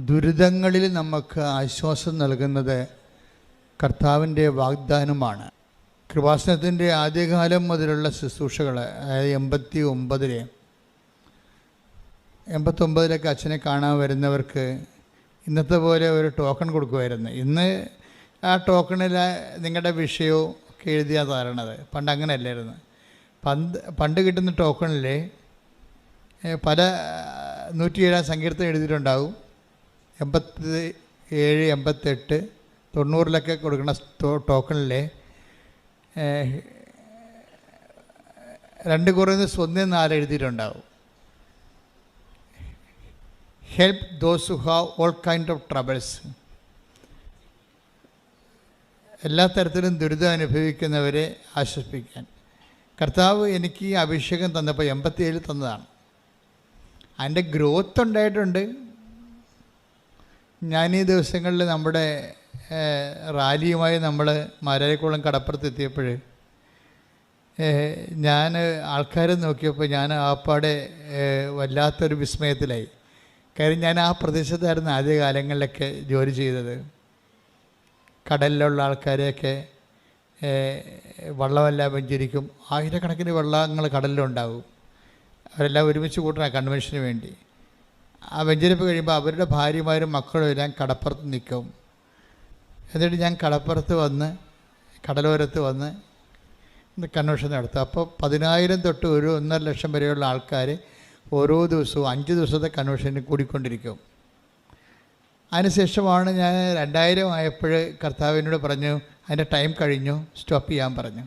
ദുരിതങ്ങളിൽ നമുക്ക് ആശ്വാസം നൽകുന്നത് കർത്താവിൻ്റെ വാഗ്ദാനമാണ്. കൃപാസനത്തിൻ്റെ ആദ്യകാലം മുതലുള്ള ശുശ്രൂഷകൾ, അതായത് 89 അച്ഛനെ കാണാൻ വരുന്നവർക്ക് ഇന്നത്തെ പോലെ ഒരു ടോക്കൺ കൊടുക്കുമായിരുന്നു. ഇന്ന് ആ ടോക്കണിൽ നിങ്ങളുടെ വിഷയവും ഒക്കെ എഴുതിയാൽ തരണത്. പണ്ട് അങ്ങനെയല്ലായിരുന്നു. പണ്ട് കിട്ടുന്ന ടോക്കണിൽ പല 107 സങ്കീർത്തനം എഴുതിയിട്ടുണ്ടാവും. 87, 88, 90 കൊടുക്കുന്ന ടോക്കണിൽ 2 Corinthians 1:4 എഴുതിയിട്ടുണ്ടാവും. Help those who have all kind of troubles. എല്ലാ തരത്തിലും ദുരിതം അനുഭവിക്കുന്നവരെ ആശ്വസിപ്പിക്കാൻ കർത്താവ് എനിക്ക് ഈ അഭിഷേകം തന്നപ്പോൾ 87 തന്നതാണ്. അതിൻ്റെ ഗ്രോത്ത് ഉണ്ടായിട്ടുണ്ട്. ഞാൻ ഈ ദിവസങ്ങളിൽ നമ്മുടെ റാലിയുമായി നമ്മൾ മാരാരിക്കുളം കടപ്പുറത്ത് എത്തിയപ്പോൾ ഞാൻ ആൾക്കാരെ നോക്കിയപ്പോൾ ഞാൻ ആപ്പാടെ വല്ലാത്തൊരു വിസ്മയത്തിലായി. കാര്യം ഞാൻ ആ പ്രദേശത്തായിരുന്നു ആദ്യകാലങ്ങളിലൊക്കെ ജോലി ചെയ്തത്. കടലിലുള്ള ആൾക്കാരെയൊക്കെ വള്ളമെല്ലാം വെഞ്ചരിക്കും. ആയിരക്കണക്കിന് വള്ളങ്ങൾ കടലിലുണ്ടാകും. അവരെല്ലാം ഒരുമിച്ച് കൂട്ടണം കൺവെൻഷന് വേണ്ടി. ആ വെഞ്ചരിപ്പ് കഴിയുമ്പോൾ അവരുടെ ഭാര്യമാരും മക്കളും എല്ലാം കടപ്പുറത്ത് നിൽക്കും. എന്നിട്ട് ഞാൻ കടപ്പുറത്ത് വന്ന് കടലോരത്ത് വന്ന് കൺവെൻഷൻ നടത്തും. അപ്പോൾ 10,000 തൊട്ട് 1.5 ലക്ഷം വരെയുള്ള ആൾക്കാർ ഓരോ ദിവസവും 5 ദിവസത്തെ കൺവെൻഷന് കൂടിക്കൊണ്ടിരിക്കും. അതിനുശേഷമാണ് ഞാൻ 2000 ആയപ്പോൾ കർത്താവിനോട് പറഞ്ഞു അതിൻ്റെ ടൈം കഴിഞ്ഞു, സ്റ്റോപ്പ് ചെയ്യാൻ പറഞ്ഞു.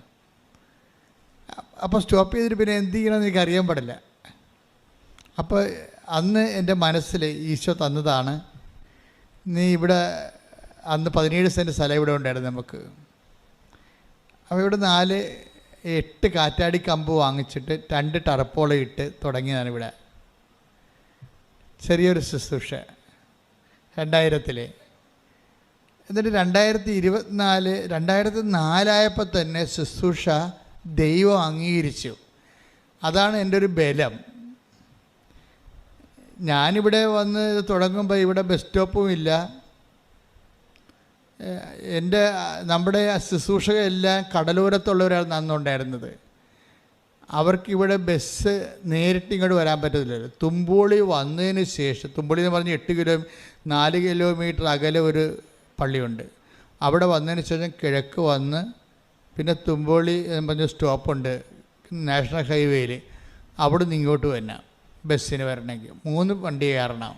അപ്പോൾ സ്റ്റോപ്പ് ചെയ്തിട്ട് പിന്നെ എന്ത് ചെയ്യണമെന്ന് എനിക്ക് അറിയാൻ പാടില്ല. അപ്പോൾ അന്ന് എൻ്റെ മനസ്സിൽ ഈശോ തന്നതാണ്, നീ ഇവിടെ അന്ന് 17 സെൻറ്റ് സ്ഥലം ഇവിടെ ഉണ്ടായിരുന്നു നമുക്ക്. അപ്പോൾ ഇവിടെ 8 കാറ്റാടി കമ്പ് വാങ്ങിച്ചിട്ട് 2 ടർപ്പോള ഇട്ട് തുടങ്ങിയതാണ് ഇവിടെ ചെറിയൊരു ശുശ്രൂഷ 2000. എന്നിട്ട് 2004 ആയപ്പോൾ തന്നെ ശുശ്രൂഷ ദൈവം അംഗീകരിച്ചു. അതാണ് എൻ്റെ ഒരു ബലം. ഞാനിവിടെ വന്ന് തുടങ്ങുമ്പോൾ ഇവിടെ ബസ് സ്റ്റോപ്പും ഇല്ല. നമ്മുടെ ശുശ്രൂഷകരെല്ലാം കടലോരത്തുള്ളവരാണ് അന്നുണ്ടായിരുന്നത്. അവർക്കിവിടെ ബസ് നേരിട്ട് ഇങ്ങോട്ട് വരാൻ പറ്റത്തില്ലല്ലോ. തുമ്പോളി വന്നതിന് ശേഷം, തുമ്പോളി എന്ന് പറഞ്ഞ് 4 കിലോമീറ്റർ അകലെ ഒരു പള്ളിയുണ്ട്. അവിടെ വന്നതിന് ശേഷം കിഴക്ക് വന്ന് പിന്നെ തുമ്പോളി എന്ന് പറഞ്ഞ സ്റ്റോപ്പുണ്ട് നാഷണൽ ഹൈവേയിൽ. അവിടെ നിന്ന് ഇങ്ങോട്ട് വരണം ബസ്സിന് വരണമെങ്കിൽ 3 വണ്ടി കയറണം.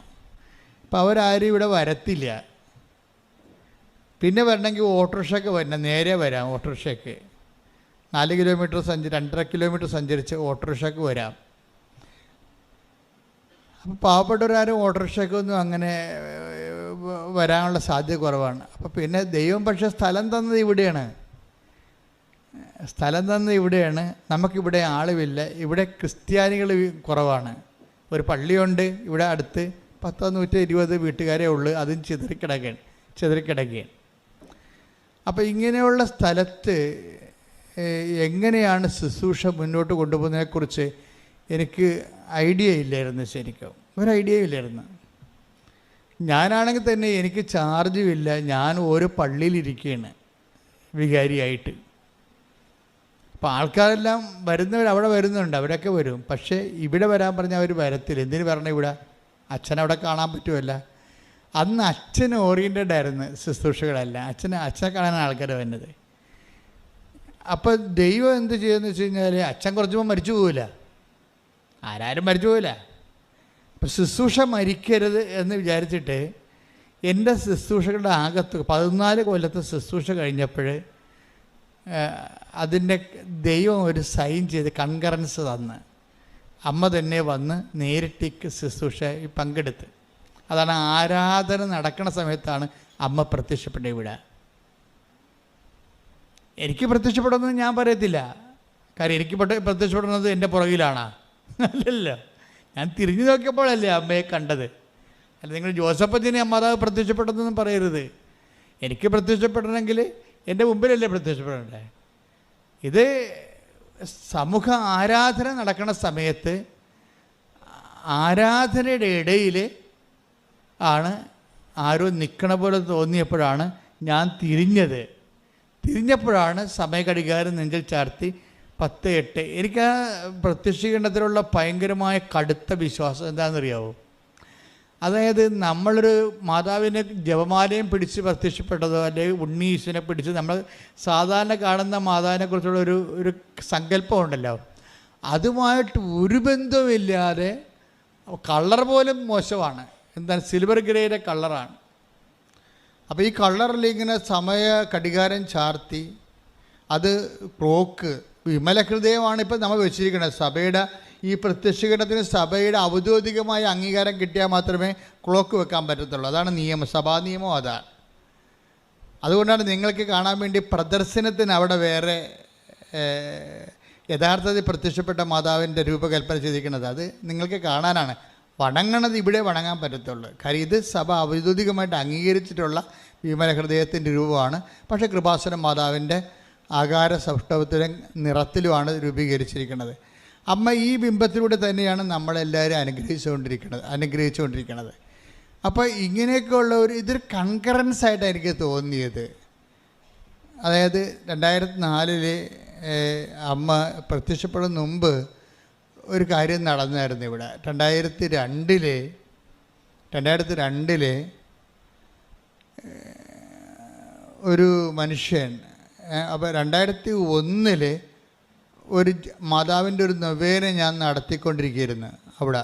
അപ്പോൾ അവരാരും ഇവിടെ വരത്തില്ല. പിന്നെ വരണമെങ്കിൽ ഓട്ടോറിക്ഷയ്ക്ക് വരണം, നേരെ വരാം. ഓട്ടോറിക്ഷയ്ക്ക് 4 കിലോമീറ്റർ 2.5 കിലോമീറ്റർ സഞ്ചരിച്ച് ഓട്ടോറിക്ഷയ്ക്ക് വരാം. അപ്പോൾ പാവപ്പെട്ടവരാരും ഓട്ടോറിക്ഷയ്ക്കൊന്നും അങ്ങനെ വരാനുള്ള സാധ്യത കുറവാണ്. അപ്പോൾ പിന്നെ ദൈവം പക്ഷേ സ്ഥലം തന്നത് ഇവിടെയാണ്. നമുക്കിവിടെ ആളുമില്ല. ഇവിടെ ക്രിസ്ത്യാനികൾ കുറവാണ്. ഒരു പള്ളിയുണ്ട് ഇവിടെ അടുത്ത്, 120 വീട്ടുകാരേ ഉള്ളൂ. അതും ചിതറിക്കിടക്കുകയാണ്. അപ്പോൾ ഇങ്ങനെയുള്ള സ്ഥലത്ത് എങ്ങനെയാണ് ശുശ്രൂഷ മുന്നോട്ട് കൊണ്ടുപോകുന്നതിനെക്കുറിച്ച് എനിക്ക് ഐഡിയ ഇല്ലായിരുന്നു. ശരിക്കും ഒരു ഐഡിയ ഇല്ലായിരുന്നു. ഞാനാണെങ്കിൽ തന്നെ എനിക്ക് ചാർജും ഇല്ല. ഞാൻ ഒരു പള്ളിയിലിരിക്കുകയാണ് വികാരിയായിട്ട്. അപ്പോൾ ആൾക്കാരെല്ലാം അവിടെ വരുന്നുണ്ട്, അവരൊക്കെ വരും. പക്ഷേ ഇവിടെ വരാൻ പറഞ്ഞാൽ അവർ വരത്തില്ല. എന്തിനു വരണം ഇവിടെ? അച്ഛനവിടെ കാണാൻ പറ്റുമല്ല. അന്ന് അച്ഛൻ ഓറിയൻറ്റഡ് ആയിരുന്നു ശുശ്രൂഷകളെല്ലാം. അച്ഛനെ കാണാനാണ് ആൾക്കാർ വന്നത്. അപ്പോൾ ദൈവം എന്ത് ചെയ്യുമെന്ന് വെച്ച് കഴിഞ്ഞാൽ, അച്ഛൻ കുറച്ചുമ്പോൾ മരിച്ചു പോവില്ല, ആരാരും മരിച്ചു പോവില്ല. അപ്പം ശുശ്രൂഷ മരിക്കരുത് എന്ന് വിചാരിച്ചിട്ട് എൻ്റെ ശുശ്രൂഷകളുടെ ആകത്ത് 14 കൊല്ലത്തെ ശുശ്രൂഷ കഴിഞ്ഞപ്പോൾ അതിൻ്റെ ദൈവം ഒരു സൈൻ ചെയ്ത് കൺകറൻസ് തന്ന് അമ്മ തന്നെ വന്ന് നേരിട്ടേക്ക് ശുശ്രൂഷ പങ്കെടുത്ത്. അതാണ് ആരാധന നടക്കുന്ന സമയത്താണ് അമ്മ പ്രത്യക്ഷപ്പെട്ടത് ഇവിടെ. എനിക്ക് പ്രത്യക്ഷപ്പെടുന്നത് ഞാൻ പറയത്തില്ല. കാര്യം എനിക്ക് പ്രത്യക്ഷപ്പെടുന്നത് എൻ്റെ പുറകിലാണ്. അല്ലല്ലോ, ഞാൻ തിരിഞ്ഞു നോക്കിയപ്പോഴല്ലേ അമ്മയെ കണ്ടത്. അല്ല, നിങ്ങൾ ജോസഫച്ചനെ മാതാവ് പ്രത്യക്ഷപ്പെട്ടതെന്നും പറയരുത്. എനിക്ക് പ്രത്യക്ഷപ്പെടണമെങ്കിൽ എൻ്റെ മുമ്പിലല്ലേ പ്രത്യക്ഷപ്പെടണ്ടേ. ഇത് സമൂഹ ആരാധന നടക്കുന്ന സമയത്ത് ആരാധനയുടെ ഇടയിൽ ആണ് ആരോ നിൽക്കണ പോലെ തോന്നിയപ്പോഴാണ് ഞാൻ തിരിഞ്ഞപ്പോഴാണ് സമയഘടികാരം നെഞ്ചിൽ ചാർത്തി 10:08. എനിക്ക് ആ പ്രത്യക്ഷീകരണത്തിലുള്ള ഭയങ്കരമായ കടുത്ത വിശ്വാസം എന്താണെന്നറിയാവോ? അതായത് നമ്മളൊരു മാതാവിനെ ജപമാലയും പിടിച്ച് പ്രത്യക്ഷപ്പെട്ടതോ അല്ലെങ്കിൽ ഉണ്ണീശനെ പിടിച്ച് നമ്മൾ സാധാരണ കാണുന്ന മാതാവിനെക്കുറിച്ചുള്ള ഒരു സങ്കല്പമുണ്ടല്ലോ, അതുമായിട്ട് ഒരു ബന്ധവുമില്ലാതെ, കളർ പോലും മോശമാണ്, എന്താണ് സിൽവർ ഗ്രേയുടെ കളറാണ്. അപ്പോൾ ഈ കളറിൽ ഇങ്ങനെ സമയ ഘടികാരം ചാർത്തി, അത് ക്ലോക്ക് വിമല ഹൃദയമാണ് ഇപ്പം നമ്മൾ വെച്ചിരിക്കുന്നത്. സഭയുടെ ഈ പ്രത്യക്ഷീകരണത്തിന് സഭയുടെ ഔദ്യോഗികമായ അംഗീകാരം കിട്ടിയാൽ മാത്രമേ ക്ലോക്ക് വെക്കാൻ പറ്റത്തുള്ളൂ. അതാണ് നിയമം, സഭാ നിയമം അതാണ്. അതുകൊണ്ടാണ് നിങ്ങൾക്ക് കാണാൻ വേണ്ടി പ്രദർശനത്തിന് അവിടെ വേറെ യഥാർത്ഥത്തിൽ പ്രത്യക്ഷപ്പെട്ട മാതാവിൻ്റെ രൂപകൽപ്പന ചെയ്തിരിക്കുന്നത്. അത് നിങ്ങൾക്ക് കാണാനാണ്. വണങ്ങണത് ഇവിടെ വണങ്ങാൻ പറ്റത്തുള്ളൂ. കാര്യം ഇത് സഭ ഔദ്യോഗികമായിട്ട് അംഗീകരിച്ചിട്ടുള്ള വിമല ഹൃദയത്തിൻ്റെ രൂപമാണ്. പക്ഷേ കൃപാസനം മാതാവിൻ്റെ ആകാര സൗഷ്ഠവത്തിലെ നിറത്തിലുമാണ് രൂപീകരിച്ചിരിക്കുന്നത്. അമ്മ ഈ ബിംബത്തിലൂടെ തന്നെയാണ് നമ്മളെല്ലാവരും അനുഗ്രഹിച്ചുകൊണ്ടിരിക്കുന്നത്. അപ്പോൾ ഇങ്ങനെയൊക്കെയുള്ള ഇതൊരു കൺകറൻസ് ആയിട്ടാണ് എനിക്ക് തോന്നിയത്. അതായത് 2004 അമ്മ പ്രത്യക്ഷപ്പെടുന്ന മുമ്പ് ഒരു കാര്യം നടന്നായിരുന്നു ഇവിടെ. 2002 ഒരു മനുഷ്യൻ, അപ്പോൾ 2001 ഒരു മാതാവിൻ്റെ ഒരു നൊവേന ഞാൻ നടത്തിക്കൊണ്ടിരിക്കുകയായിരുന്നു അവിടെ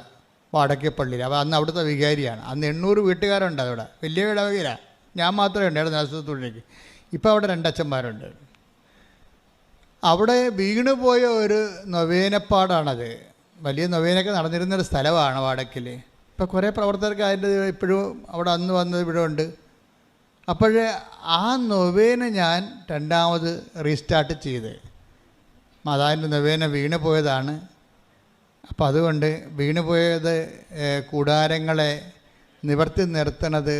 വാടക്കപ്പള്ളിയിൽ. അപ്പോൾ അന്ന് അവിടുത്തെ വികാരിയാണ്. അന്ന് 800 വീട്ടുകാരുണ്ട് അവിടെ, വലിയ ഇടവകയിലാണ്. ഞാൻ മാത്രമേ ഉണ്ടായിരുന്നു നേതൃത്വത്തിലേക്ക്. ഇപ്പോൾ അവിടെ 2 അച്ഛന്മാരുണ്ട്. അവിടെ വീണുപോയ ഒരു നൊവേനപ്പാടാണത്. വലിയ നൊവേനൊക്കെ നടന്നിരുന്നൊരു സ്ഥലമാണ് വാടക്കിൽ. ഇപ്പോൾ കുറേ പ്രവർത്തകർക്ക് അതിൻ്റെ ഇപ്പോഴും അവിടെ അന്ന് വന്നത് ഇവിടെ ഉണ്ട്. അപ്പോഴേ ആ നൊവേന ഞാൻ 2ാമത് റീസ്റ്റാർട്ട് ചെയ്ത്. മാതാവിൻ്റെ നൊവേന വീണു പോയതാണ്. അപ്പോൾ അതുകൊണ്ട് വീണുപോയത് കൂടാരങ്ങളെ നിവർത്തി നിർത്തണത്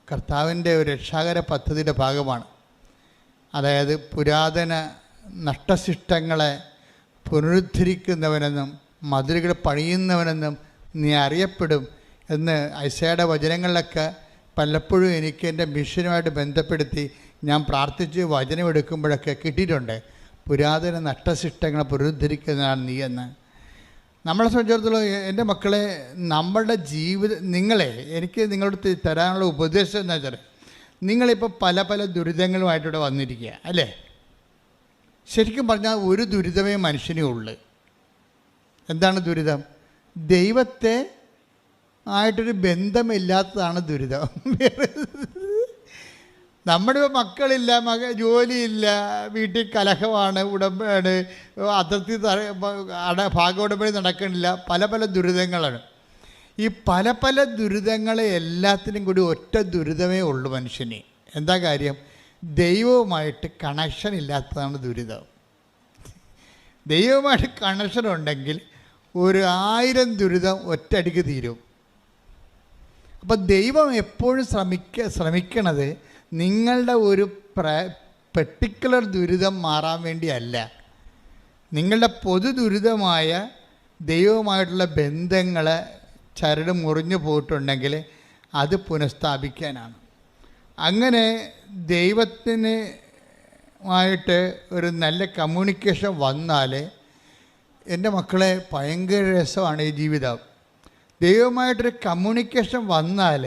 കർത്താവിൻ്റെ ഒരു രക്ഷാകര പദ്ധതിയുടെ ഭാഗമാണ്. അതായത് പുരാതന നഷ്ടശിഷ്ടങ്ങളെ പുനരുദ്ധരിക്കുന്നവനെന്നും മതിലുകൾ പണിയുന്നവനെന്നും നീ അറിയപ്പെടും എന്ന് ഐസയുടെ വചനങ്ങളിലൊക്കെ പലപ്പോഴും എനിക്ക് എൻ്റെ മിഷനുമായിട്ട് ബന്ധപ്പെടുത്തി ഞാൻ പ്രാർത്ഥിച്ച് വചനമെടുക്കുമ്പോഴൊക്കെ കിട്ടിയിട്ടുണ്ട്. പുരാതന നഷ്ടശിഷ്ടങ്ങളെ പുനരുദ്ധരിക്കുന്നതാണ് നീ എന്ന്. നമ്മളെ സംബന്ധിച്ചിടത്തോളം എൻ്റെ മക്കളെ, നമ്മളുടെ നിങ്ങളെ എനിക്ക് നിങ്ങളോട് തരാനുള്ള ഉപദേശം എന്ന് വെച്ചാൽ, നിങ്ങളിപ്പോൾ പല ദുരിതങ്ങളുമായിട്ടിവിടെ വന്നിരിക്കുക അല്ലേ? ശരിക്കും പറഞ്ഞാൽ ഒരു ദുരിതമേ മനുഷ്യനേ ഉള്ളു. എന്താണ് ദുരിതം? ദൈവത്തെ ആയിട്ടൊരു ബന്ധമില്ലാത്തതാണ് ദുരിതം. നമ്മുടെ മക്കളില്ല, ജോലിയില്ല, വീട്ടിൽ കലഹമാണ്, ഉടമ്പടി അതിർത്തി ഭാഗോടമ്പടി നടക്കണില്ല, പല ദുരിതങ്ങളാണ്. ഈ പല ദുരിതങ്ങളെ എല്ലാത്തിനും കൂടി ഒറ്റ ദുരിതമേ ഉള്ളൂ മനുഷ്യന്. എന്താ കാര്യം? ദൈവവുമായിട്ട് കണക്ഷൻ ഇല്ലാത്തതാണ് ദുരിതം. ദൈവവുമായിട്ട് കണക്ഷൻ ഉണ്ടെങ്കിൽ 1000 ദുരിതം ഒറ്റയടിക്ക് തീരും. അപ്പം ദൈവം എപ്പോഴും ശ്രമിക്കണത് നിങ്ങളുടെ ഒരു പെർട്ടിക്കുലർ ദുരിതം മാറാൻ വേണ്ടിയല്ല, നിങ്ങളുടെ പൊതു ദുരിതമായ ദൈവവുമായിട്ടുള്ള ബന്ധങ്ങളെ ചരട് മുറിഞ്ഞു പോയിട്ടുണ്ടെങ്കിൽ അത് പുനഃസ്ഥാപിക്കാനാണ്. അങ്ങനെ ദൈവത്തിനുമായിട്ട് ഒരു നല്ല കമ്മ്യൂണിക്കേഷൻ വന്നാൽ, എൻ്റെ മക്കളെ, ഭയങ്കര രസമാണ് ഈ ജീവിതം. ദൈവവുമായിട്ടൊരു കമ്മ്യൂണിക്കേഷൻ വന്നാൽ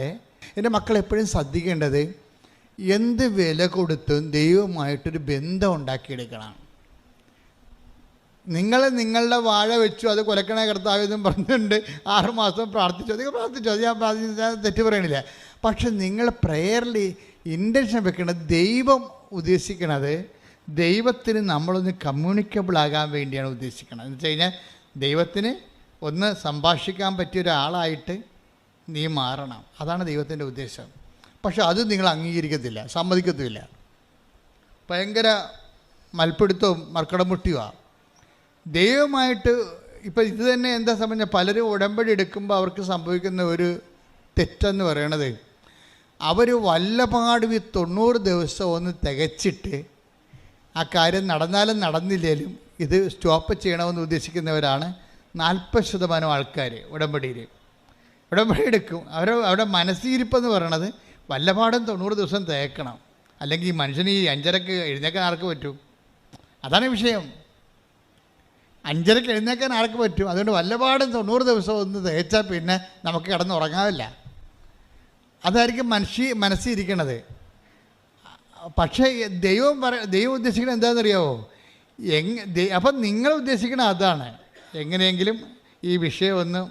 എൻ്റെ മക്കളെപ്പോഴും ശ്രദ്ധിക്കേണ്ടത്, എന്ത് വില കൊടുത്തും ദൈവവുമായിട്ടൊരു ബന്ധം ഉണ്ടാക്കിയെടുക്കണം. നിങ്ങളുടെ വാഴ വെച്ചു, അത് കൊലക്കണ കർത്താവെന്നും പറഞ്ഞിട്ടുണ്ട്, 6 മാസം പ്രാർത്ഥിച്ചു, അധികം പ്രാർത്ഥിച്ചു, അത് ഞാൻ തെറ്റ് പറയണില്ല. പക്ഷെ നിങ്ങൾ പ്രേയറിൽ ഇൻറ്റൻഷൻ വെക്കുന്നത്, ദൈവം ഉദ്ദേശിക്കണത് ദൈവത്തിന് നമ്മളൊന്ന് കമ്മ്യൂണിക്കബിൾ ആകാൻ വേണ്ടിയാണ് ഉദ്ദേശിക്കുന്നത്. എന്ന് വെച്ച് കഴിഞ്ഞാൽ ദൈവത്തിന് ഒന്ന് സംഭാഷിക്കാൻ പറ്റിയ ഒരാളായിട്ട് നീ മാറണം. അതാണ് ദൈവത്തിൻ്റെ ഉദ്ദേശം. പക്ഷെ അത് നിങ്ങൾ അംഗീകരിക്കത്തില്ല, സമ്മതിക്കത്തുമില്ല. ഭയങ്കര മൽപ്പിടുത്തവും മർക്കടമുട്ടിയുമാണ് ദൈവമായിട്ട്. ഇപ്പം ഇത് തന്നെ എന്താ സംബന്ധിച്ച, പലരും ഉടമ്പടി എടുക്കുമ്പോൾ അവർക്ക് സംഭവിക്കുന്ന ഒരു തെറ്റെന്ന് പറയണത്, അവർ വല്ലപാട് 90 ദിവസം ഒന്ന് തികച്ചിട്ട് ആ കാര്യം നടന്നാലും നടന്നില്ലേലും ഇത് സ്റ്റോപ്പ് ചെയ്യണമെന്ന് ഉദ്ദേശിക്കുന്നവരാണ് 40% ആൾക്കാർ ഉടമ്പടിയിൽ. ഉടമ്പടി എടുക്കും. അവരുടെ മനസ്സിരിപ്പെന്ന് പറയണത് വല്ലപാടും 90 ദിവസം തേക്കണം. അല്ലെങ്കിൽ ഈ മനുഷ്യന് ഈ 5:30 എഴുന്നേക്കാൻ ആർക്ക് പറ്റും? അതാണ് വിഷയം. 5:30 എഴുന്നേക്കാൻ ആർക്ക് പറ്റും? അതുകൊണ്ട് വല്ലപാടും 90 ദിവസം ഒന്ന് തേച്ചാൽ പിന്നെ നമുക്ക് കിടന്നുറങ്ങാവില്ല. അതായിരിക്കും മനസ്സിരിക്കണത്. പക്ഷേ ദൈവം ഉദ്ദേശിക്കുന്നത് എന്താണെന്നറിയാമോ? അപ്പം നിങ്ങൾ ഉദ്ദേശിക്കുന്നത് അതാണ്, എങ്ങനെയെങ്കിലും ഈ വിഷയം ഒന്ന്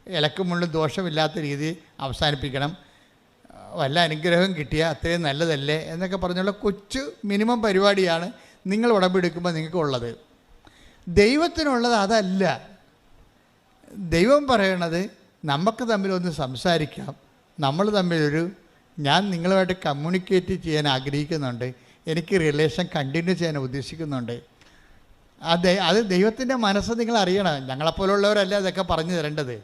ഇലക്കുമുള്ളും ദോഷമില്ലാത്ത രീതിയിൽ അവസാനിപ്പിക്കണം, വല്ല അനുഗ്രഹം കിട്ടിയാൽ അത്രയും നല്ലതല്ലേ എന്നൊക്കെ പറഞ്ഞുള്ള കൊച്ചു മിനിമം പരിപാടിയാണ് നിങ്ങൾ ഉടമ്പെടുക്കുമ്പോൾ നിങ്ങൾക്കുള്ളത്. ദൈവത്തിനുള്ളത് അതല്ല. ദൈവം പറയണത് നമുക്ക് തമ്മിലൊന്ന് സംസാരിക്കാം, നമ്മൾ തമ്മിലൊരു ഞാൻ നിങ്ങളുമായിട്ട് കമ്മ്യൂണിക്കേറ്റ് ചെയ്യാൻ ആഗ്രഹിക്കുന്നുണ്ട്, എനിക്ക് റിലേഷൻ കണ്ടിന്യൂ ചെയ്യാൻ ഉദ്ദേശിക്കുന്നുണ്ട്. അത് ദൈവത്തിൻ്റെ മനസ്സ് നിങ്ങൾ അറിയണം. ഞങ്ങളെപ്പോലുള്ളവരല്ല അതൊക്കെ പറഞ്ഞു തരേണ്ടത്.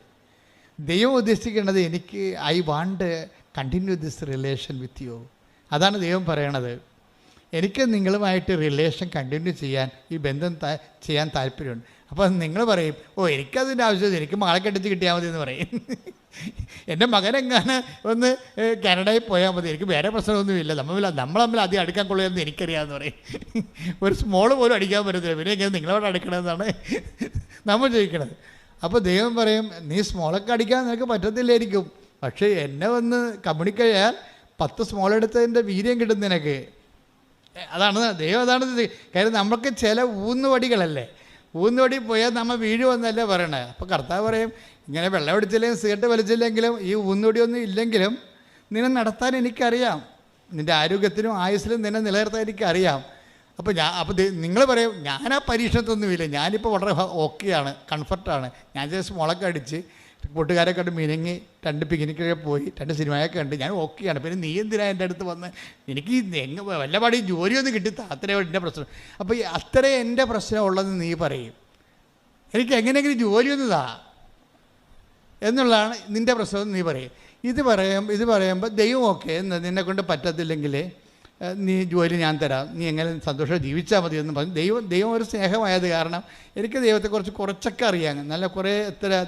ദൈവം ഉദ്ദേശിക്കേണ്ടത് എനിക്ക് I want continue this relation with you. അതാണ് ദൈവം പറയണത്. എനിക്ക് നിങ്ങളുമായിട്ട് റിലേഷൻ കണ്ടിന്യൂ ചെയ്യാൻ, ഈ ബന്ധം ചെയ്യാൻ താല്പര്യമുണ്ട്. അപ്പോൾ നിങ്ങൾ പറയും, എനിക്കതിൻ്റെ ആവശ്യമില്ല, എനിക്ക് മകളെ കെട്ടിച്ച് കിട്ടിയാൽ മതി എന്ന് പറയും. എൻ്റെ മകനെങ്ങാനും ഒന്ന് കാനഡയിൽ പോയാൽ മതി, എനിക്ക് വേറെ പ്രശ്നമൊന്നുമില്ല, നമ്മൾ തമ്മിൽ അധികം അടുക്കാൻ കൊള്ളുകയെന്ന് എനിക്കറിയാമെന്ന് പറയും. ഒരു സ്മോള് പോലും അടിക്കാൻ പറ്റത്തില്ല, പിന്നെ എങ്ങനെ നിങ്ങളോട് അടിക്കണമെന്നാണ് നമ്മൾ ചോദിക്കണത്. അപ്പോൾ ദൈവം പറയും, നീ സ്മോളൊക്കെ അടിക്കാൻ നിനക്ക് പറ്റത്തില്ലായിരിക്കും, പക്ഷേ എന്നെ ഒന്ന് കമ്മ്യൂണിക്കേറ്റ് ചെയ്യാൻ 10 സ്മോൾ എടുത്തതിൻ്റെ വീര്യം കിട്ടും നിനക്ക്. അതാണ് ദൈവം. അതാണ് കാര്യം. നമുക്ക് ചില ഊന്നുവടികളല്ലേ, ഊന്നുവടി പോയാൽ നമ്മൾ വീഴുമെന്നല്ലേ പറയണത്. അപ്പോൾ കർത്താവ് പറയും, ഇങ്ങനെ വെള്ളം അടിച്ചില്ലെങ്കിലും സിഗരറ്റ് വലിച്ചില്ലെങ്കിലും ഈ ഊന്നുവടിയൊന്നും ഇല്ലെങ്കിലും നിന്നെ നടത്താൻ എനിക്കറിയാം, നിൻ്റെ ആരോഗ്യത്തിനും ആയുസ്സിലും നിന്നെ നിലനിർത്താൻ എനിക്കറിയാം. അപ്പോൾ നിങ്ങൾ പറയും, ഞാൻ ആ പരീക്ഷണത്തൊന്നുമില്ല, ഞാനിപ്പോൾ വളരെ ഓക്കെയാണ്, കംഫർട്ടാണ്, ഞാൻ ജസ്റ്റ് മുളക് അടിച്ച് കൂട്ടുകാരെ കണ്ട് മിനങ്ങി 2 പിക്നിക്കൊക്കെ പോയി 2 സിനിമയൊക്കെ കണ്ട് ഞാൻ ഓക്കെയാണ്, പിന്നെ നീ എന്തിനാണ് എൻ്റെ അടുത്ത് വന്ന്, എനിക്ക് വല്ലപാടി ജോലിയൊന്നും കിട്ടി, അത്രയോ എൻ്റെ പ്രശ്നം. അപ്പോൾ അത്രേ എൻ്റെ പ്രശ്നം ഉള്ളതെന്ന് നീ പറയും, എനിക്ക് എങ്ങനെയെങ്കിലും ജോലിയൊന്നും താ എന്നുള്ളതാണ് നിൻ്റെ പ്രശ്നം നീ പറയും. ഇത് പറയുമ്പോൾ ദൈവം ഓക്കെ എന്ന് നിന്നെക്കൊണ്ട് പറ്റത്തില്ലെങ്കിൽ നീ ജോലി ഞാൻ തരാം, നീ എങ്ങനെ സന്തോഷം ജീവിച്ചാൽ മതി എന്ന് പറഞ്ഞു. ദൈവം ഒരു സ്നേഹമായത് കാരണം എനിക്ക് ദൈവത്തെക്കുറിച്ച് കുറച്ചൊക്കെ അറിയാം. നല്ല കുറേ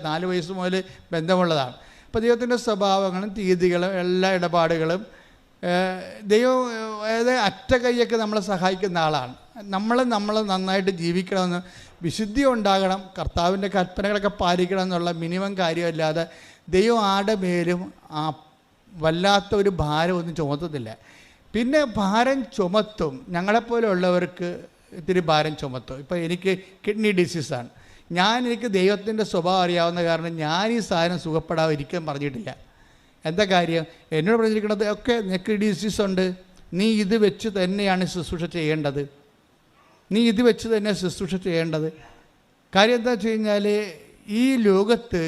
4 വയസ്സ് മുതൽ ബന്ധമുള്ളതാണ്. അപ്പോൾ ദൈവത്തിൻ്റെ സ്വഭാവങ്ങളും രീതികളും എല്ലാ ഇടപാടുകളും ദൈവം അതായത് അറ്റ കൈയൊക്കെ നമ്മളെ സഹായിക്കുന്ന ആളാണ്. നമ്മൾ നന്നായിട്ട് ജീവിക്കണമെന്ന്, വിശുദ്ധി ഉണ്ടാകണം, കർത്താവിൻ്റെ കൽപ്പനകളൊക്കെ പാലിക്കണം എന്നുള്ള മിനിമം കാര്യമല്ലാതെ ദൈവം ആരുടെ മേലും വല്ലാത്ത ഒരു ഭാരമൊന്നും ചുമത്തുന്നില്ല. പിന്നെ ഭാരം ചുമത്തും, ഞങ്ങളെപ്പോലെയുള്ളവർക്ക് ഇത്തിരി ഭാരം ചുമത്തും. ഇപ്പോൾ എനിക്ക് കിഡ്നി ഡിസീസാണ്, എനിക്ക് ദൈവത്തിൻ്റെ സ്വഭാവം അറിയാവുന്ന കാരണം ഞാൻ ഈ സാധനം സുഖപ്പെടാതെ ഇരിക്കാൻ പറഞ്ഞിട്ടില്ല. എന്താ കാര്യം? എന്നോട് പറഞ്ഞിരിക്കുന്നത് ഒക്കെ നിനക്ക് ഡിസീസുണ്ട്, നീ ഇത് വെച്ച് തന്നെയാണ് ശുശ്രൂഷ ചെയ്യേണ്ടത്, നീ ഇത് വെച്ച് തന്നെ ശുശ്രൂഷ ചെയ്യേണ്ടത്. കാര്യം എന്താ വെച്ച് കഴിഞ്ഞാൽ ഈ ലോകത്ത്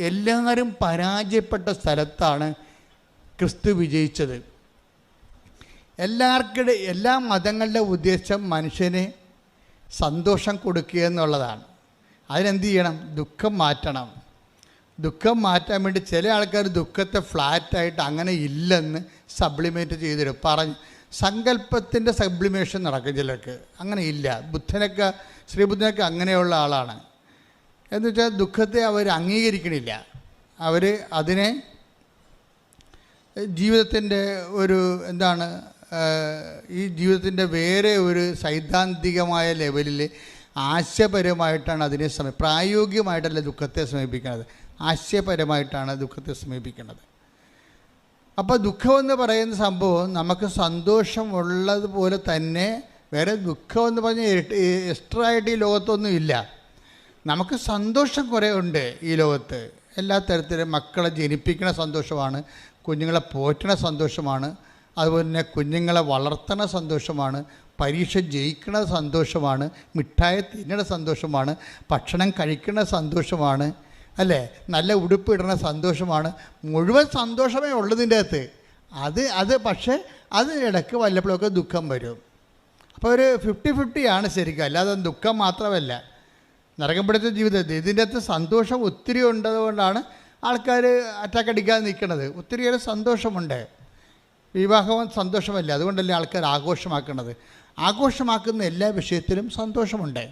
എല്ലാവരും പരാജയപ്പെട്ട സ്ഥലത്താണ് ക്രിസ്തു വിജയിച്ചത്. എല്ലാ മതങ്ങളുടെ ഉദ്ദേശം മനുഷ്യന് സന്തോഷം കൊടുക്കുക എന്നുള്ളതാണ്. അതിനെന്ത് ചെയ്യണം? ദുഃഖം മാറ്റണം. ദുഃഖം മാറ്റാൻ വേണ്ടി ചില ആൾക്കാർ ദുഃഖത്തെ ഫ്ലാറ്റായിട്ട് അങ്ങനെ ഇല്ലെന്ന് സബ്ലിമേറ്റ് ചെയ്തിടും. സങ്കല്പത്തിൻ്റെ സബ്ലിമേഷൻ നടക്കും ചിലർക്ക്. അങ്ങനെ ഇല്ല. ശ്രീബുദ്ധനൊക്കെ അങ്ങനെയുള്ള ആളാണ്. എന്ന് വെച്ചാൽ ദുഃഖത്തെ അവർ അംഗീകരിക്കണില്ല, അവർ അതിനെ ജീവിതത്തിൻ്റെ ഒരു ഈ ജീവിതത്തിൻ്റെ വേറെ ഒരു സൈദ്ധാന്തികമായ ലെവലിൽ ആശയപരമായിട്ടാണ് അതിനെ പ്രായോഗികമായിട്ടല്ല ദുഃഖത്തെ സമീപിക്കുന്നത്, ആശയപരമായിട്ടാണ് ദുഃഖത്തെ സമീപിക്കുന്നത്. അപ്പോൾ ദുഃഖമെന്ന് പറയുന്ന സംഭവം നമുക്ക് സന്തോഷമുള്ളതുപോലെ തന്നെ വേറെ ദുഃഖമെന്ന് പറഞ്ഞാൽ എക്സ്ട്രാ ആയിട്ട് ഈ ലോകത്തൊന്നും ഇല്ല. നമുക്ക് സന്തോഷം കുറേ ഉണ്ട് ഈ ലോകത്ത്. എല്ലാ തരത്തിലും മക്കളെ ജനിപ്പിക്കുന്ന സന്തോഷമാണ്, കുഞ്ഞുങ്ങളെ പോറ്റണ സന്തോഷമാണ്, അതുപോലെ തന്നെ കുഞ്ഞുങ്ങളെ വളർത്തണ സന്തോഷമാണ്, പരീക്ഷ ജയിക്കണ സന്തോഷമാണ്, മിഠായി തിന്നണ സന്തോഷമാണ്, ഭക്ഷണം കഴിക്കണ സന്തോഷമാണ്, അല്ലേ, നല്ല ഉടുപ്പ് ഇടണ സന്തോഷമാണ്. മുഴുവൻ സന്തോഷമേ ഉള്ളതിൻ്റെ അകത്ത്. പക്ഷേ അതിനിടയ്ക്ക് വല്ലപ്പോഴൊക്കെ ദുഃഖം വരും. അപ്പോൾ ഒരു 50-50 ശരിക്കും, അല്ലാതെ ദുഃഖം മാത്രമല്ല. നരകം പിടിച്ച ജീവിതത്തിൽ ഇതിൻ്റെ അകത്ത് സന്തോഷം ഒത്തിരി ഉണ്ടതുകൊണ്ടാണ് ആൾക്കാർ അറ്റാക്ക് അടിക്കാതെ നിൽക്കുന്നത്. ഒത്തിരിയേറെ സന്തോഷമുണ്ട്. വിവാഹവും സന്തോഷമല്ല, അതുകൊണ്ടല്ലേ ആൾക്കാർ ആഘോഷമാക്കുന്നത്. ആഘോഷമാക്കുന്ന എല്ലാ വിഷയത്തിലും സന്തോഷമുണ്ട്.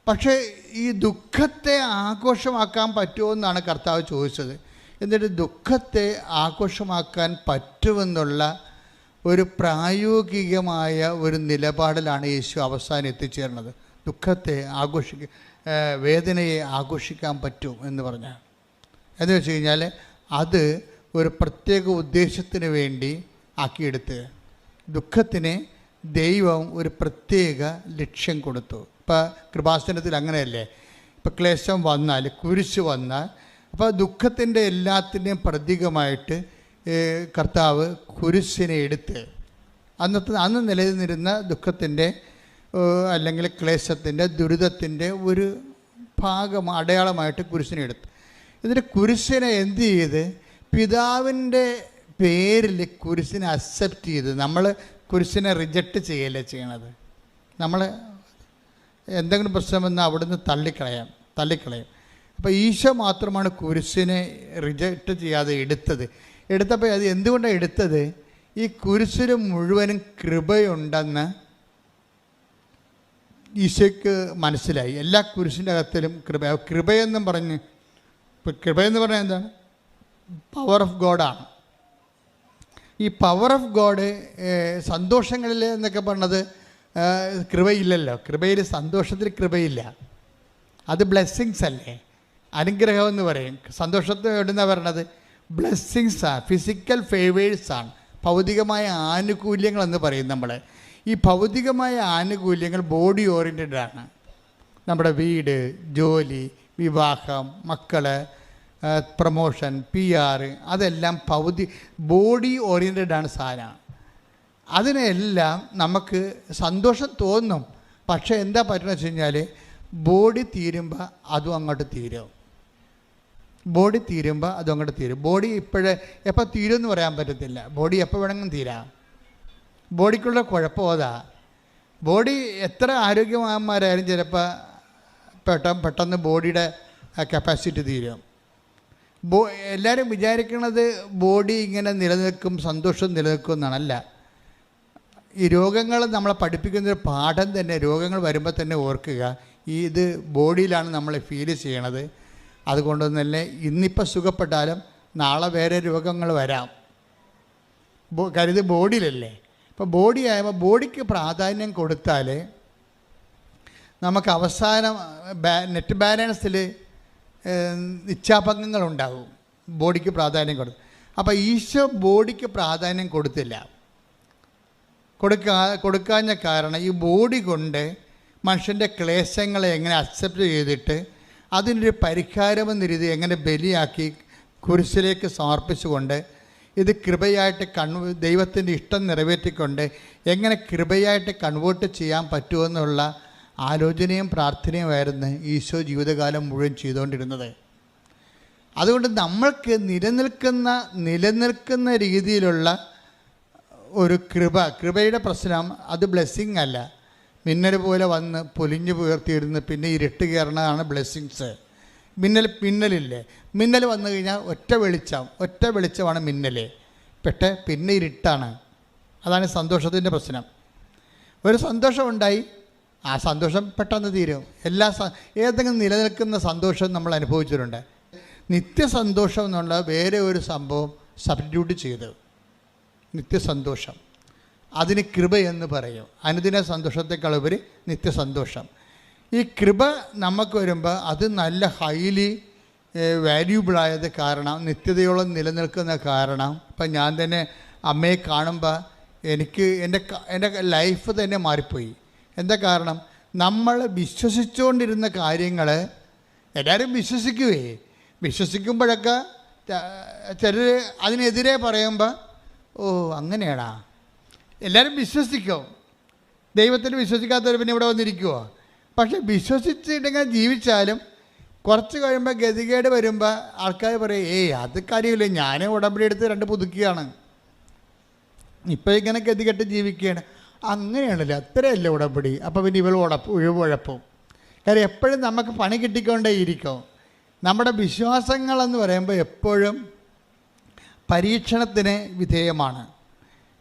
പക്ഷേ ഈ ദുഃഖത്തെ ആഘോഷമാക്കാൻ പറ്റുമോ എന്നാണ് കർത്താവ് ചോദിച്ചത്. എന്നിട്ട് ദുഃഖത്തെ ആഘോഷമാക്കാൻ പറ്റുമെന്നുള്ള ഒരു പ്രായോഗികമായ ഒരു നിലപാടിലാണ് യേശു അവസാനം എത്തിച്ചേർന്നത്. ദുഃഖത്തെ വേദനയെ ആഘോഷിക്കാൻ പറ്റും എന്ന് പറഞ്ഞാൽ എന്ന് വെച്ച് കഴിഞ്ഞാൽ അത് ഒരു പ്രത്യേക ഉദ്ദേശത്തിന് വേണ്ടി ആക്കിയെടുത്ത് ദുഃഖത്തിന് ദൈവം ഒരു പ്രത്യേക ലക്ഷ്യം കൊടുത്തു. ഇപ്പോൾ കൃപാസനത്തിൽ അങ്ങനെയല്ലേ, ഇപ്പോൾ ക്ലേശം വന്നാൽ, കുരിശ് വന്നാൽ, അപ്പോൾ ദുഃഖത്തിൻ്റെ എല്ലാത്തിൻ്റെയും പ്രതീകമായിട്ട് കർത്താവ് കുരിശിനെ എടുത്ത് അന്ന് നിലനിന്നിരുന്ന ദുഃഖത്തിൻ്റെ അല്ലെങ്കിൽ ക്ലേശത്തിൻ്റെ ദുരിതത്തിൻ്റെ ഒരു ഭാഗം അടയാളമായിട്ട് കുരിശിനെ എടുത്തു. എന്നിട്ട് കുരിശിനെ എന്ത് ചെയ്ത് പിതാവിൻ്റെ പേരിൽ കുരിശിനെ അക്സെപ്റ്റ് ചെയ്ത്. നമ്മൾ കുരിശിനെ റിജക്റ്റ് ചെയ്യല്ലേ ചെയ്യണത്. നമ്മൾ എന്തെങ്കിലും പ്രശ്നം വന്നാൽ അവിടുന്ന് തള്ളിക്കളയും. അപ്പോൾ ഈശോ മാത്രമാണ് കുരിശിനെ റിജക്റ്റ് ചെയ്യാതെ എടുത്തപ്പോൾ അത് എന്തുകൊണ്ടാണ് എടുത്തത്? ഈ കുരിശിന് മുഴുവനും കൃപയുണ്ടെന്ന് ഈശോയ്ക്ക് മനസ്സിലായി. എല്ലാ കുരിശിൻ്റെ അകത്തിലും കൃപയെന്നും പറഞ്ഞ്, കൃപയെന്ന് പറഞ്ഞാൽ എന്താണ്? പവർ ഓഫ് ഗോഡാണ്. ഈ പവർ ഓഫ് ഗോഡ് സന്തോഷങ്ങളിൽ എന്നൊക്കെ പറഞ്ഞത് കൃപയില്ലല്ലോ. കൃപയിൽ, സന്തോഷത്തിൽ കൃപയില്ല. അത് ബ്ലെസ്സിങ്സ് അല്ലേ, അനുഗ്രഹം എന്ന് പറയും. സന്തോഷത്തെ എവിടുന്നാണ് പറയണത്? ബ്ലെസ്സിങ്സാണ്, ഫിസിക്കൽ ഫേവേഴ്സാണ്, ഭൗതികമായ ആനുകൂല്യങ്ങളെന്ന് പറയും നമ്മൾ. ഈ ഭൗതികമായ ആനുകൂല്യങ്ങൾ ബോഡി ഓറിയൻറ്റഡ് ആണ്. നമ്മുടെ വീട്, ജോലി, വിവാഹം, മക്കൾ, പ്രമോഷൻ, PR, അതെല്ലാം ബോഡി ഓറിയൻറ്റഡാണ് സാധനം. അതിനെല്ലാം നമുക്ക് സന്തോഷം തോന്നും. പക്ഷേ എന്താ പറ്റുന്നത് വെച്ച് കഴിഞ്ഞാൽ ബോഡി തീരുമ്പോൾ അതും അങ്ങോട്ട് തീരും. ബോഡി എപ്പോൾ തീരുമെന്ന് പറയാൻ പറ്റത്തില്ല. ബോഡി എപ്പോൾ വേണമെങ്കിലും തീരാം. ബോഡിക്കുള്ള കുഴപ്പം അതാ. ബോഡി എത്ര ആരോഗ്യവാന്മാരായാലും ചിലപ്പോൾ പെട്ടെന്ന് ബോഡിയുടെ കപ്പാസിറ്റി തീരും. എല്ലാവരും വിചാരിക്കുന്നത് ബോഡി ഇങ്ങനെ നിലനിൽക്കും, സന്തോഷം നിലനിൽക്കും എന്നാണല്ല. ഈ രോഗങ്ങൾ നമ്മളെ പഠിപ്പിക്കുന്നൊരു പാഠം തന്നെ. രോഗങ്ങൾ വരുമ്പോൾ തന്നെ ഓർക്കുക, ഇത് ബോഡിയിലാണ് നമ്മൾ ഫീൽ ചെയ്യണത്. അതുകൊണ്ട് തന്നെ ഇന്നിപ്പോൾ സുഖപ്പെട്ടാലും നാളെ വേറെ രോഗങ്ങൾ വരാം. കരുത് ബോഡിയിലല്ലേ. ഇപ്പോൾ ബോഡി ആയപ്പോൾ ബോഡിക്ക് പ്രാധാന്യം കൊടുത്താൽ നമുക്ക് അവസാനം നെറ്റ് ബാലൻസിൽ ഇച്ഛാഭംഗങ്ങളുണ്ടാകും. ബോഡിക്ക് പ്രാധാന്യം കൊടുത്തു. അപ്പോൾ ഈശോ ബോഡിക്ക് പ്രാധാന്യം കൊടുക്കാഞ്ഞ കാരണം ഈ ബോഡി കൊണ്ട് മനുഷ്യൻ്റെ ക്ലേശങ്ങളെ എങ്ങനെ അക്സെപ്റ്റ് ചെയ്തിട്ട് അതിനൊരു പരിഹാരമെന്ന രീതി എങ്ങനെ ബലിയാക്കി കുരിശിലേക്ക് സമർപ്പിച്ചുകൊണ്ട് ഇത് കൃപയായിട്ട് ദൈവത്തിൻ്റെ ഇഷ്ടം നിറവേറ്റിക്കൊണ്ട് എങ്ങനെ കൃപയായിട്ട് കൺവേർട്ട് ചെയ്യാൻ പറ്റുമെന്നുള്ള ആലോചനയും പ്രാർത്ഥനയുമായിരുന്നു ഈശോ ജീവിതകാലം മുഴുവൻ ചെയ്തുകൊണ്ടിരുന്നത്. അതുകൊണ്ട് നമ്മൾക്ക് നിലനിൽക്കുന്ന രീതിയിലുള്ള ഒരു കൃപയുടെ പ്രശ്നം അത് ബ്ലെസ്സിങ് അല്ല. മിന്നൽ പോലെ വന്ന് പൊലിഞ്ഞു പുയർത്തിയിരുന്ന് പിന്നെ ഇരുട്ട് കയറണതാണ് ബ്ലെസ്സിങ്സ്. മിന്നലില്ലേ, മിന്നൽ വന്നു കഴിഞ്ഞാൽ ഒറ്റ വെളിച്ചമാണ് മിന്നൽ. പിന്നെ ഇരുട്ടാണ്. അതാണ് സന്തോഷത്തിൻ്റെ പ്രശ്നം. ഒരു സന്തോഷമുണ്ടായി, ആ സന്തോഷം പെട്ടെന്ന് തീരും. ഏതെങ്കിലും നിലനിൽക്കുന്ന സന്തോഷം നമ്മൾ അനുഭവിച്ചിട്ടുണ്ട്. നിത്യസന്തോഷം എന്നുള്ള വേറെ ഒരു സംഭവം സബ്സ്റ്റിറ്റ്യൂട്ട് ചെയ്ത് നിത്യസന്തോഷം, അതിന് കൃപ എന്ന് പറയും. അനുദിന സന്തോഷത്തെക്കാളുപരി നിത്യസന്തോഷം. ഈ കൃപ നമുക്ക് വരുമ്പോൾ അത് നല്ല ഹൈലി വാല്യൂബിളായത് കാരണം, നിത്യതയോളം നിലനിൽക്കുന്ന കാരണം. ഇപ്പം ഞാൻ തന്നെ അമ്മയെ കാണുമ്പോൾ എനിക്ക് എൻ്റെ ലൈഫ് തന്നെ മാറിപ്പോയി. എന്താ കാരണം? നമ്മൾ വിശ്വസിച്ചുകൊണ്ടിരുന്ന കാര്യങ്ങൾ എല്ലാവരും വിശ്വസിക്കുമ്പോഴൊക്കെ ചിലർ അതിനെതിരെ പറയുമ്പോൾ അങ്ങനെയാണാ, എല്ലാവരും വിശ്വസിക്കും. ദൈവത്തിൽ വിശ്വസിക്കാത്തവർ പിന്നെ ഇവിടെ വന്നിരിക്കുമോ? പക്ഷെ വിശ്വസിച്ചിട്ടിങ്ങനെ ജീവിച്ചാലും കുറച്ച് കഴിയുമ്പോൾ ഗതികേട് വരുമ്പോൾ ആൾക്കാർ പറയും, അത് കാര്യമില്ല, ഞാൻ ഉടമ്പടി എടുത്ത് 2 പുതുക്കുകയാണ്, ഇപ്പോൾ ഇങ്ങനെ ഗതികെട്ട് ജീവിക്കുകയാണ്. അങ്ങനെയാണല്ലോ, അത്രയല്ലേ ഉടമ്പടി. അപ്പോൾ പിന്നെ ഒഴിവുഴപ്പും. കാര്യം എപ്പോഴും നമുക്ക് പണി കിട്ടിക്കൊണ്ടേയിരിക്കും. നമ്മുടെ വിശ്വാസങ്ങളെന്ന് പറയുമ്പോൾ എപ്പോഴും പരീക്ഷണത്തിന് വിധേയമാണ്.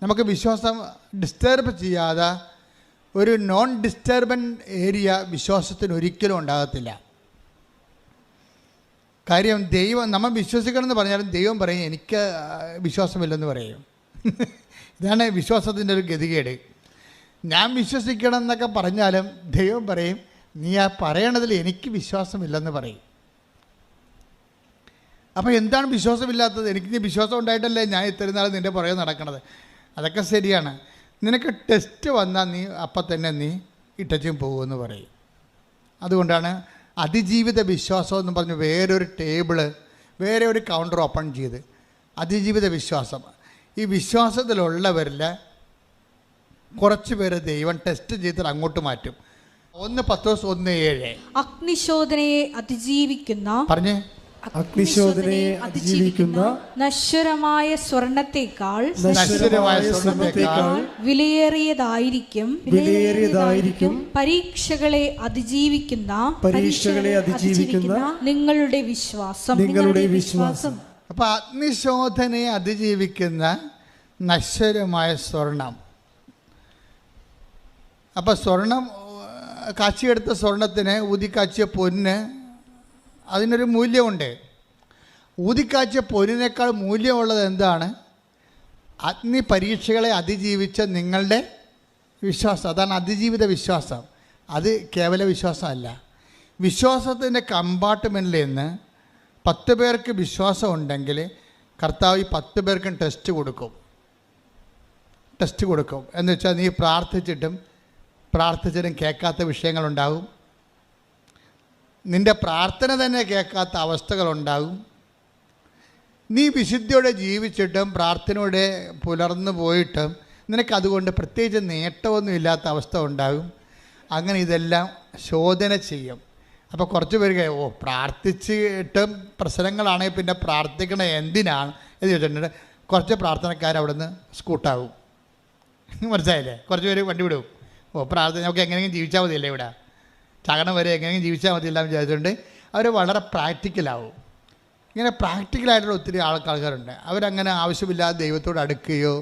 നമുക്ക് വിശ്വാസം ഡിസ്റ്റർബ് ചെയ്യാതെ ഒരു നോൺ ഡിസ്റ്റർബൻ ഏരിയ വിശ്വാസത്തിന് ഒരിക്കലും ഉണ്ടാകത്തില്ല. കാര്യം ദൈവം നമ്മൾ വിശ്വസിക്കണമെന്ന് പറഞ്ഞാലും ദൈവം പറയും എനിക്ക് വിശ്വാസമില്ലെന്ന് പറയും. ഇതാണ് വിശ്വാസത്തിൻ്റെ ഒരു ഗതികേട്. ഞാൻ വിശ്വസിക്കണം എന്നൊക്കെ പറഞ്ഞാലും ദൈവം പറയും നീ ആ പറയണതിൽ എനിക്ക് വിശ്വാസമില്ലെന്ന് പറയും. അപ്പോൾ എന്താണ് വിശ്വാസമില്ലാത്തത്? എനിക്ക് വിശ്വാസം ഉണ്ടായിട്ടല്ലേ ഞാൻ ഇത്രയും നാൾ നിൻ്റെ പുറകെ നടക്കണത്. അതൊക്കെ ശരിയാണ്. നിനക്ക് ടെസ്റ്റ് വന്നാൽ നീ അപ്പം തന്നെ നീ ഇട്ടച്ചും പോകുമെന്ന് പറയും. അതുകൊണ്ടാണ് അതിജീവിത വിശ്വാസം എന്ന് പറഞ്ഞ് വേറൊരു ടേബിള്, വേറെ ഒരു കൗണ്ടർ ഓപ്പൺ ചെയ്ത് അതിജീവിത വിശ്വാസം. ഈ വിശ്വാസത്തിലുള്ളവരിൽ കുറച്ച് പേര് ദൈവം ടെസ്റ്റ് ചെയ്തിട്ട് അങ്ങോട്ട് മാറ്റും. 1 Patros 1:7 അഗ്നിശോധനയെ അതിജീവിക്കുന്ന പറഞ്ഞേ അഗ്നിശോധനയെ അതിജീവിക്കുന്ന നശ്വരമായ സ്വർണത്തേക്കാൾ വിലയേറിയതായിരിക്കും പരീക്ഷകളെ അതിജീവിക്കുന്ന നിങ്ങളുടെ വിശ്വാസം. അപ്പൊ അഗ്നിശോധനയെ അതിജീവിക്കുന്ന നശ്വരമായ സ്വർണം. അപ്പൊ സ്വർണം കാച്ചിയെടുത്ത സ്വർണത്തിന് ഊതിക്കാച്ചിയ പൊന്ന് അതിനൊരു മൂല്യമുണ്ട്. ഊതിക്കാച്ചിയ പൊന്നിനേക്കാൾ മൂല്യമുള്ളത് എന്താണ്? അഗ്നി പരീക്ഷകളെ അതിജീവിച്ച നിങ്ങളുടെ വിശ്വാസം. അതാണ് അതിജീവിത വിശ്വാസം. അത് കേവല വിശ്വാസമല്ല. വിശ്വാസത്തിൻ്റെ കമ്പാർട്ട്മെൻറ്റിൽ നിന്ന് 10 പേർക്ക് വിശ്വാസം ഉണ്ടെങ്കിൽ കർത്താവ് ഈ 10 പേർക്കും ടെസ്റ്റ് കൊടുക്കും. എന്ന് വെച്ചാൽ നീ പ്രാർത്ഥിച്ചിട്ടും കേൾക്കാത്ത വിഷയങ്ങളുണ്ടാകും. നിൻ്റെ പ്രാർത്ഥന തന്നെ കേൾക്കാത്ത അവസ്ഥകളുണ്ടാകും. നീ വിശുദ്ധിയോടെ ജീവിച്ചിട്ടും പ്രാർത്ഥനയോടെ പുലർന്നു പോയിട്ടും നിനക്കതുകൊണ്ട് പ്രത്യേകിച്ച് നേട്ടമൊന്നും ഇല്ലാത്ത അവസ്ഥ ഉണ്ടാകും. അങ്ങനെ ഇതെല്ലാം ശോധന ചെയ്യും. അപ്പോൾ കുറച്ച് പേര് പ്രാർത്ഥിച്ചിട്ടും പ്രശ്നങ്ങളാണെങ്കിൽ പിന്നെ പ്രാർത്ഥിക്കണ എന്തിനാണ് എന്ന് ചോദിച്ചിട്ടുണ്ട്. കുറച്ച് പ്രാർത്ഥനക്കാർ നിന്ന് സ്കൂട്ടാകും. മനസ്സിലായില്ലേ? കുറച്ച് പേര് വണ്ടി വിടും. പ്രാർത്ഥന നമുക്ക് എങ്ങനെയെങ്കിലും ജീവിച്ചാൽ മതിയല്ലേ, ഇവിടെ ചകണം വരെ എങ്ങനെയെങ്കിലും ജീവിച്ചാൽ മതിയില്ല എന്ന് വിചാരിച്ചുകൊണ്ട് അവർ വളരെ പ്രാക്ടിക്കലാവും. ഇങ്ങനെ പ്രാക്ടിക്കലായിട്ടുള്ള ഒത്തിരി ആൾക്കാരുണ്ട്. അവരങ്ങനെ ആവശ്യമില്ലാതെ ദൈവത്തോട് അടുക്കുകയോ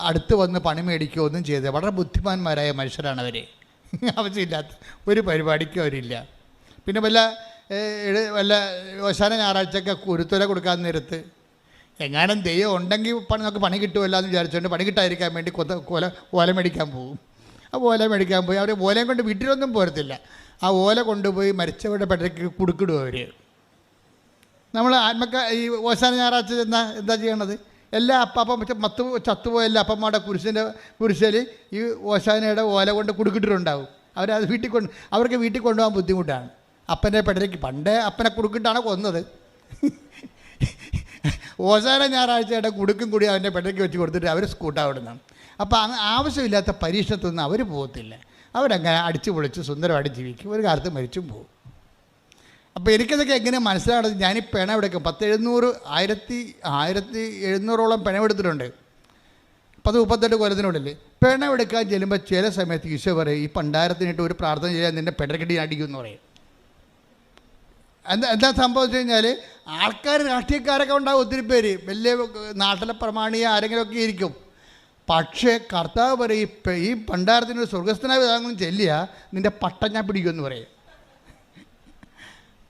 അടുത്ത് വന്ന് പണി മേടിക്കുകയോ ഒന്നും ചെയ്തത്. വളരെ ബുദ്ധിമാന്മാരായ മനുഷ്യരാണ് അവർ. ആവശ്യമില്ലാത്ത ഒരു പരിപാടിക്കും അവരില്ല. പിന്നെ വല്ല അവസാന ഞായറാഴ്ചയൊക്കെ കുരുത്തോല കൊടുക്കാൻ നേരത്ത് എങ്ങാനും ദൈവം ഉണ്ടെങ്കിൽ നമുക്ക് പണി കിട്ടുമല്ലോ എന്ന് വിചാരിച്ചുകൊണ്ട് പണി കിട്ടാതിരിക്കാൻ വേണ്ടി ഓല മേടിക്കാൻ പോകും. ആ ഓല മേടിക്കാൻ പോയി അവർ ഓലയും കൊണ്ട് വീട്ടിലൊന്നും പോരത്തില്ല. ആ ഓല കൊണ്ടുപോയി മരിച്ചവരുടെ പെടയ്ക്ക് കുടുക്കിടും അവർ. നമ്മൾ ഈ ഓശാന ഞായറാഴ്ച എന്താ ചെയ്യണത്? എല്ലാ അപ്പം ചത്തുപോയ എല്ലാ അപ്പന്മാരുടെ കുരിശിൽ ഈ ഓശാനയുടെ ഓല കൊണ്ട് കുടുക്കിട്ടിട്ടുണ്ടാവും. അവരത് അവർക്ക് വീട്ടിൽ കൊണ്ടുപോകാൻ ബുദ്ധിമുട്ടാണ്. അപ്പൻ്റെ പെടയ്ക്ക് പണ്ടേ അപ്പനെ കുടുക്കിട്ടാണ് കൊന്നത്. ഓശാന ഞായറാഴ്ചയുടെ കുടുക്കും കൂടി അവൻ്റെ പെടയ്ക്ക് വെച്ച് കൊടുത്തിട്ട് അവർ സ്കൂട്ടാവിടുന്നതാണ്. അപ്പോൾ ആവശ്യമില്ലാത്ത പരീക്ഷത്തൊന്നും അവർ പോകത്തില്ല. അവരങ്ങനെ അടിച്ചു പൊളിച്ച് സുന്ദരമായിട്ട് ജീവിക്കും. ഒരു കാലത്ത് മരിച്ചും പോകും. അപ്പോൾ എനിക്കതൊക്കെ എങ്ങനെ മനസ്സിലാകുന്നത്? ഞാനീ പിണമെടുക്കും 1700 പിണമെടുത്തിട്ടുണ്ട്. 38 കൊല്ലത്തിനുള്ളിൽ പിണമെടുക്കാൻ ചെല്ലുമ്പോൾ ചില സമയത്ത് ഈശോ പറയും, ഈ പണ്ടാരത്തിനിട്ട് ഒരു പ്രാർത്ഥന ചെയ്യാൻ നിൻ്റെ പെടക്കടി അടിക്കുമെന്ന് പറയും. എന്താ സംഭവിച്ചു കഴിഞ്ഞാൽ ആൾക്കാർ രാഷ്ട്രീയക്കാരൊക്കെ ഉണ്ടാകും, ഒത്തിരി പേര് വലിയ നാട്ടിലെ പ്രമാണിയ ആരെങ്കിലുമൊക്കെ ഇരിക്കും. പക്ഷേ കർത്താവ് പറയും, ഈ പണ്ടാരത്തിനൊരു സ്വർഗസ്ഥനായ വിധാനം ചെല്ലിയ നിൻ്റെ പട്ടം ഞാൻ പിടിക്കുമെന്ന് പറയും.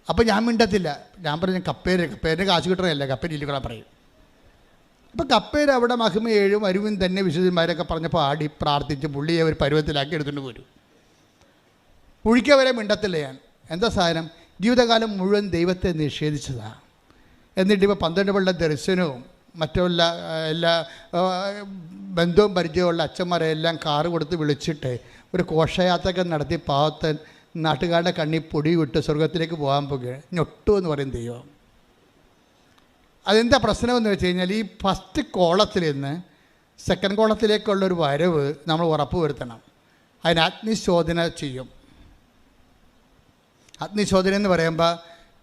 അപ്പോൾ ഞാൻ മിണ്ടത്തില്ല. ഞാൻ പറഞ്ഞു കപ്പേരിന് കാശ് കിട്ടണമല്ല, കപ്പേരില്ലിക്കളാൻ പറയും. അപ്പോൾ കപ്പേര് അവിടെ മഹിമയേഴും അരുവിൻ തന്നെ വിശുദ്ധന്മാരൊക്കെ പറഞ്ഞപ്പോൾ ആടി പ്രാർത്ഥിച്ച് പുള്ളിയെ ഒരു പരുവത്തിലാക്കി എടുത്തുകൊണ്ട് പോരും. പുഴിക്കവരെ മിണ്ടത്തില്ല ഞാൻ. എന്താ സാധനം? ജീവിതകാലം മുഴുവൻ ദൈവത്തെ നിഷേധിച്ചതാണ്. എന്നിട്ടിപ്പോൾ 12 കൊല്ലം ദർശനവും മറ്റുള്ള എല്ലാ ബന്ധവും പരിചയമുള്ള അച്ഛന്മാരെല്ലാം കാറ് കൊടുത്ത് വിളിച്ചിട്ട് ഒരു ഘോഷയാത്രയൊക്കെ നടത്തി പാവത്തൻ നാട്ടുകാരുടെ കണ്ണി പൊടി വിട്ട് സ്വർഗത്തിലേക്ക് പോകാൻ പോകുകയാണ്. ഞൊട്ടു എന്ന് പറയും ദൈവം. അതെന്താ പ്രശ്നമെന്ന് വെച്ച് കഴിഞ്ഞാൽ ഈ ഫസ്റ്റ് കോളത്തിൽ നിന്ന് സെക്കൻഡ് കോളത്തിലേക്കുള്ളൊരു വരവ് നമ്മൾ ഉറപ്പ് വരുത്തണം. അതിന് അഗ്നിശോധന ചെയ്യും. അഗ്നിശോധന എന്ന് പറയുമ്പോൾ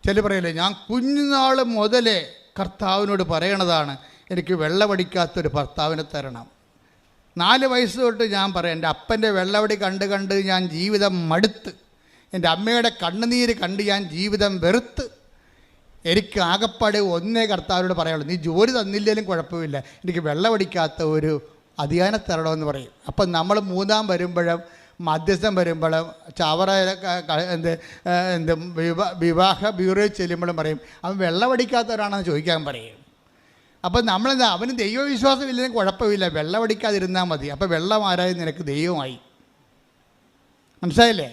ചില പറയില്ലേ, ഞാൻ കുഞ്ഞുനാൾ മുതലേ കർത്താവിനോട് പറയണതാണ് എനിക്ക് വെള്ളമടിക്കാത്തൊരു ഭർത്താവിനെ തരണം. 4 വയസ്സ് തൊട്ട് ഞാൻ പറയാം, എൻ്റെ അപ്പൻ്റെ വെള്ളവടി കണ്ട് ഞാൻ ജീവിതം മടുത്ത്, എൻ്റെ അമ്മയുടെ കണ്ണുനീര് കണ്ട് ഞാൻ ജീവിതം വെറുത്ത്, എനിക്ക് ആകപ്പാടെ ഒന്നേ കർത്താവിനോട് പറയുള്ളൂ, നീ ജോലി തന്നില്ലെങ്കിലും കുഴപ്പമില്ല, എനിക്ക് വെള്ളമടിക്കാത്ത ഒരു അധികാരം തരണമെന്ന് പറയും. അപ്പം നമ്മൾ 3 വരുമ്പോഴും മധ്യസ്ഥം വരുമ്പോഴും ചവറ വിവാഹ ബ്യൂറോയിൽ ചെല്ലുമ്പോഴും പറയും അവൻ വെള്ളമടിക്കാത്തവരാണെന്ന് ചോദിക്കാൻ പറയും. അപ്പോൾ നമ്മളെന്താ, അവന് ദൈവവിശ്വാസം ഇല്ലെങ്കിൽ കുഴപ്പമില്ല, വെള്ളമടിക്കാതിരുന്നാൽ മതി. അപ്പോൾ വെള്ളമാരായി നിനക്ക് ദൈവമായി. മനസ്സിലായില്ലേ?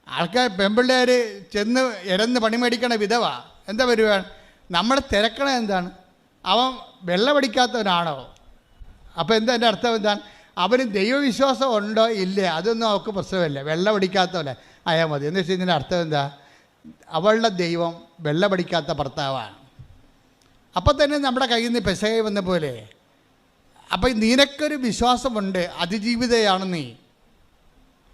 ആൾക്കാർ പെൺപിള്ളേർ ചെന്ന് ഇരന്ന് പണി മേടിക്കണ വിധവ എന്താ വരുവാണ്, നമ്മളെ തിരക്കണ എന്താണ്, അവൻ വെള്ളമടിക്കാത്തവനാണോ? അപ്പോൾ എന്താ എൻ്റെ അർത്ഥം എന്താണ്, അവന് ദൈവവിശ്വാസം ഉണ്ടോ ഇല്ലേ അതൊന്നും അവൾക്ക് പ്രശ്നമില്ല, വെള്ളമടിക്കാത്തവല്ല ആയാൽ മതി. എന്ന് വെച്ച് കഴിഞ്ഞാൽ അർത്ഥം എന്താ, അവളുടെ ദൈവം വെള്ളമടിക്കാത്ത ഭർത്താവാണ്. അപ്പം തന്നെ നമ്മുടെ കയ്യിൽ നിന്ന് പെസകை വന്ന പോലെ. അപ്പം നിനക്കൊരു വിശ്വാസമുണ്ട്, അതിജീവിതയാണ് നീ.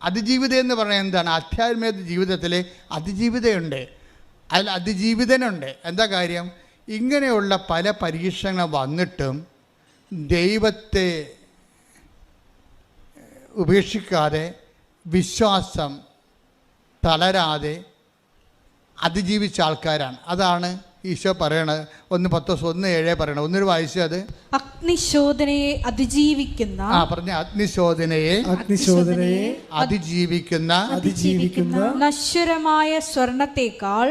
അതിജീവിത എന്ന് പറഞ്ഞാൽ എന്താണ്, ആധ്യാത്മിക ജീവിതത്തിൽ അതിജീവിതയുണ്ട്, അതിൽ അതിജീവിതനുണ്ട്. എന്താ കാര്യം, ഇങ്ങനെയുള്ള പല പരീക്ഷണങ്ങൾ വന്നിട്ടും ദൈവത്തെ ഉപേക്ഷിക്കാതെ വിശ്വാസം തളരാതെ അതിജീവിച്ച ആൾക്കാരാണ്. അതാണ് ഈശോ പറയണത്. 1 Petrus 1:7 പറയണം. ഒന്നൊരു വായിച്ചത്, അഗ്നിശോധനയെ അതിജീവിക്കുന്ന പറഞ്ഞ അഗ്നിശോധനയെ അതിജീവിക്കുന്ന നശ്വരമായ സ്വർണത്തേക്കാൾ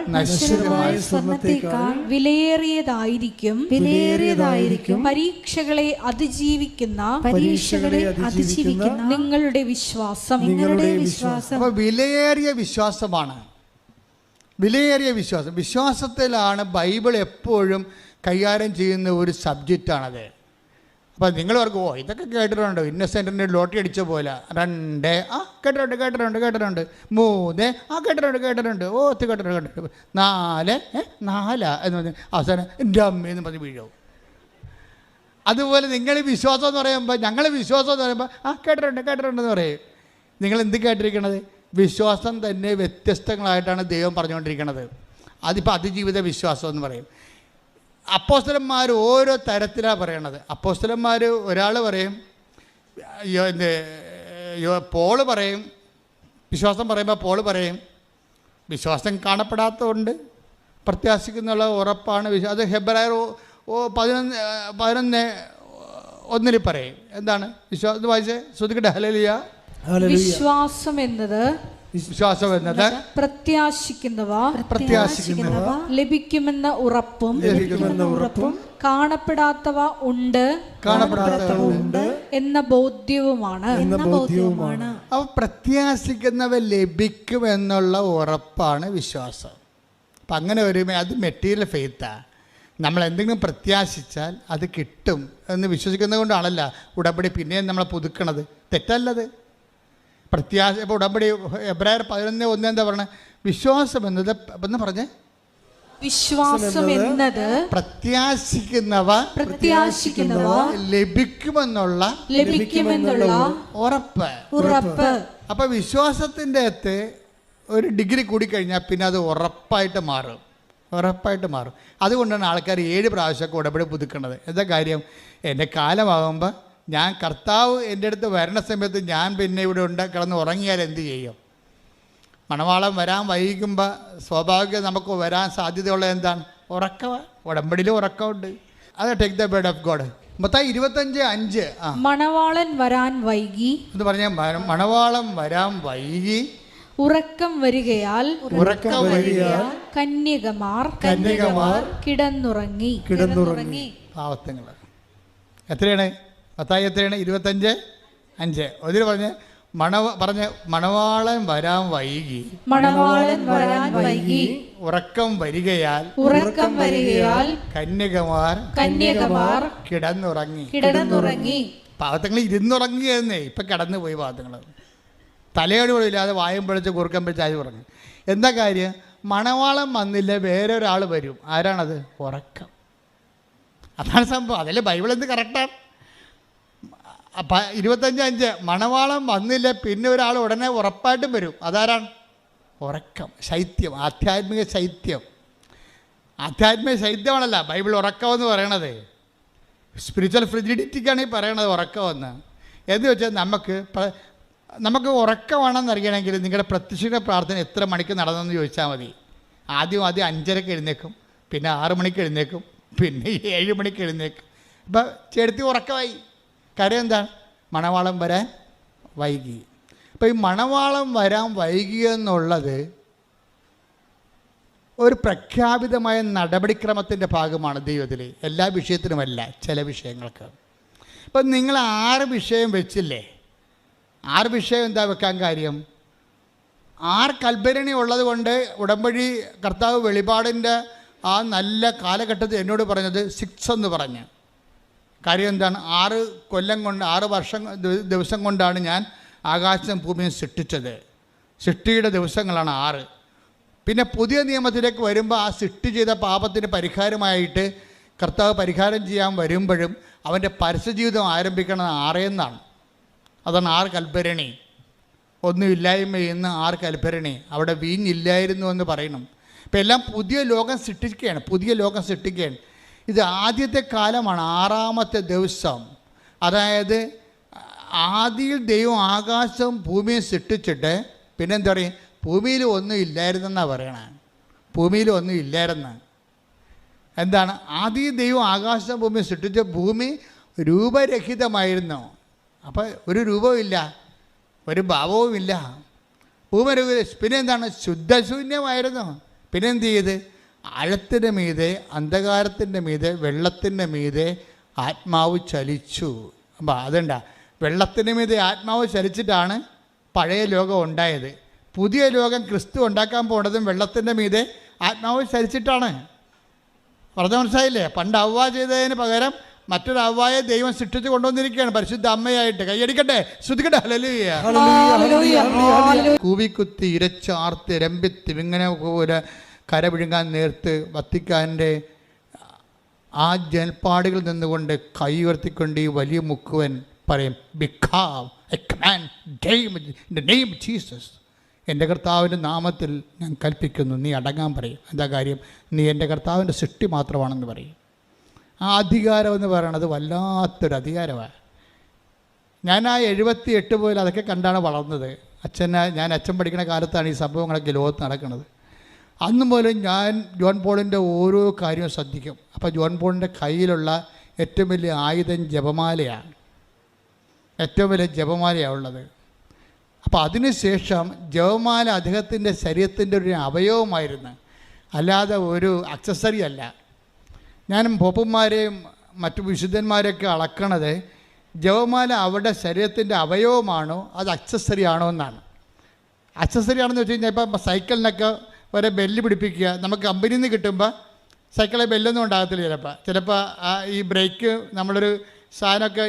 വിലയേറിയതായിരിക്കും പരീക്ഷകളെ അതിജീവിക്കുന്ന നിങ്ങളുടെ വിശ്വാസം. അപ്പോൾ വിലയേറിയ വിശ്വാസമാണ്. വിശ്വാസത്തിലാണ് ബൈബിൾ എപ്പോഴും കൈകാര്യം ചെയ്യുന്ന ഒരു സബ്ജക്റ്റാണത്. അപ്പോൾ നിങ്ങൾ ഓർക്കും, ഇതൊക്കെ കേട്ടിട്ടുണ്ടോ, ഇന്നസെൻറ്റിൻ്റെ ലോട്ടറി അടിച്ച പോലെ. 2 കേട്ടിട്ടുണ്ട് 3 കേട്ടിട്ടുണ്ട് ഒത്തിരി കേട്ടിട്ടുണ്ട് 4 എന്ന് പറഞ്ഞ് അവസാനം എൻ്റെ അമ്മയെന്ന് പറഞ്ഞ് വീഴും. അതുപോലെ നിങ്ങൾ വിശ്വാസം എന്ന് പറയുമ്പോൾ, ഞങ്ങൾ വിശ്വാസം എന്ന് പറയുമ്പോൾ കേട്ടിട്ടുണ്ടെന്ന് പറയും. നിങ്ങൾ എന്ത് കേട്ടിരിക്കണത്? വിശ്വാസം തന്നെ വ്യത്യസ്തങ്ങളായിട്ടാണ് ദൈവം പറഞ്ഞുകൊണ്ടിരിക്കുന്നത്. അതിപ്പോൾ അതിജീവിത വിശ്വാസം എന്ന് പറയും. അപ്പോസ്തലന്മാർ ഓരോ തരത്തിലാണ് പറയണത്. അപ്പോസ്തലന്മാർ ഒരാൾ പറയും, പോള് പറയും, വിശ്വാസം പറയുമ്പോൾ പോള് പറയും വിശ്വാസം കാണപ്പെടാത്തതുകൊണ്ട് പ്രത്യാശിക്കുന്നുള്ള ഉറപ്പാണ് വിശ്വാസം. അത് ഹെബ്രായർ 11:1 പറയും. എന്താണ് വിശ്വാസം? വായിച്ചേ, ശ്രദ്ധിക്കട്ടെ. ഹല്ലേലൂയ. വിശ്വാസം എന്നത് പ്രത്യാശിക്കുന്നവ ലഭിക്കുമെന്ന ഉറപ്പും കാണപ്പെടാത്തവ ഉണ്ട് എന്ന ബോധ്യവുമാണ്. അപ്പോൾ പ്രത്യാശിക്കുന്നവ ലഭിക്കുമെന്നുള്ള ഉറപ്പാണ് വിശ്വാസം. അപ്പം അങ്ങനെ വരുമ്പോൾ അത് മെറ്റീരിയൽ ഫെയ്ത്താണ്. നമ്മൾ എന്തെങ്കിലും പ്രത്യാശിച്ചാൽ അത് കിട്ടും എന്ന് വിശ്വസിക്കുന്നത് കൊണ്ടാണല്ലോ ഉടമ്പടി പിന്നെയും നമ്മളെ പുതുക്കണത്. തെറ്റല്ലത്. പ്രത്യാശ ഇപ്പോൾ ഉടമ്പടി എബ്രായർ 11:1 എന്താ പറഞ്ഞത്? വിശ്വാസം എന്നത് എന്ന് പറഞ്ഞേ, വിശ്വാസം എന്നത് പ്രത്യാശിക്കുന്നവ ലഭിക്കുമെന്നുള്ള ഉറപ്പ്. അപ്പം വിശ്വാസത്തിൻ്റെ അകത്ത് ഒരു ഡിഗ്രി കൂടിക്കഴിഞ്ഞാൽ പിന്നെ അത് ഉറപ്പായിട്ട് മാറും. അതുകൊണ്ടാണ് ആൾക്കാർ 7 പ്രാവശ്യമൊക്കെ ഉടമ്പടി പുതുക്കുന്നത്. എന്താ കാര്യം? എൻ്റെ കാലമാകുമ്പോൾ ഞാൻ കർത്താവ് എൻ്റെ അടുത്ത് വരണ സമയത്ത് ഞാൻ പിന്നെ ഇവിടെ കിടന്ന് ഉറങ്ങിയാൽ എന്ത് ചെയ്യും? മണവാളം വരാൻ വൈകുമ്പോൾ സ്വാഭാവികം നമുക്ക് വരാൻ സാധ്യതയുള്ള എന്താണ്? ഉറക്കമാണ്. ഉടമ്പടിയിൽ ഉറക്കമുണ്ട്. അത് take the bed of God. Mathai 25:5. മണവാളൻ വരാൻ വൈകി എന്ന് പറഞ്ഞാൽ മണവാളം വരാൻ വൈകി ഉറക്കം വരികയാൽ കന്യകമാർ കിടന്നുറങ്ങി. പാവത്തങ്ങൾ എത്രയാണ്? മത്തായി എത്രയാണ്? 25:5. അതിൽ പറഞ്ഞ് മണവാളൻ വരാൻ വൈകി ഉറക്കം വരികയാൽ കന്യകമാർ കിടന്നുറങ്ങി. പാവത്തങ്ങൾ ഇരുന്നുറങ്ങിയെന്നേ, ഇപ്പം കിടന്നു പോയി പാവത്തങ്ങൾ. തലയോട് കൂടെ ഇല്ലാതെ വായും പിടിച്ച് കുറുക്കം പിടിച്ച് ആയി ഉറങ്ങി. എന്താ കാര്യം? മണവാളം വന്നില്ല, വേറെ ഒരാൾ വരും. ആരാണത്? ഉറക്കം. അതാണ് സംഭവം. അതല്ലേ ബൈബിൾ എന്ത് കറക്റ്റാണ്. 25:5 മണവാളം വന്നില്ല, പിന്നെ ഒരാൾ ഉടനെ ഉറപ്പായിട്ടും വരും. അതാരാണ്? ഉറക്കം. ശൈത്യം, ആധ്യാത്മിക ശൈത്യമാണല്ല ബൈബിൾ ഉറക്കമെന്ന് പറയണത്. സ്പിരിച്വൽ ഫ്രിജിഡിറ്റിക്കാണ് ഈ പറയണത് ഉറക്കമെന്ന്. എന്ന് വെച്ചാൽ നമുക്ക് ഉറക്കമാണെന്നറിയണമെങ്കിൽ നിങ്ങളുടെ പ്രത്യക്ഷ പ്രാർത്ഥന എത്ര മണിക്ക് നടന്നെന്ന് ചോദിച്ചാൽ മതി. ആദ്യം 5:30 എഴുന്നേക്കും, പിന്നെ 6 മണിക്ക് എഴുന്നേക്കും, പിന്നെ 7 മണിക്ക് എഴുന്നേക്കും. ഇപ്പം ചെടുത്തി ഉറക്കമായി. കാര്യം എന്താണ്? മണവാളം വരാൻ വൈകി. അപ്പോൾ ഈ മണവാളം വരാൻ വൈകിയെന്നുള്ളത് ഒരു പ്രഖ്യാപിതമായ നടപടിക്രമത്തിൻ്റെ ഭാഗമാണ് ദൈവത്തിൽ. എല്ലാ വിഷയത്തിനുമല്ല, ചില വിഷയങ്ങൾക്ക്. ഇപ്പം നിങ്ങൾ 6 വിഷയം വെച്ചില്ലേ? 6 വിഷയം എന്താ വെക്കാൻ കാര്യം? 6 കൽപ്പരണി ഉള്ളത് കൊണ്ട് ഉടമ്പടി കർത്താവ് വെളിപാടിൻ്റെ ആ നല്ല കാലഘട്ടത്തിൽ എന്നോട് പറഞ്ഞത് 6 എന്ന് പറഞ്ഞ്. കാര്യം എന്താണ്? 6 കൊല്ലം കൊണ്ട് 6 ദിവസം കൊണ്ടാണ് ഞാൻ ആകാശം ഭൂമിയും സൃഷ്ടിച്ചത്. സൃഷ്ടിയുടെ ദിവസങ്ങളാണ് 6. പിന്നെ പുതിയ നിയമത്തിലേക്ക് വരുമ്പോൾ ആ സൃഷ്ടി ചെയ്ത പാപത്തിന് പരിഹാരമായിട്ട് കർത്താവ് പരിഹാരം ചെയ്യാൻ വരുമ്പോഴും അവൻ്റെ പരസ്യജീവിതം ആരംഭിക്കുന്നത് 6 എന്നാണ്. അതാണ് 6 കൽപ്പരണി. ഒന്നുമില്ലായ്മ എന്ന് 6 കൽപ്പരണി. അവിടെ വീഞ്ഞില്ലായിരുന്നു എന്ന് പറയണം. ഇപ്പം എല്ലാം പുതിയ ലോകം സൃഷ്ടിക്കുകയാണ്. ഇത് ആദ്യത്തെ കാലമാണ്, 6ാമത്തെ ദിവസം. അതായത് ആദിയിൽ ദൈവം ആകാശവും ഭൂമിയും സൃഷ്ടിച്ചിട്ട് പിന്നെന്താ പറയും? ഭൂമിയിൽ ഒന്നും ഇല്ലായിരുന്നെന്നാണ് പറയണേ. ഭൂമിയിൽ ഒന്നും ഇല്ലായിരുന്നു. എന്താണ്? ആദ്യം ദൈവം ആകാശവും ഭൂമിയും സൃഷ്ടിച്ച ഭൂമി രൂപരഹിതമായിരുന്നു. അപ്പോൾ ഒരു രൂപവുമില്ല, ഒരു ഭാവവുമില്ല. ഭൂമി പിന്നെ എന്താണ്? ശുദ്ധശൂന്യമായിരുന്നു. പിന്നെ എന്ത് ചെയ്ത്? ആഴത്തിൻ്റെ മീതെ, അന്ധകാരത്തിൻ്റെ മീതെ, വെള്ളത്തിൻ്റെ മീതെ ആത്മാവ് ചലിച്ചു. അപ്പം അതുണ്ട, വെള്ളത്തിൻ്റെ മീതെ ആത്മാവ് ചലിച്ചിട്ടാണ് പഴയ ലോകം ഉണ്ടായത്. പുതിയ ലോകം ക്രിസ്തു ഉണ്ടാക്കാൻ പോണതും വെള്ളത്തിൻ്റെ മീതെ ആത്മാവ് ചലിച്ചിട്ടാണ്. പറഞ്ഞ മനസ്സിലായില്ലേ? പണ്ട് അവ്വ ചെയ്തതിന് പകരം മറ്റൊരു അവ്വായെ ദൈവം സൃഷ്ടിച്ച് കൊണ്ടുവന്നിരിക്കുകയാണ് പരിശുദ്ധ അമ്മയായിട്ട്. കൈയടിക്കട്ടെ, ശ്രുതിക്കട്ടെ. ഹല്ലേലൂയ. കൂവിക്കുത്തി ഇരച്ചാർത്ത് രമ്പിത്തി ഇങ്ങനെ പോലെ കര വിഴുങ്ങാൻ നേർത്ത് വത്തിക്കാൻ്റെ ആ ജൽപ്പാടുകളിൽ നിന്നുകൊണ്ട് കൈ ഉയർത്തിക്കൊണ്ട് ഈ വലിയ മുക്കുവൻ പറയും, because I command in the name of Jesus. എൻ്റെ കർത്താവിൻ്റെ നാമത്തിൽ ഞാൻ കൽപ്പിക്കുന്നു, നീ അടങ്ങാൻ പറയും. എന്താ കാര്യം? നീ എൻ്റെ കർത്താവിൻ്റെ സൃഷ്ടി മാത്രമാണെന്ന് പറയും. ആ അധികാരം എന്ന് പറയണത് വല്ലാത്തൊരു അധികാരമാണ്. ഞാൻ ആ 78 പോലും അതൊക്കെ കണ്ടാണ് വളർന്നത്. ഞാൻ അച്ഛൻ പഠിക്കുന്ന കാലത്താണ് ഈ സംഭവങ്ങളൊക്കെ ലോകത്ത് നടക്കുന്നത്. അന്ന് പോലും ഞാൻ ജോൺ പോളിൻ്റെ ഓരോ കാര്യവും ശ്രദ്ധിക്കും. അപ്പോൾ ജോൺ പോളിൻ്റെ കയ്യിലുള്ള ഏറ്റവും വലിയ ആയുധം ജപമാലയാണ്. ഏറ്റവും വലിയ ജപമാലയാണ് ഉള്ളത്. അപ്പോൾ അതിനുശേഷം ജപമാല അദ്ദേഹത്തിൻ്റെ ശരീരത്തിൻ്റെ ഒരു അവയവമായിരുന്നു, അല്ലാതെ ഒരു അക്സസറി അല്ല. ഞാൻ പോപ്പന്മാരെയും മറ്റു വിശുദ്ധന്മാരെയൊക്കെ അളക്കണത് ജപമാല അവരുടെ ശരീരത്തിൻ്റെ അവയവമാണോ അത് അക്സസറി ആണോ എന്നാണ്. അക്സസറി ആണെന്ന് വെച്ച് കഴിഞ്ഞാൽ ഇപ്പം സൈക്കിളിനൊക്കെ ഒരേ ബെല്ല് പിടിപ്പിക്കുക. നമുക്ക് കമ്പനിയിൽ നിന്ന് കിട്ടുമ്പോൾ സൈക്കിളിൽ ബെല്ലൊന്നും ഉണ്ടാകത്തില്ല. ചിലപ്പോൾ ഈ ബ്രേക്ക് നമ്മളൊരു സാധനമൊക്കെ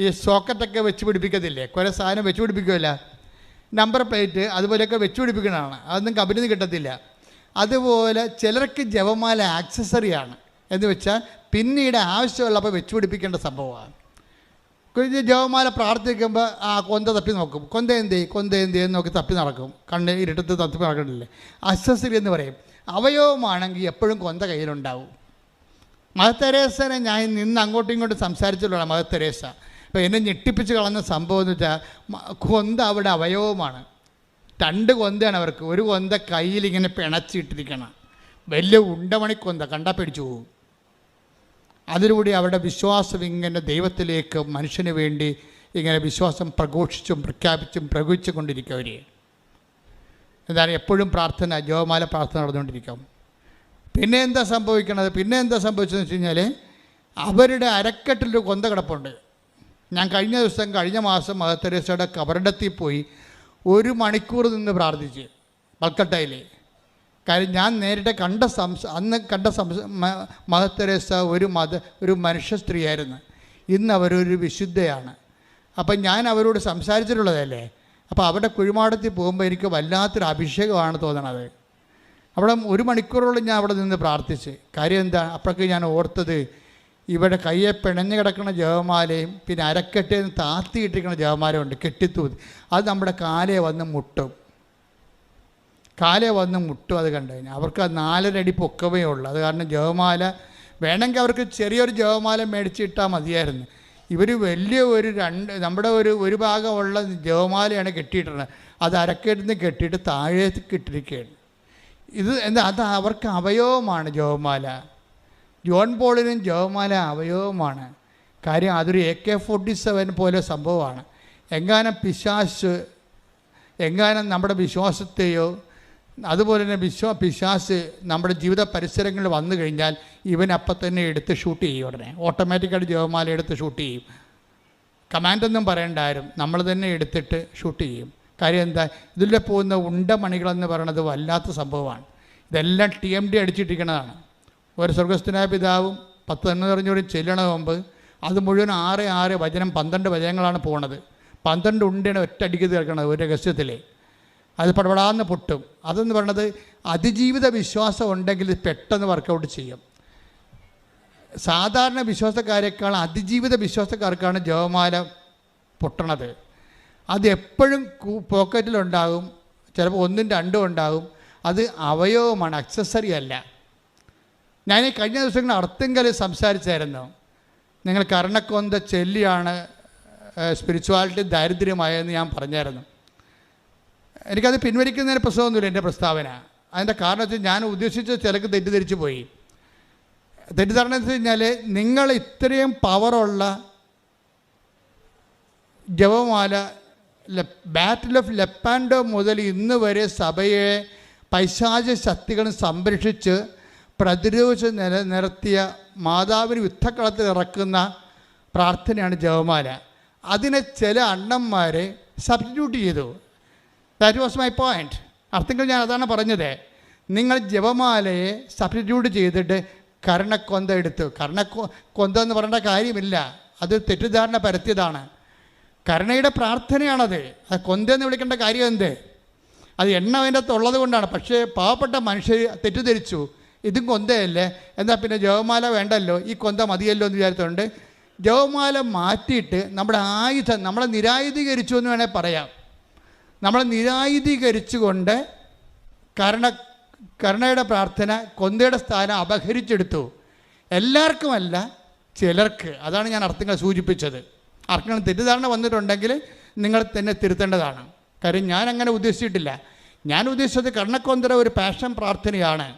ഈ സോക്കറ്റൊക്കെ വെച്ച് പിടിപ്പിക്കത്തില്ലേ? കുറേ സാധനം വെച്ച് പിടിപ്പിക്കുമല്ല, നമ്പർ പ്ലേറ്റ് അതുപോലെയൊക്കെ വെച്ച് പിടിപ്പിക്കുന്നതാണ്. അതൊന്നും കമ്പനിയിൽ നിന്ന് കിട്ടത്തില്ല. അതുപോലെ ചിലർക്ക് ജപമാല ആക്സസറിയാണ് എന്ന് വെച്ചാൽ പിന്നീട് ആവശ്യമുള്ളപ്പോൾ വെച്ച് പിടിപ്പിക്കേണ്ട സംഭവമാണ്. ജപമാല പ്രാർത്ഥിക്കുമ്പോൾ കൊന്ത തപ്പി നോക്കും. കൊന്ത എന്ത് നോക്കി തപ്പി നടക്കും. കണ്ണ് ഇരുട്ടത്ത് തപ്പി നടക്കണില്ലേ? അക്സസറി എന്ന് പറയും. അവയവമാണെങ്കിൽ എപ്പോഴും കൊന്ത കയ്യിലുണ്ടാവും. മദർ തെരേസനെ ഞാൻ നിന്ന് അങ്ങോട്ടും ഇങ്ങോട്ടും സംസാരിച്ചിട്ടുള്ള മദർ തെരേസ. അപ്പോൾ എന്നെ ഞെട്ടിപ്പിച്ച് കളഞ്ഞ സംഭവം എന്ന് വെച്ചാൽ കൊന്ത അവിടെ അവയവമാണ്. 2 കൊന്തയാണ് അവർക്ക്. ഒരു കൊന്ത കയ്യിലിങ്ങനെ പിണച്ചിട്ടിരിക്കണം, വലിയ ഉണ്ടമണിക്കൊന്ത, കണ്ടാൽ പിടിച്ചു പോകും. അതിലൂടെ അവരുടെ വിശ്വാസം ഇങ്ങനെ ദൈവത്തിലേക്ക് മനുഷ്യന് വേണ്ടി ഇങ്ങനെ വിശ്വാസം പ്രഘോഷിച്ചും പ്രഖ്യാപിച്ചും പ്രവഹിച്ചും കൊണ്ടിരിക്കും. അവർ എന്താണ് എപ്പോഴും പ്രാർത്ഥന, ജപമാല പ്രാർത്ഥന നടന്നുകൊണ്ടിരിക്കും. പിന്നെ എന്താ സംഭവിച്ചതെന്ന് വെച്ച് കഴിഞ്ഞാൽ അവരുടെ അരക്കെട്ടിലൊരു കൊന്ത കിടപ്പുണ്ട്. ഞാൻ കഴിഞ്ഞ മാസം മദർ തെരേസയുടെ കബറിടത്തിൽ പോയി 1 മണിക്കൂർ നിന്ന് പ്രാർത്ഥിച്ച് കൽക്കട്ടയിൽ. കാര്യം ഞാൻ നേരിട്ട് അന്ന് കണ്ട മദർ തെരേസ ഒരു മനുഷ്യ സ്ത്രീയായിരുന്നു. ഇന്ന് അവരൊരു വിശുദ്ധയാണ്. അപ്പം ഞാൻ അവരോട് സംസാരിച്ചിട്ടുള്ളതല്ലേ. അപ്പോൾ അവരുടെ കുഴിമാടത്തിൽ പോകുമ്പോൾ എനിക്ക് വല്ലാത്തൊരു അഭിഷേകമാണ് തോന്നണത്. അവിടെ 1 മണിക്കൂറോളം ഞാൻ അവിടെ നിന്ന് പ്രാർത്ഥിച്ച്. കാര്യം എന്താ? അപ്പോഴൊക്കെ ഞാൻ ഓർത്തത് ഇവിടെ കയ്യെ പിണഞ്ഞു കിടക്കുന്ന ജപമാലയും പിന്നെ അരക്കെട്ടിൽ നിന്ന് താത്തിയിട്ടിരിക്കുന്ന ജപമാലയുണ്ട്, കെട്ടിത്തൂതി. അത് നമ്മുടെ കാലേ വന്ന് മുട്ടും. അത് കണ്ടു കഴിഞ്ഞാൽ അവർക്ക് 4.5 അടി പൊക്കമേ ഉള്ളൂ. അത് കാരണം ജപമാല വേണമെങ്കിൽ അവർക്ക് ചെറിയൊരു ജപമാല മേടിച്ചിട്ടാൽ മതിയായിരുന്നു. ഇവർ വലിയ നമ്മുടെ ഒരു ഭാഗമുള്ള ജപമാലയാണ് കെട്ടിയിട്ടുള്ളത്. അത് അരക്കെട്ടിൽ നിന്ന് കെട്ടിയിട്ട് താഴേക്ക് ഇട്ടിരിക്കുകയാണ്. അത് അവർക്ക് അവയവമാണ് ജപമാല. ജോൺ പോളിനും ജപമാല അവയവമാണ്. കാര്യം അതൊരു AK-47 പോലെ സംഭവമാണ്. എങ്ങാനും പിശാശ് എങ്ങാനും നമ്മുടെ വിശ്വാസത്തെയോ അതുപോലെ തന്നെ പിശാശ് നമ്മുടെ ജീവിത പരിസരങ്ങളിൽ വന്നു കഴിഞ്ഞാൽ ഇവനപ്പം തന്നെ എടുത്ത് ഷൂട്ട് ചെയ്യും. ഉടനെ ഓട്ടോമാറ്റിക്കായിട്ട് ജപമാല എടുത്ത് ഷൂട്ട് ചെയ്യും. കമാൻഡൊന്നും പറയണ്ടാരും, നമ്മൾ തന്നെ എടുത്തിട്ട് ഷൂട്ട് ചെയ്യും. കാര്യം എന്താ, ഇതിലെ പോകുന്ന ഉണ്ടമണികളെന്ന് പറയണത് വല്ലാത്ത സംഭവമാണ്. ഇതെല്ലാം TMD അടിച്ചിട്ടിരിക്കുന്നതാണ്. ഒരു സ്വർഗസ്ഥനായ പിതാവും 10 എണ്ണ ചെല്ലണ മുമ്പ് അത് മുഴുവൻ 6 വചനം 12 വചനങ്ങളാണ് പോണത്. 12 ഉണ്ടയാണ് ഒറ്റയടിക്ക് തീർക്കണത് ഒരു രഹസ്യത്തിൽ. അത് പടപടാന്ന് പൊട്ടും. അതെന്ന് പറയണത് അതിജീവിത വിശ്വാസം ഉണ്ടെങ്കിൽ പെട്ടെന്ന് വർക്കൗട്ട് ചെയ്യും. സാധാരണ വിശ്വാസക്കാരെക്കാൾ അതിജീവിത വിശ്വാസക്കാർക്കാണ് ജപമാല പൊട്ടണത്. അത് എപ്പോഴും പോക്കറ്റിലുണ്ടാകും, ചിലപ്പോൾ 1ഉം 2ഉം ഉണ്ടാകും. അത് അവയവമാണ്, അക്സസറി അല്ല. ഞാൻ കഴിഞ്ഞ ദിവസങ്ങളിൽ അർത്തിങ്കൽ സംസാരിച്ചായിരുന്നു. നിങ്ങൾ കർണക്കൊന്ത ചെല്ലിയാണ് സ്പിരിച്വാലിറ്റി ദാരിദ്ര്യമായെന്ന് ഞാൻ പറഞ്ഞായിരുന്നു. എനിക്കത് പിൻവലിക്കുന്നതിന് പ്രശ്നമൊന്നുമില്ല എൻ്റെ പ്രസ്താവന. അതിൻ്റെ കാരണം വെച്ചാൽ ഞാൻ ഉദ്ദേശിച്ച ചിലക്ക് തെറ്റിദ്ധരിച്ചു പോയി. തെറ്റിദ്ധാരണ എന്ന് വെച്ച് കഴിഞ്ഞാൽ, നിങ്ങൾ ഇത്രയും പവറുള്ള ജപമാല ബാറ്റിൽ ഓഫ് ലെപ്പാൻഡോ മുതൽ ഇന്ന് വരെ സഭയെ പൈശാചിക ശക്തികളും സംരക്ഷിച്ച് പ്രതിരോധിച്ച് നിലനിർത്തിയ മാതാവിന് യുദ്ധക്കളത്തിൽ ഇറക്കുന്ന പ്രാർത്ഥനയാണ് ജപമാല. അതിനെ ചില അണ്ണന്മാരെ സബ്സ്റ്റിറ്റ്യൂട്ട് ചെയ്തു. That was my point. അർത്ഥങ്ങൾ ഞാൻ അതാണ് പറഞ്ഞത്. നിങ്ങൾ ജപമാലയെ സബ്സ്റ്റിറ്റ്യൂട്ട് ചെയ്തിട്ട് കർണക്കൊന്ത എടുത്തു. കൊന്ത എന്ന് പറയേണ്ട കാര്യമില്ല, അത് തെറ്റിദ്ധാരണ പരത്തിയതാണ്. കരുണയുടെ പ്രാർത്ഥനയാണത്. അത് കൊന്തെന്ന് വിളിക്കേണ്ട കാര്യം എന്ത്? അത് എണ്ണ അതിൻ്റെ അകത്തുള്ളത് കൊണ്ടാണ്. പക്ഷേ പാവപ്പെട്ട മനുഷ്യർ തെറ്റിദ്ധരിച്ചു, ഇതും കൊന്തയല്ലേ, എന്നാൽ പിന്നെ ജപമാല വേണ്ടല്ലോ, ഈ കൊന്ത മതിയല്ലോ എന്ന് വിചാരിച്ചുകൊണ്ട് ജപമാല മാറ്റിയിട്ട് നമ്മുടെ ആയുധം നമ്മളെ നിരായുധീകരിച്ചു എന്ന് വേണേൽ പറയാം. നമ്മളെ നിരായുധീകരിച്ചുകൊണ്ട് കരുണയുടെ പ്രാർത്ഥന കൊന്തയുടെ സ്ഥാനം അപഹരിച്ചെടുത്തു. എല്ലാവർക്കുമല്ല, ചിലർക്ക്. അതാണ് ഞാൻ അർത്ഥങ്ങൾ സൂചിപ്പിച്ചത്. ആർക്കെങ്കിലും തെറ്റിദ്ധാരണ വന്നിട്ടുണ്ടെങ്കിൽ നിങ്ങൾ തന്നെ തിരുത്തേണ്ടതാണ്. കാര്യം ഞാൻ അങ്ങനെ ഉദ്ദേശിച്ചിട്ടില്ല. ഞാൻ ഉദ്ദേശിച്ചത് കർണക്കൊന്ത ഒരു പാഷൻ പ്രാർത്ഥനയാണ്.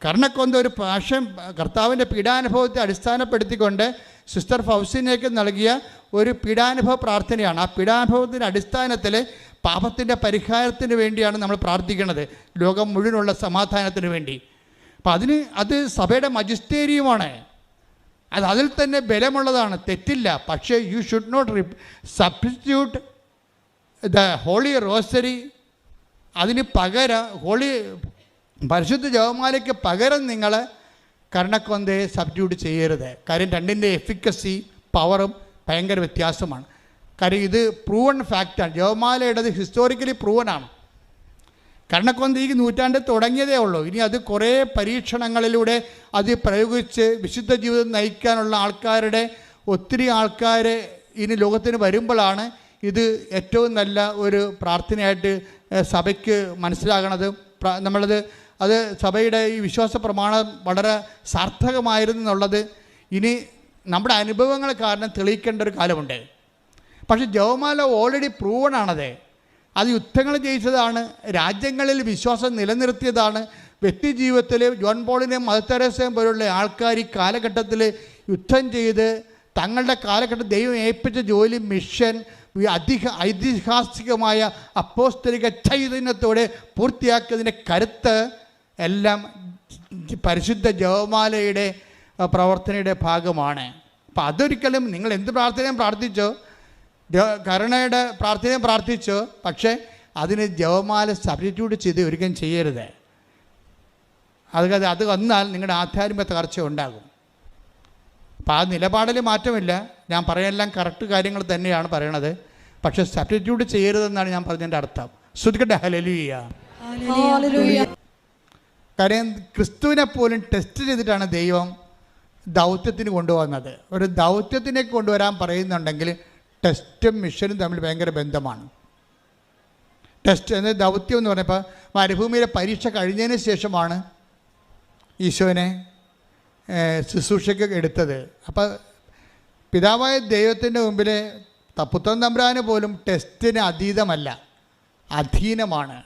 കർണക്കൊന്ത ഒരു പാഷൻ, കർത്താവിൻ്റെ പീഡാനുഭവത്തെ അടിസ്ഥാനപ്പെടുത്തിക്കൊണ്ട് സിസ്റ്റർ ഫൗസിനേക്ക് നൽകിയ ഒരു പീഡാനുഭവ പ്രാർത്ഥനയാണ്. ആ പീഡാനുഭവത്തിൻ്റെ അടിസ്ഥാനത്തിൽ പാപത്തിൻ്റെ പരിഹാരത്തിന് വേണ്ടിയാണ് നമ്മൾ പ്രാർത്ഥിക്കുന്നത്, ലോകം മുഴുവനുള്ള സമാധാനത്തിന് വേണ്ടി. അപ്പം അത് സഭയുടെ മജിസ്റ്റേരിയമാണ്. അതിൽ തന്നെ ബലമുള്ളതാണ്, തെറ്റില്ല. പക്ഷേ you should not substitute the holy rosary. അതിന് പകരം പരിശുദ്ധ ജപമാലയ്ക്ക് പകരം നിങ്ങൾ കർണക്കൊന്തയെ സബ്സ്റ്റിറ്റ്യൂട്ട് ചെയ്യരുത്. കാര്യം രണ്ടിൻ്റെ എഫിക്കസി പവറും ഭയങ്കര വ്യത്യാസമാണ്. കാര്യം ഇത് പ്രൂവൺ ഫാക്റ്റാണ്. ജപമാലയുടേത് ഹിസ്റ്റോറിക്കലി പ്രൂവനാണ്. കർണക്കൊന്ത ഈ നൂറ്റാണ്ടിൽ തുടങ്ങിയതേ ഉള്ളൂ. ഇനി അത് കുറേ പരീക്ഷണങ്ങളിലൂടെ അത് പ്രയോഗിച്ച് വിശുദ്ധ ജീവിതം നയിക്കാനുള്ള ഒത്തിരി ആൾക്കാർ ഇനി ലോകത്തിന് വരുമ്പോഴാണ് ഇത് ഏറ്റവും നല്ല ഒരു പ്രാർത്ഥനയായിട്ട് സഭയ്ക്ക് മനസ്സിലാകണത്. അത് സഭയുടെ ഈ വിശ്വാസ പ്രമാണം വളരെ സാർത്ഥകമായിരുന്നു എന്നുള്ളത് ഇനി നമ്മുടെ അനുഭവങ്ങൾ കാരണം തെളിയിക്കേണ്ട ഒരു കാലമുണ്ട്. പക്ഷേ ജപമാല ഓൾറെഡി പ്രൂവണാണത്. അത് യുദ്ധങ്ങൾ ജയിച്ചതാണ്, രാജ്യങ്ങളിൽ വിശ്വാസം നിലനിർത്തിയതാണ്. വ്യക്തിജീവിതത്തിൽ ജോൺ പോളിനെയും മദർ തെരേസയും പോലുള്ള ആൾക്കാർ ഈ കാലഘട്ടത്തിൽ യുദ്ധം ചെയ്ത് തങ്ങളുടെ കാലഘട്ടം ദൈവം ഏൽപ്പിച്ച ജോലി, മിഷൻ ഐതിഹാസികമായ അപ്പോസ്തലിക ചൈതന്യത്തോടെ പൂർത്തിയാക്കിയതിൻ്റെ കരുത്ത് എല്ലാം പരിശുദ്ധ ജപമാലയുടെ പ്രവർത്തനയുടെ ഭാഗമാണ്. അപ്പം അതൊരിക്കലും നിങ്ങൾ എന്ത് പ്രാർത്ഥനയും പ്രാർത്ഥിച്ചോ, കരുണയുടെ പ്രാർത്ഥനയും പ്രാർത്ഥിച്ചോ, പക്ഷേ അതിന് ജപമാല സബ്സ്റ്റിറ്റ്യൂട്ട് ചെയ്ത് ഒരിക്കലും ചെയ്യരുത്. അത് വന്നാൽ നിങ്ങളുടെ ആധ്യാത്മിക തകർച്ച ഉണ്ടാകും. അപ്പോൾ ആ നിലപാടിൽ മാറ്റമില്ല. ഞാൻ പറയാനെല്ലാം കറക്റ്റ് കാര്യങ്ങൾ തന്നെയാണ് പറയണത്. പക്ഷേ സബ്സ്റ്റിറ്റ്യൂട്ട് ചെയ്യരുതെന്നാണ് ഞാൻ പറഞ്ഞതിൻ്റെ അർത്ഥം. ശ്രുതിക്കട്ടെ ഹല്ലേലൂയ. കാര്യം ക്രിസ്തുവിനെ പോലും ടെസ്റ്റ് ചെയ്തിട്ടാണ് ദൈവം ദൗത്യത്തിന് കൊണ്ടുവന്നത്. ഒരു ദൗത്യത്തിനെ കൊണ്ടുവരാൻ പറയുന്നുണ്ടെങ്കിൽ ടെസ്റ്റും മിഷനും തമ്മിൽ ഭയങ്കര ബന്ധമാണ്. ടെസ്റ്റ് എന്ന ദൗത്യം എന്ന് പറഞ്ഞപ്പോൾ മരുഭൂമിയിലെ പരീക്ഷ കഴിഞ്ഞതിന് ശേഷമാണ് ഈശോനെ ശുശ്രൂഷയ്ക്ക് എടുത്തത്. അപ്പോൾ പിതാവായ ദൈവത്തിൻ്റെ മുമ്പിൽ പുത്രൻ തമ്പുരാന് പോലും ടെസ്റ്റിന് അതീതമല്ല, അധീനമാണ്.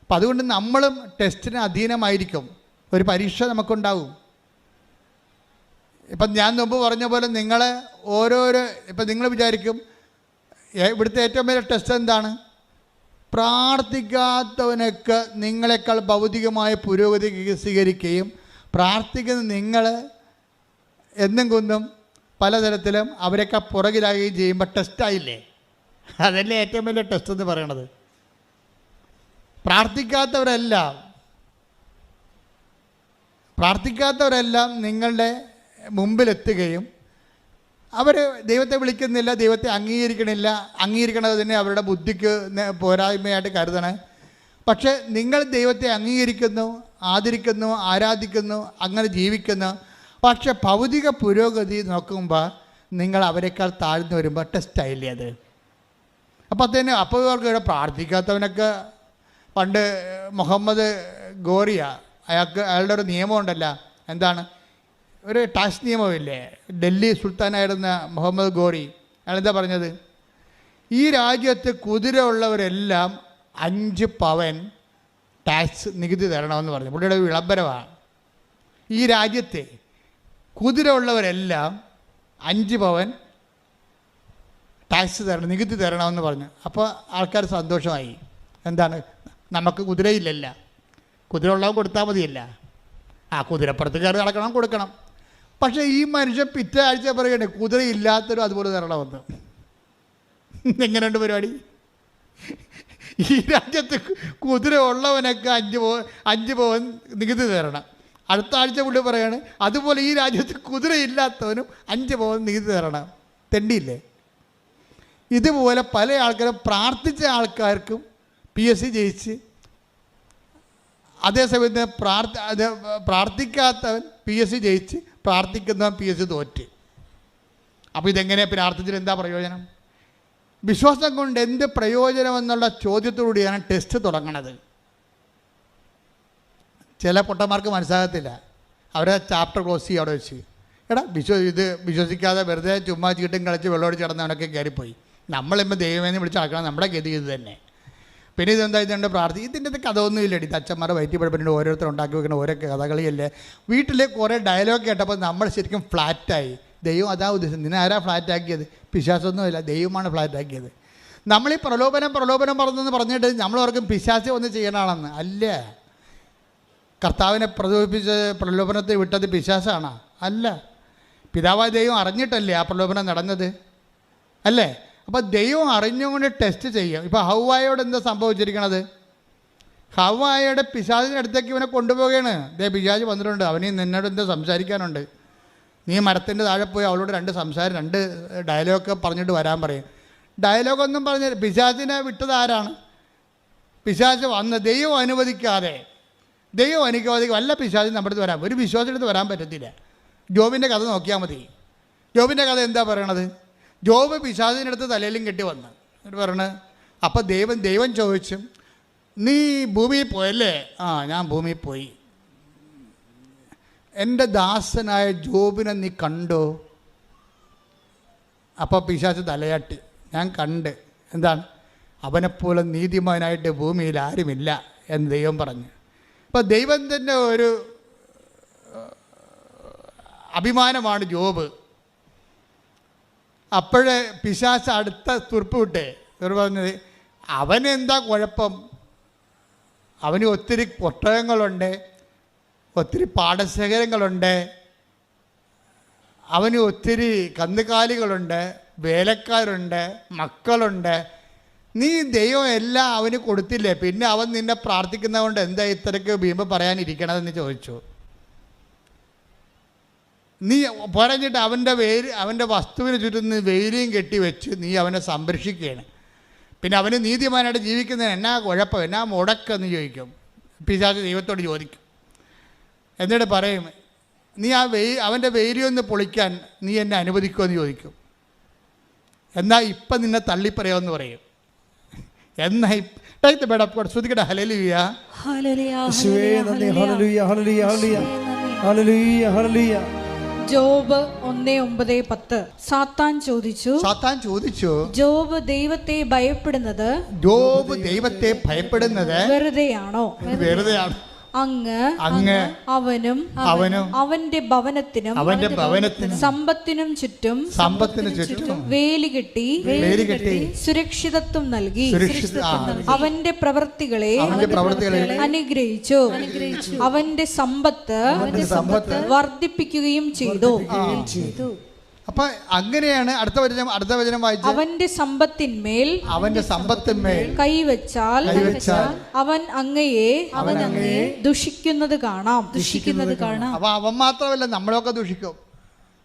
അപ്പം അതുകൊണ്ട് നമ്മളും ടെസ്റ്റിന് അധീനമായിരിക്കും. ഒരു പരീക്ഷ നമുക്കുണ്ടാവും. ഇപ്പം ഞാൻ മുമ്പ് പറഞ്ഞ പോലെ ഇപ്പം നിങ്ങൾ വിചാരിക്കും ഇവിടുത്തെ ഏറ്റവും വലിയ ടെസ്റ്റ് എന്താണ്? പ്രാർത്ഥിക്കാത്തവനൊക്കെ നിങ്ങളെക്കാൾ ഭൗതികമായ പുരോഗതി സ്വീകരിക്കുകയും പ്രാർത്ഥിക്കുന്ന നിങ്ങൾ എന്നും കുന്നും പലതരത്തിലും അവരൊക്കെ പുറകിലാകുകയും ചെയ്യുമ്പോൾ ടെസ്റ്റായില്ലേ? അതല്ലേ ഏറ്റവും വലിയ ടെസ്റ്റ് എന്ന് പറയണത്. പ്രാർത്ഥിക്കാത്തവരെല്ലാം നിങ്ങളുടെ മുമ്പിലെത്തുകയും അവർ ദൈവത്തെ വിളിക്കുന്നില്ല, ദൈവത്തെ അംഗീകരിക്കണത് തന്നെ അവരുടെ ബുദ്ധിക്ക് പോരായ്മയായിട്ട് കരുതണേ. പക്ഷേ നിങ്ങൾ ദൈവത്തെ അംഗീകരിക്കുന്നു, ആദരിക്കുന്നു, ആരാധിക്കുന്നു, അങ്ങനെ ജീവിക്കുന്നു. പക്ഷെ ഭൗതിക പുരോഗതി നോക്കുമ്പോൾ നിങ്ങൾ അവരെക്കാൾ താഴ്ന്നു വരുമ്പോൾ ടെസ്റ്റായില്ലേ അത്? അപ്പോൾ ഇവർക്ക് പ്രാർത്ഥിക്കാത്തവനൊക്കെ പണ്ട് മുഹമ്മദ് ഗോറിയ അയാളുടെ ഒരു നിയമമുണ്ടല്ലോ, എന്താണ് ഒരു ടാക്സ് നിയമമില്ലേ? ഡൽഹി സുൽത്താനായിരുന്ന മുഹമ്മദ് ഗോറി അയാളെന്താ പറഞ്ഞത്? ഈ രാജ്യത്ത് കുതിര ഉള്ളവരെല്ലാം 5 പവൻ ടാക്സ് നികുതി തരണമെന്ന് പറഞ്ഞു. പുള്ളിയുടെ വിളംബരമാണ്. ഈ രാജ്യത്തെ കുതിര ഉള്ളവരെല്ലാം 5 പവൻ ടാക്സ് തരണം, നികുതി തരണമെന്ന് പറഞ്ഞു. അപ്പോൾ ആൾക്കാർ സന്തോഷമായി. എന്താണ്, നമുക്ക് കുതിരയില്ലല്ല, കുതിര ഉള്ളവൻ കൊടുത്താൽ മതിയല്ല, കുതിരപ്പുറത്ത് കയറി നടക്കണം, കൊടുക്കണം. പക്ഷേ ഈ മനുഷ്യൻ പിറ്റേ ആഴ്ച പറയണേ കുതിരയില്ലാത്തവരും അതുപോലെ തരണമെന്ന്. എങ്ങനെയുണ്ട് പരിപാടി? ഈ രാജ്യത്ത് കുതിര ഉള്ളവനൊക്കെ 5 പവൻ നികുതി തരണം. അടുത്ത ആഴ്ച പുള്ളി പറയാണ് അതുപോലെ ഈ രാജ്യത്ത് കുതിരയില്ലാത്തവനും 5 പവൻ നികുതി തരണം. തെണ്ടിയില്ലേ? ഇതുപോലെ പല ആൾക്കാരും പ്രാർത്ഥിച്ച ആൾക്കാർക്കും PSC ജയിച്ച്, അതേസമയത്ത് പ്രാർത്ഥിക്കാത്തവൻ PSC ജയിച്ച്, പ്രാർത്ഥിക്കുന്നവൻ PSC തോറ്റ്. അപ്പോൾ ഇതെങ്ങനെ പ്രാർത്ഥിച്ചിട്ട് എന്താ പ്രയോജനം? വിശ്വാസം കൊണ്ട് എന്ത് പ്രയോജനമെന്നുള്ള ചോദ്യത്തോടുകൂടിയാണ് ടെസ്റ്റ് തുടങ്ങണത്. ചില പൊട്ടന്മാർക്ക് മനസ്സിലാകത്തില്ല. അവരെ ചാപ്റ്റർ ക്ലോസ് ചെയ്യും അവിടെ വെച്ച്. വിശ്വസിക്കാതെ വെറുതെ ചുമ്മാ ചീട്ടും കളിച്ച് വെള്ളമടിച്ച് കിടന്നവനൊക്കെ കയറിപ്പോയി. നമ്മളിപ്പോൾ ദൈവമേന്ന് വിളിച്ച് നടക്കണം, നമ്മുടെ ഗതി ഇത് തന്നെ. പിന്നെ ഇതെന്താ ഇതുകൊണ്ട് ഇതിൻ്റെ കഥ ഒന്നുമില്ല. ഇത് അച്ഛന്മാരെ വയറ്റി പഠിപ്പിൻ്റെ ഓരോരുത്തർ ഉണ്ടാക്കി വെക്കുന്ന ഓരോ കഥകളിയല്ലേ. വീട്ടിലെ കുറേ ഡയലോഗ് കേട്ടപ്പോൾ നമ്മൾ ശരിക്കും ഫ്ലാറ്റായി. ദൈവം അതാ ഉദ്ദേശം. നിന്നെ ആരാ ഫ്ലാറ്റാക്കിയത്? പിശാചൊന്നുമില്ല, ദൈവമാണ് ഫ്ലാറ്റാക്കിയത്. നമ്മളീ പ്രലോഭനം പറഞ്ഞെന്ന് പറഞ്ഞിട്ട് നമ്മളോർക്കും പിശാച് ഒന്ന് ചെയ്യണമാണെന്ന്. അല്ല, കർത്താവിനെ പ്രലോഭിപ്പിച്ച് പ്രലോഭനത്തെ വിട്ടത് പിശാചാണോ? അല്ല, പിതാവായ ദൈവം അറിഞ്ഞിട്ടല്ലേ ആ പ്രലോഭനം നടന്നത്, അല്ലേ? അപ്പോൾ ദൈവം അറിഞ്ഞുകൊണ്ട് ടെസ്റ്റ് ചെയ്യും. ഇപ്പോൾ ഹവ്വായോട് എന്താ സംഭവിച്ചിരിക്കണത്? ഹവ്വായുടെ പിശാചിൻ്റെ അടുത്തേക്ക് ഇവനെ കൊണ്ടുപോവുകയാണ്. പിശാച് വന്നിട്ടുണ്ട്, അവന് നിന്നോട് എന്താ സംസാരിക്കാനുണ്ട്, നീ മരത്തിൻ്റെ താഴെ പോയി അവളോട് 2 ഡയലോഗൊക്കെ പറഞ്ഞിട്ട് വരാൻ പറയും. ഡയലോഗൊന്നും പറഞ്ഞ പിശാചിനെ വിട്ടത് ആരാണ്? പിശാച് വന്ന് ദൈവം അനുവദിക്കാതെ വല്ല പിശാചിന് നമ്മുടെ അടുത്ത് വരാൻ, ഒരു വിശ്വാസത്തിൻ്റെ അടുത്ത് വരാൻ പറ്റത്തില്ല. ജോബിൻ്റെ കഥ നോക്കിയാൽ മതി. ജോബിൻ്റെ കഥ എന്താ പറയണത്? ജോബ് പിശാചിൻ്റെ അടുത്ത് തലയിലും കെട്ടി വന്ന് എന്നിട്ട് പറയണത്. അപ്പോൾ ദൈവം ചോദിച്ചു, നീ ഭൂമിയിൽ പോയല്ലേ? ഞാൻ ഭൂമിയിൽ പോയി. എൻ്റെ ദാസനായ ജോബിനെ നീ കണ്ടോ? അപ്പോൾ പിശാച് തലയാട്ടി, ഞാൻ കണ്ട്. എന്താണ്? അവനെപ്പോലെ നീതിമാനായിട്ട് ഭൂമിയിൽ ആരുമില്ല എന്ന് ദൈവം പറഞ്ഞു. അപ്പോൾ ദൈവത്തിൻ്റെ ഒരു അഭിമാനമാണ് ജോബ്. അപ്പോഴേ പിശാച് അടുത്ത തുറുപ്പ് വിട്ടേ പറഞ്ഞത്, അവനെന്താ കുഴപ്പം? അവന് ഒത്തിരി ഒട്ടകങ്ങളുണ്ട്, ഒത്തിരി പാടശേഖരങ്ങളുണ്ട്, അവന് ഒത്തിരി കന്നുകാലികളുണ്ട്, വേലക്കാരുണ്ട്, മക്കളുണ്ട്. നീ ദൈവം എല്ലാം അവന് കൊടുത്തില്ലേ, പിന്നെ അവൻ നിന്നെ പ്രാർത്ഥിക്കുന്നതുകൊണ്ട് എന്താ ഇത്രയ്ക്ക് വീമ്പ് പറയാനിരിക്കണതെന്ന് ചോദിച്ചു. നീ പറഞ്ഞിട്ട് അവൻ്റെ വസ്തുവിന് ചുറ്റും വേലിയും കെട്ടിവെച്ച് നീ അവനെ സംരക്ഷിക്കുകയാണ്. പിന്നെ അവന് നീതിമാനായിട്ട് ജീവിക്കുന്നതിന് എന്നാ കുഴപ്പം, എന്നാ മുടക്കെന്ന് ചോദിക്കും. പിശാച് ദൈവത്തോട് ചോദിക്കും. എന്നിട്ട് പറയും, നീ അവൻ്റെ വേലിയൊന്ന് പൊളിക്കാൻ നീ എന്നെ അനുവദിക്കുമെന്ന് ചോദിക്കും. എന്നാൽ ഇപ്പം നിന്നെ തള്ളിപ്പറയാമെന്ന് പറയും. ശ്രദ്ധിക്കട്ടെ. Hallelujah, Job 1:9-10. സാത്താൻ ചോദിച്ചു, ജോബ് ദൈവത്തെ ഭയപ്പെടുന്നത് വെറുതെയാണോ? അങ്ങ് അവനും അവന്റെ ഭവനത്തിനും സമ്പത്തിനും ചുറ്റും വേലി കെട്ടി സുരക്ഷിതത്വം നൽകി അവന്റെ പ്രവൃത്തികളെ അനുഗ്രഹിച്ചു. അവന്റെ സമ്പത്ത് വർദ്ധിപ്പിക്കുകയും ചെയ്തു. അപ്പൊ അങ്ങനെയാണ് അടുത്ത വചനം വായിച്ചത്. അവന്റെ സമ്പത്തിന്മേൽ കൈവച്ചാൽ അവൻ അങ്ങയെ ദുഷിക്കുന്നത് കാണാം. അപ്പൊ അവൻ മാത്രമല്ല, നമ്മളൊക്കെ ദുഷിക്കും.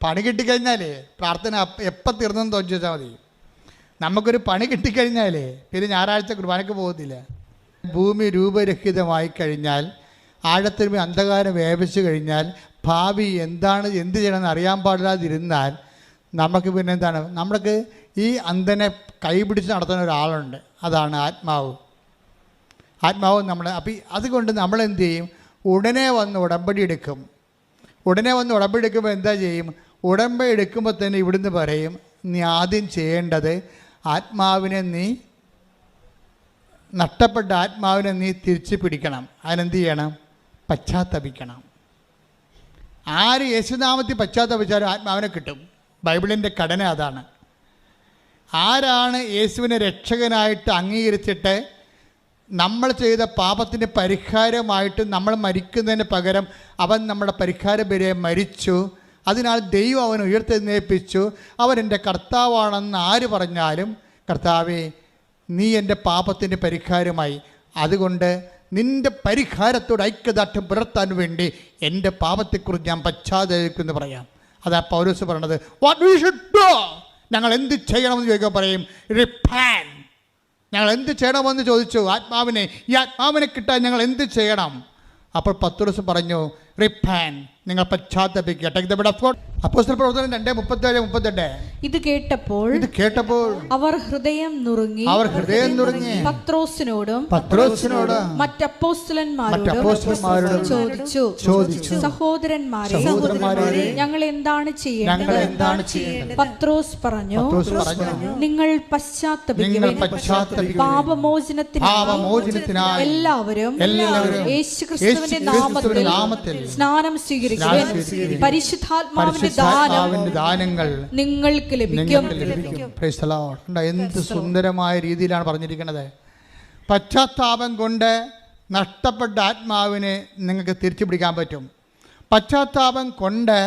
പണി കിട്ടിക്കഴിഞ്ഞാലേ പ്രാർത്ഥന എപ്പോൾ തീർന്നെന്ന് തോന്നിച്ചാൽ മതി. നമുക്കൊരു പണി കിട്ടിക്കഴിഞ്ഞാലേ പിന്നെ ഞായറാഴ്ച കുർബാനയ്ക്ക് പോകുന്നില്ല. ഭൂമി രൂപരഹിതമായി കഴിഞ്ഞാൽ, ആഴത്തിൽ അന്ധകാരം വ്യാപിച്ചു കഴിഞ്ഞാൽ, ഭാവി എന്ത് ചെയ്യണമെന്ന് അറിയാൻ പാടില്ലാതിരുന്നാൽ നമുക്ക് പിന്നെ എന്താണ്, നമ്മൾക്ക് ഈ അന്ധനെ കൈപിടിച്ച് നടത്തുന്ന ഒരാളുണ്ട്, അതാണ് ആത്മാവ്. നമ്മൾ അതുകൊണ്ട് നമ്മൾ എന്ത് ചെയ്യും? ഉടനെ വന്ന് ഉടമ്പടി എടുക്കും. എന്താ ചെയ്യും? ഉടമ്പടി എടുക്കുമ്പോൾ തന്നെ ഇവിടുന്ന് പറയും, നീ ആദ്യം ചെയ്യേണ്ടത് നഷ്ടപ്പെട്ട ആത്മാവിനെ നീ തിരിച്ചു പിടിക്കണം. അതിനെന്ത് ചെയ്യണം? പശ്ചാത്തപിക്കണം. ആര് യേശുനാമത്തിൽ പശ്ചാത്തപിച്ചാലും ആത്മാവിനെ കിട്ടും. ബൈബിളിൻ്റെ ഘടന അതാണ്. ആരാണ് യേശുവിനെ രക്ഷകനായിട്ട് അംഗീകരിച്ചിട്ട് നമ്മൾ ചെയ്ത പാപത്തിൻ്റെ പരിഹാരമായിട്ട് നമ്മൾ മരിക്കുന്നതിന് പകരം അവൻ നമ്മുടെ പരിഹാര ബലിയെ മരിച്ചു, അതിനാൽ ദൈവം അവനെ ഉയർത്തെഴുന്നേൽപ്പിച്ചു, അവൻ എൻ്റെ കർത്താവാണെന്ന് ആര് പറഞ്ഞാലും, കർത്താവേ നീ എൻ്റെ പാപത്തിൻ്റെ പരിഹാരമായി, അതുകൊണ്ട് നിൻ്റെ പരിഹാരത്തോട് ഐക്യദാർഢ്യം പുലർത്താൻ വേണ്ടി എൻ്റെ പാപത്തെക്കുറിച്ച് ഞാൻ പശ്ചാത്തപിക്കുമെന്ന് പറയാം. അതാ പൗലോസ് പറയണത്. വാട്ട് വി ഷുഡ് ഡു, ഞങ്ങൾ എന്ത് ചെയ്യണമെന്ന് ചോദിക്കാൻ പറയും, റിപ്പന്റ്. ഞങ്ങൾ എന്ത് ചെയ്യണമെന്ന് ചോദിച്ചു ഈ ആത്മാവിനെ കിട്ടാൻ ഞങ്ങൾ എന്ത് ചെയ്യണം? അപ്പോൾ പത്രോസ് പറഞ്ഞു, റിപ്പന്റ്, നിങ്ങൾ പശ്ചാത്തപിക്കുക. Take the bread of God. അപ്പോസ്തല പ്രവർത്തനം 2:37-38. ഇത് കേട്ടപ്പോൾ അവർ ഹൃദയം നുറുങ്ങി പത്രോസിനോടും മറ്റപ്പോസ്തലന്മാരോടും ചോദിച്ചു, സഹോദരന്മാരെ, ഞങ്ങൾ എന്താണ് ചെയ്യേണ്ടത്? പത്രോസ് പറഞ്ഞു, നിങ്ങൾ പശ്ചാത്തപിക്കുവിൻ, പാപമോചനത്തിനായി എല്ലാവരും യേശുക്രിസ്തുവിന്റെ നാമത്തിൽ സ്നാനം സ്വീകരിക്കുവിൻ, പരിശുദ്ധാത്മാവിന്റെ ദാനങ്ങൾ നിങ്ങൾക്ക് ലഭിക്കും. എന്ത് സുന്ദരമായ രീതിയിലാണ് പറഞ്ഞിരിക്കുന്നത്. പശ്ചാത്താപം കൊണ്ട് നഷ്ടപ്പെട്ട ആത്മാവിനെ നിങ്ങൾക്ക് തിരിച്ചു പിടിക്കാൻ പറ്റും. പശ്ചാത്താപം കൊണ്ട്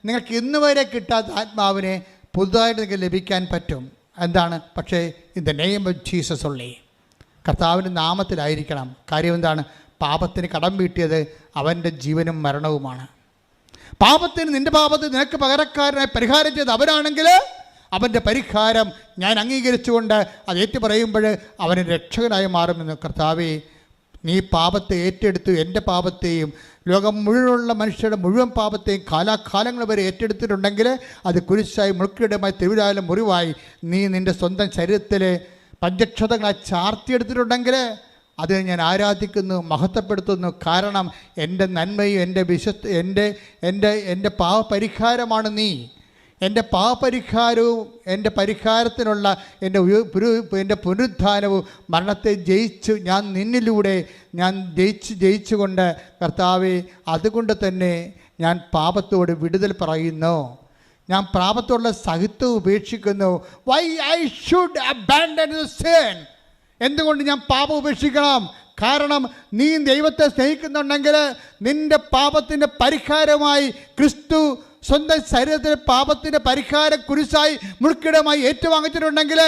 നിങ്ങൾക്ക് ഇന്ന് വരെ കിട്ടാത്ത ആത്മാവിനെ പുതുതായിട്ട് നിങ്ങൾക്ക് ലഭിക്കാൻ പറ്റും. എന്താണ്? പക്ഷേ in the name of Jesus ഉള്ളി, കർത്താവിൻ്റെ നാമത്തിലായിരിക്കണം. കാര്യം എന്താണ്? പാപത്തിന് കടം വീട്ടിയത് അവൻ്റെ ജീവനും മരണവുമാണ്. നിന്റെ പാപത്തിന് നിനക്ക് പകരക്കാരനായി പരിഹാരം ചെയ്ത് അവരാണെങ്കിൽ അവൻ്റെ പരിഹാരം ഞാൻ അംഗീകരിച്ചുകൊണ്ട് അത് ഏറ്റുപറയുമ്പോൾ അവന് രക്ഷകനായി മാറുമെന്ന്. കർത്താവേ, നീ പാപത്തെ ഏറ്റെടുത്തു, എൻ്റെ പാപത്തെയും ലോകം മുഴുവനുള്ള മനുഷ്യരുടെ മുഴുവൻ പാപത്തെയും കാലാകാലങ്ങൾ വരെ ഏറ്റെടുത്തിട്ടുണ്ടെങ്കിൽ അത് കുരിശായി മുൾക്കിടമായി തിരുവിലായാലും മുറിവായി നീ നിൻ്റെ സ്വന്തം ശരീരത്തിലെ പഞ്ചക്ഷതങ്ങളായി ചാർത്തിയെടുത്തിട്ടുണ്ടെങ്കിൽ അത് ഞാൻ ആരാധിക്കുന്നു, മഹത്വപ്പെടുത്തുന്നു. കാരണം എൻ്റെ നന്മയും എൻ്റെ പാപപരിഹാരമാണ് നീ. എൻ്റെ പാപപരിഹാരവും എൻ്റെ പരിഹാരത്തിനുള്ള എൻ്റെ പുനരുദ്ധാനവും മരണത്തെ ജയിച്ചു ഞാൻ നിന്നിലൂടെ ജയിച്ചുകൊണ്ട് കർത്താവേ, അതുകൊണ്ട് തന്നെ ഞാൻ പാപത്തോട് വിടുതൽ പറയുന്നു. ഞാൻ പാപത്തോടുള്ള സഹിത്വം ഉപേക്ഷിക്കുന്നു. Why I should abandon the sin? എന്തുകൊണ്ട് ഞാൻ പാപം ഉപേക്ഷിക്കണം? കാരണം നീ ദൈവത്തെ സ്നേഹിക്കുന്നുണ്ടെങ്കിൽ നിൻ്റെ പാപത്തിൻ്റെ പരിഹാരമായി ക്രിസ്തു സ്വന്തം ശരീരത്തിലെ പാപത്തിൻ്റെ പരിഹാരം കുരിശായി മുൾക്കിടമായി ഏറ്റുവാങ്ങിച്ചിട്ടുണ്ടെങ്കിൽ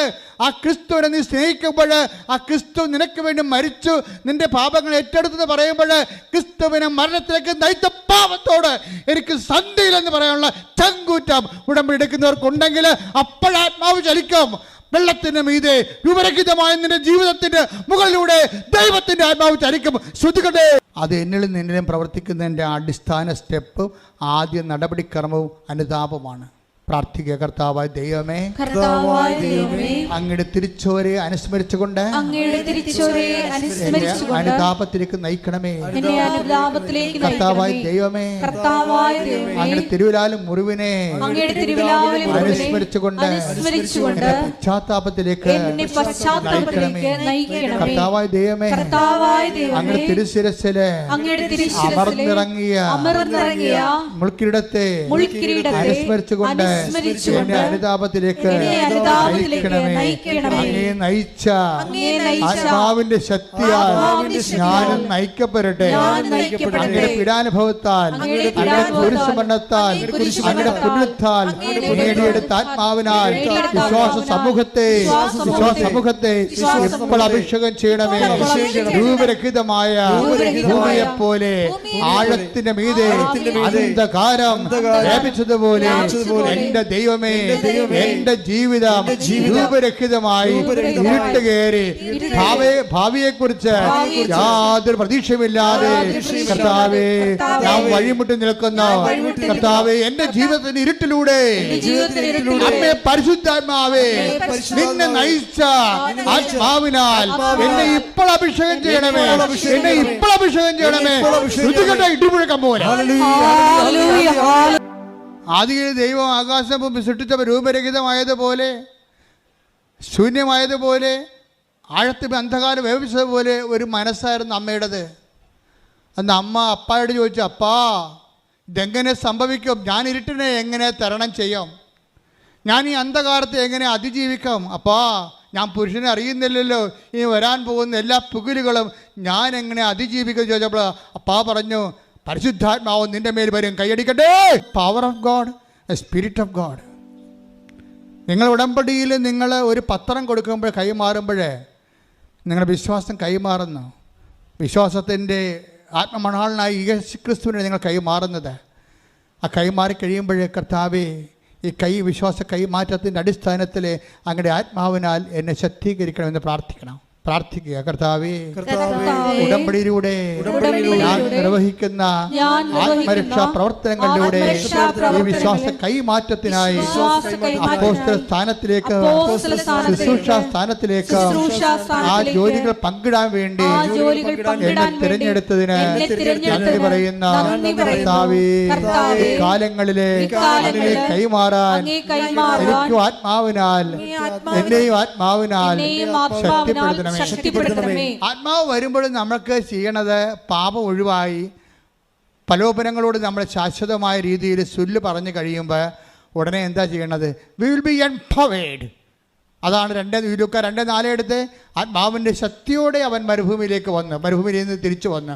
ആ ക്രിസ്തുവിനെ നീ സ്നേഹിക്കുമ്പോൾ ആ ക്രിസ്തു നിനക്ക് വേണ്ടി മരിച്ചു നിൻ്റെ പാപങ്ങൾ ഏറ്റെടുത്തെന്ന് പറയുമ്പോൾ ക്രിസ്തുവിനെ മരണത്തിലേക്ക് നയിച്ച പാപത്തോട് എനിക്ക് സന്ധിയില്ലെന്ന് പറയാനുള്ള ചങ്കൂറ്റം ഉടമ്പടി എടുക്കുന്നവർക്കുണ്ടെങ്കിൽ അപ്പോഴാത്മാവ് ചലിക്കും. വെള്ളത്തിന് മീതെ രൂപരഹിതമായ നിന്റെ ജീവിതത്തിന്റെ മുകളിലൂടെ ദൈവത്തിന്റെ ആത്മാവ് ചലിക്കും. ശ്രുതികട്ടെ. അത് എന്നിലും നിന്നിലും പ്രവർത്തിക്കുന്നതിൻ്റെ അടിസ്ഥാന സ്റ്റെപ്പ് ആദ്യ നടപടിക്രമവും അനുതാപമാണ്. പ്രാർത്ഥിക്കുക. കർത്താവായ ദൈവമേ, കർത്താവായ ദൈവമേ, അങ്ങയുടെ തിരിച്ചോരെ അനുസ്മരിച്ചുകൊണ്ട് അങ്ങയുടെ തിരിച്ചോരെ അനുസ്മരിച്ചുകൊണ്ട് അനുതാപത്തിലേക്ക് നയിക്കണമേ. എന്നെ അനുതാപത്തിലേക്ക് കർത്താവായ നയിക്കണമേ. ദൈവമേ, കർത്താവായ ദൈവമേ, അങ്ങയുടെ തിരുവിലാലും മുറിവിനെ അങ്ങയുടെ തിരുവിലാവിലെ മുറിവിനെ അനുസ്മരിച്ചുകൊണ്ട് അനുസ്മരിച്ചുകൊണ്ട് എന്നെ പശ്ചാത്താപത്തിലേക്ക് എന്നെ പശ്ചാത്താപത്തിലേക്ക് നയിക്കണമേ. കർത്താവായ ദൈവമേ, കർത്താവായ ദൈവമേ, അങ്ങയുടെ തിരുശിരസ്സിലെ അങ്ങയുടെ തിരുശിരസ്സിലെ അമർന്നിറങ്ങിയ മുൾക്കിരീടത്തെ അനുസ്മരിച്ചുകൊണ്ട് എന്നെ അനുതാപത്തിലേക്ക് നയിക്കണമേ. അങ്ങേ നയിച്ച ആത്മാവിന്റെ ശക്തിയാൽ ഞാനും നയിക്കപ്പെടട്ടെ. അങ്ങയുടെ പീഡാനുഭവത്താൽ, അങ്ങയുടെ കുരിശുമരണത്താൽ, അങ്ങയുടെ പുണ്യത്താൽ നേടിയെടുത്ത ആത്മാവിനാൽ വിശ്വാസ സമൂഹത്തെ ഇപ്പോൾ അഭിഷേകം ചെയ്യണമേ. രൂപരഹിതമായ ഭൂമിയെപ്പോലെ ആഴത്തിന്റെ മീതെ അന്ധകാരം വ്യാപിച്ചതുപോലെ എന്റെ ദൈവമേ, എന്റെ ജീവിതം രൂപരഹിതമായി ഇരുട്ട് കയറി ഭാവിയെ കുറിച്ച് യാതൊരു പ്രതീക്ഷയുമില്ലാതെ കർത്താവേ ഞാൻ വഴിമുട്ടി നിൽക്കുന്നു. കർത്താവേ, എന്റെ ജീവിതത്തിന്റെ ഇരുട്ടിലൂടെ അമ്മേ പരിശുദ്ധാത്മാവേ, നിന്നെ നയിച്ച ആത്മാവിനാൽ എന്നെ ഇപ്പോൾ അഭിഷേകം ചെയ്യണമേ. എന്നെ ഇപ്പോൾ അഭിഷേകം ചെയ്യണമേ. ഇടിമുഴക്കം പോലെ ആദിയിൽ ദൈവം ആകാശം സൃഷ്ടിച്ചപ്പോൾ രൂപരഹിതമായതുപോലെ, ശൂന്യമായതുപോലെ, ആഴത്തിൽ അന്ധകാരം വ്യാപിച്ചതുപോലെ ഒരു മനസ്സായിരുന്നു അമ്മയുടേത്. അന്ന് അമ്മ അപ്പായോട് ചോദിച്ചു, അപ്പാ ഇതെങ്ങനെ സംഭവിക്കും? ഞാൻ ഇരുട്ടിനെ എങ്ങനെ തരണം ചെയ്യും? ഞാൻ ഈ അന്ധകാരത്തെ എങ്ങനെ അതിജീവിക്കാം? അപ്പാ ഞാൻ പുരുഷനെ അറിയുന്നില്ലല്ലോ, ഇനി വരാൻ പോകുന്ന എല്ലാ പുകിലുകളും ഞാൻ എങ്ങനെ അതിജീവിക്കും ചോദിച്ചപ്പോൾ അപ്പാ പറഞ്ഞു, പരിശുദ്ധാത്മാവ് നിന്റെ മേൽ വരും, കൈയടിക്കട്ടെ. Power of God, a spirit of God. നിങ്ങൾ ഉടമ്പടിയിൽ നിങ്ങൾ ഒരു പത്രം കൊടുക്കുമ്പോൾ കൈമാറുമ്പോഴേ നിങ്ങളുടെ വിശ്വാസം കൈമാറുന്നു. വിശ്വാസത്തിൻ്റെ ആത്മമണാളനായി യേശുക്രിസ്തുവിനെ നിങ്ങൾ കൈമാറുന്നത്. ആ കൈമാറി കഴിയുമ്പോഴേ കർത്താവേ, ഈ വിശ്വാസ കൈമാറ്റത്തിൻ്റെ അടിസ്ഥാനത്തിൽ അങ്ങയുടെ ആത്മാവിനാൽ എന്നെ ശക്തീകരിക്കണമെന്ന് പ്രാർത്ഥിക്കുക. കർത്താവേ, ഉടമ്പടിയിലൂടെ ഞാൻ നിർവഹിക്കുന്ന ആത്മരക്ഷാ പ്രവർത്തനങ്ങളിലൂടെ ഈ വിശ്വാസ കൈമാറ്റത്തിനായി അപ്പോസ്തല സ്ഥാനത്തിലേക്ക്, ശുശ്രൂഷ സ്ഥാനത്തിലേക്ക് ആ ജോലികൾ പങ്കിടാൻ വേണ്ടി എന്നെ തിരഞ്ഞെടുത്തതിന് നന്ദി പറയുന്ന കർത്താവേ, കാലങ്ങളിലെ കൈമാറാൻ എനിക്കും ആത്മാവിനാൽ എന്നെയും ആത്മാവിനാൽ ശക്തിപ്പെടുത്തണമേ. ആത്മാവ് വരുമ്പോഴും നമ്മൾക്ക് ചെയ്യണത് പാപം ഒഴിവായി പ്രലോഭനങ്ങളോട് നമ്മൾ ശാശ്വതമായ രീതിയിൽ സുല്ല് പറഞ്ഞു കഴിയുമ്പോൾ ഉടനെ എന്താ ചെയ്യണത്? We will be empowered. അതാണ് 2:4 എടുത്ത് ആത്മാവിൻ്റെ ശക്തിയോടെ അവൻ മരുഭൂമിയിലേക്ക് വന്നു. മരുഭൂമിയിൽ നിന്ന് തിരിച്ചു വന്നു.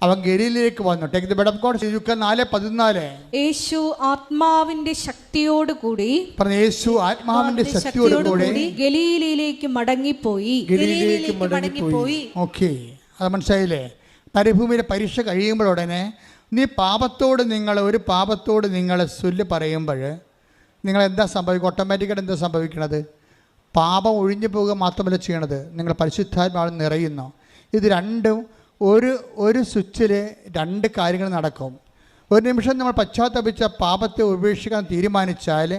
അവൻ ഗലീലയിലേക്ക് വന്നു. Take the bed of God. 4:14. യേശു ആത്മാവിന്റെ ശക്തിയോടുകൂടി യേശു ആത്മാവിന്റെ ശക്തിയോടുകൂടി ഗലീലയിലേക്ക് മടങ്ങിപ്പോയി. ഓക്കെ, അത് മനസ്സിലായില്ലേ? മരുഭൂമിയിലെ പരീക്ഷ കഴിയുമ്പോഴുടനെ ഒരു പാപത്തോട് നിങ്ങൾ സുല്ല് പറയുമ്പോൾ നിങ്ങൾ എന്താ സംഭവിക്കുക? ഓട്ടോമാറ്റിക്കായിട്ട് എന്താ സംഭവിക്കണത്? പാപം ഒഴിഞ്ഞു പോകുക മാത്രമല്ല ചെയ്യണത്, നിങ്ങൾ പരിശുദ്ധാത്മാവിൽ നിറയുന്നു. ഇത് രണ്ടും ഒരു സ്വിച്ചിൽ 2 കാര്യങ്ങൾ നടക്കും. ഒരു നിമിഷം നമ്മൾ പശ്ചാത്തപിച്ച പാപത്തെ ഉപേക്ഷിക്കാൻ തീരുമാനിച്ചാൽ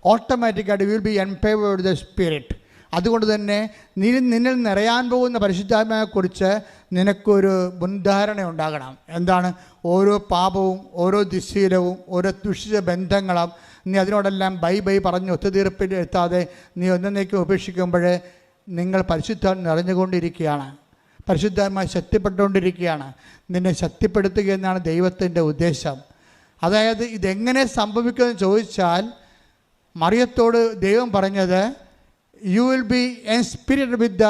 ഓട്ടോമാറ്റിക്കായിട്ട് will be empowered the spirit. അതുകൊണ്ട് തന്നെ നിന്നിൽ നിറയാൻ പോകുന്ന പരിശുദ്ധാത്മാവിനെക്കുറിച്ച് നിനക്കൊരു മുൻധാരണ ഉണ്ടാകണം. എന്താണ്? ഓരോ പാപവും, ഓരോ ദുശ്ശീലവും, ഓരോ ദുഷിച്ച ബന്ധങ്ങളും നീ അതിനോടെല്ലാം ബൈ പറഞ്ഞ് ഒത്തുതീർപ്പിൽ എത്താതെ നീ ഒന്നേക്കും ഉപേക്ഷിക്കുമ്പോൾ നിങ്ങൾ പരിശുദ്ധാത്മ നിറഞ്ഞുകൊണ്ടിരിക്കുകയാണ്. പരിശുദ്ധാത്മാ ശക്തിപ്പെട്ടുകൊണ്ടിരിക്കുകയാണ്. നിന്നെ ശക്തിപ്പെടുത്തുക എന്നാണ് ദൈവത്തിൻ്റെ ഉദ്ദേശം. അതായത് ഇതെങ്ങനെ സംഭവിക്കുമെന്ന് ചോദിച്ചാൽ മറിയത്തോട് ദൈവം പറഞ്ഞത്, you will be inspirited with the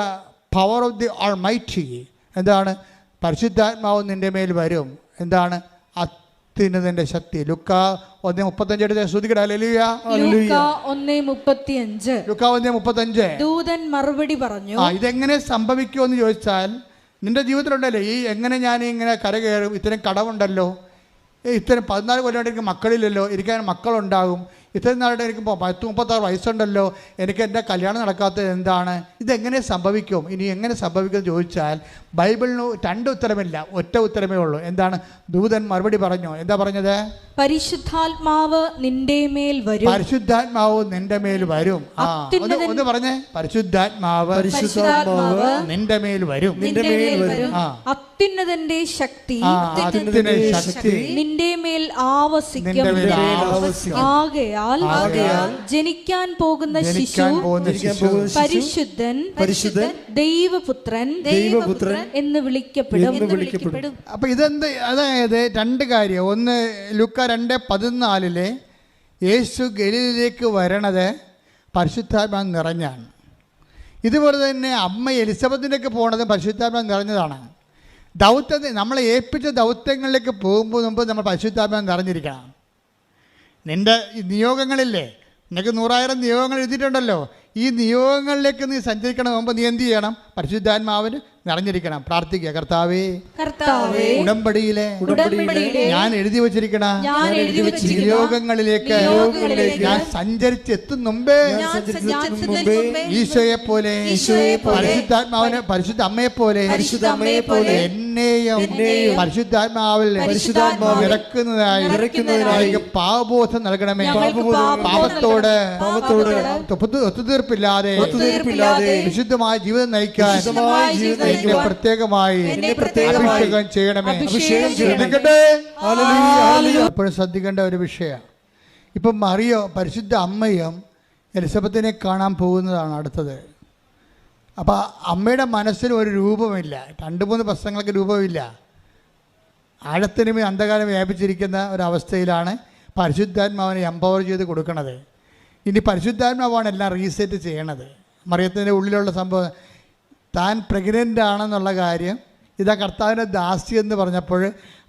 power of the almighty. എന്താണ്? പരിശുദ്ധാത്മാവ് നിൻ്റെ മേൽ വരും. എന്താണ്? അത്യുന്നതൻ്റെ ശക്തി. ലുക്കാ 1:35 എടുത്ത് ശ്രദ്ധിക്കട്ടെ. ഹല്ലേലൂയ. ലൂക്കാ 1:35. ദൂതൻ മറുപടി പറഞ്ഞു. ഇതെങ്ങനെ സംഭവിക്കുമെന്ന് ചോദിച്ചാൽ നിൻ്റെ ജീവിതത്തിലുണ്ടല്ലേ എങ്ങനെ ഞാൻ ഇങ്ങനെ കരകയറും? ഇത്രയും കടമുണ്ടല്ലോ, ഇത്രയും 14 കൊല്ലമായിട്ട് എനിക്ക് മക്കളില്ലല്ലോ, എനിക്ക് മക്കളുണ്ടാകും. ഇത്രയും നാളായിട്ട് എനിക്ക് 36 വയസ്സുണ്ടല്ലോ, എനിക്ക് എൻ്റെ കല്യാണം നടക്കാത്തത് എന്താണ്? ഇതെങ്ങനെ സംഭവിക്കും? ഇനി എങ്ങനെ സംഭവിക്കുമെന്ന് ചോദിച്ചാൽ ബൈബിളിന് 2 ഉത്തരമില്ല, ഒറ്റ ഉത്തരമേ ഉള്ളൂ. എന്താണ്? ദൂതൻ മറുപടി പറഞ്ഞു. എന്താ പറഞ്ഞത്? പരിശുദ്ധാത്മാവ് നിന്റെ മേൽ വരും. പരിശുദ്ധാത്മാവ് നിന്റെ മേൽ വരും. ഒന്ന് പറഞ്ഞേ, പരിശുദ്ധാത്മാവ് നിന്റെ മേൽ വരും. അത്യുന്നതന്റെ ശക്തി നിന്റെ മേൽ ആവസിക്കും. ആകയാൽ ജനിക്കാൻ പോകുന്ന ശിശു പരിശുദ്ധൻ ദൈവപുത്രൻ എന്ന് വിളിക്കപ്പെടും. അപ്പൊ ഇതെന്ത്? അതായത് രണ്ട് കാര്യം. ഒന്ന്, ലൂക്ക 2:14 യേശു ഗലീലയിലേക്ക് വരണത് പരിശുദ്ധാത്മാവ് നിറഞ്ഞാണ്. ഇതുപോലെ തന്നെ അമ്മ എലിസബത്തിലേക്ക് പോണത് പരിശുദ്ധാത്മാവ് നിറഞ്ഞതാണ്. ദൗത്യത്തെ നമ്മളെ ഏൽപ്പിച്ച ദൗത്യങ്ങളിലേക്ക് പോകുമ്പോൾ മുമ്പ് നമ്മൾ പരിശുദ്ധാത്മാവ് നിറഞ്ഞിരിക്കണം. നിൻ്റെ നിയോഗങ്ങളില്ലേ, നിനക്ക് 100,000 നിയോഗങ്ങൾ എഴുതിയിട്ടുണ്ടല്ലോ. ഈ നിയോഗങ്ങളിലേക്ക് നീ സഞ്ചരിക്കണം മുമ്പ് നീ എന്ത് ചെയ്യണം? പരിശുദ്ധാത്മാവിന് നിറഞ്ഞിരിക്കണം. പ്രാർത്ഥിക്കുക, കർത്താവേ, ഉടമ്പടിയിലെ ഞാൻ എഴുതി വച്ചിരിക്കണ നിയോഗങ്ങളിലേക്ക് ഞാൻ സഞ്ചരിച്ചെത്തും മുമ്പേ ഈശോയെ പോലെ, പരിശുദ്ധാത്മാവിന്, പരിശുദ്ധ അമ്മയെ പോലെ എന്നെയും പരിശുദ്ധാത്മാവിൽ നിറക്കുന്നതിനായി പാപബോധം നൽകണമേ. പാപത്തോട് ഒത്തുതീർപ്പില്ലാതെ വിശുദ്ധമായ ജീവിതം നയിക്കാൻ എന്നെ പ്രത്യേകമായി അഭിഷേകം ചെയ്യണമേ. എപ്പോഴും ശ്രദ്ധിക്കേണ്ട ഒരു വിഷയമാണ്. ഇപ്പം മറിയോ, പരിശുദ്ധ അമ്മയും എലിസബത്തിനെ കാണാൻ പോകുന്നതാണ് അടുത്തത്. അപ്പം അമ്മയുടെ മനസ്സിൽ ഒരു രൂപമില്ല, 2-3 പ്രശ്നങ്ങൾക്ക് രൂപമില്ല. ആഴത്തിനുമേ അന്ധകാരം വ്യാപിച്ചിരിക്കുന്ന ഒരവസ്ഥയിലാണ് പരിശുദ്ധാത്മാവിനെ എംപവർ ചെയ്ത് കൊടുക്കുന്നത്. ഇനി പരിശുദ്ധാത്മാവാണ് എല്ലാം റീസെറ്റ് ചെയ്യണത്. മറിയത്തിൻ്റെ ഉള്ളിലുള്ള സംഭവം, താൻ പ്രഗ്നൻ്റ് ആണെന്നുള്ള കാര്യം, ഇതാ കർത്താവിൻ്റെ ദാസി എന്ന് പറഞ്ഞപ്പോൾ,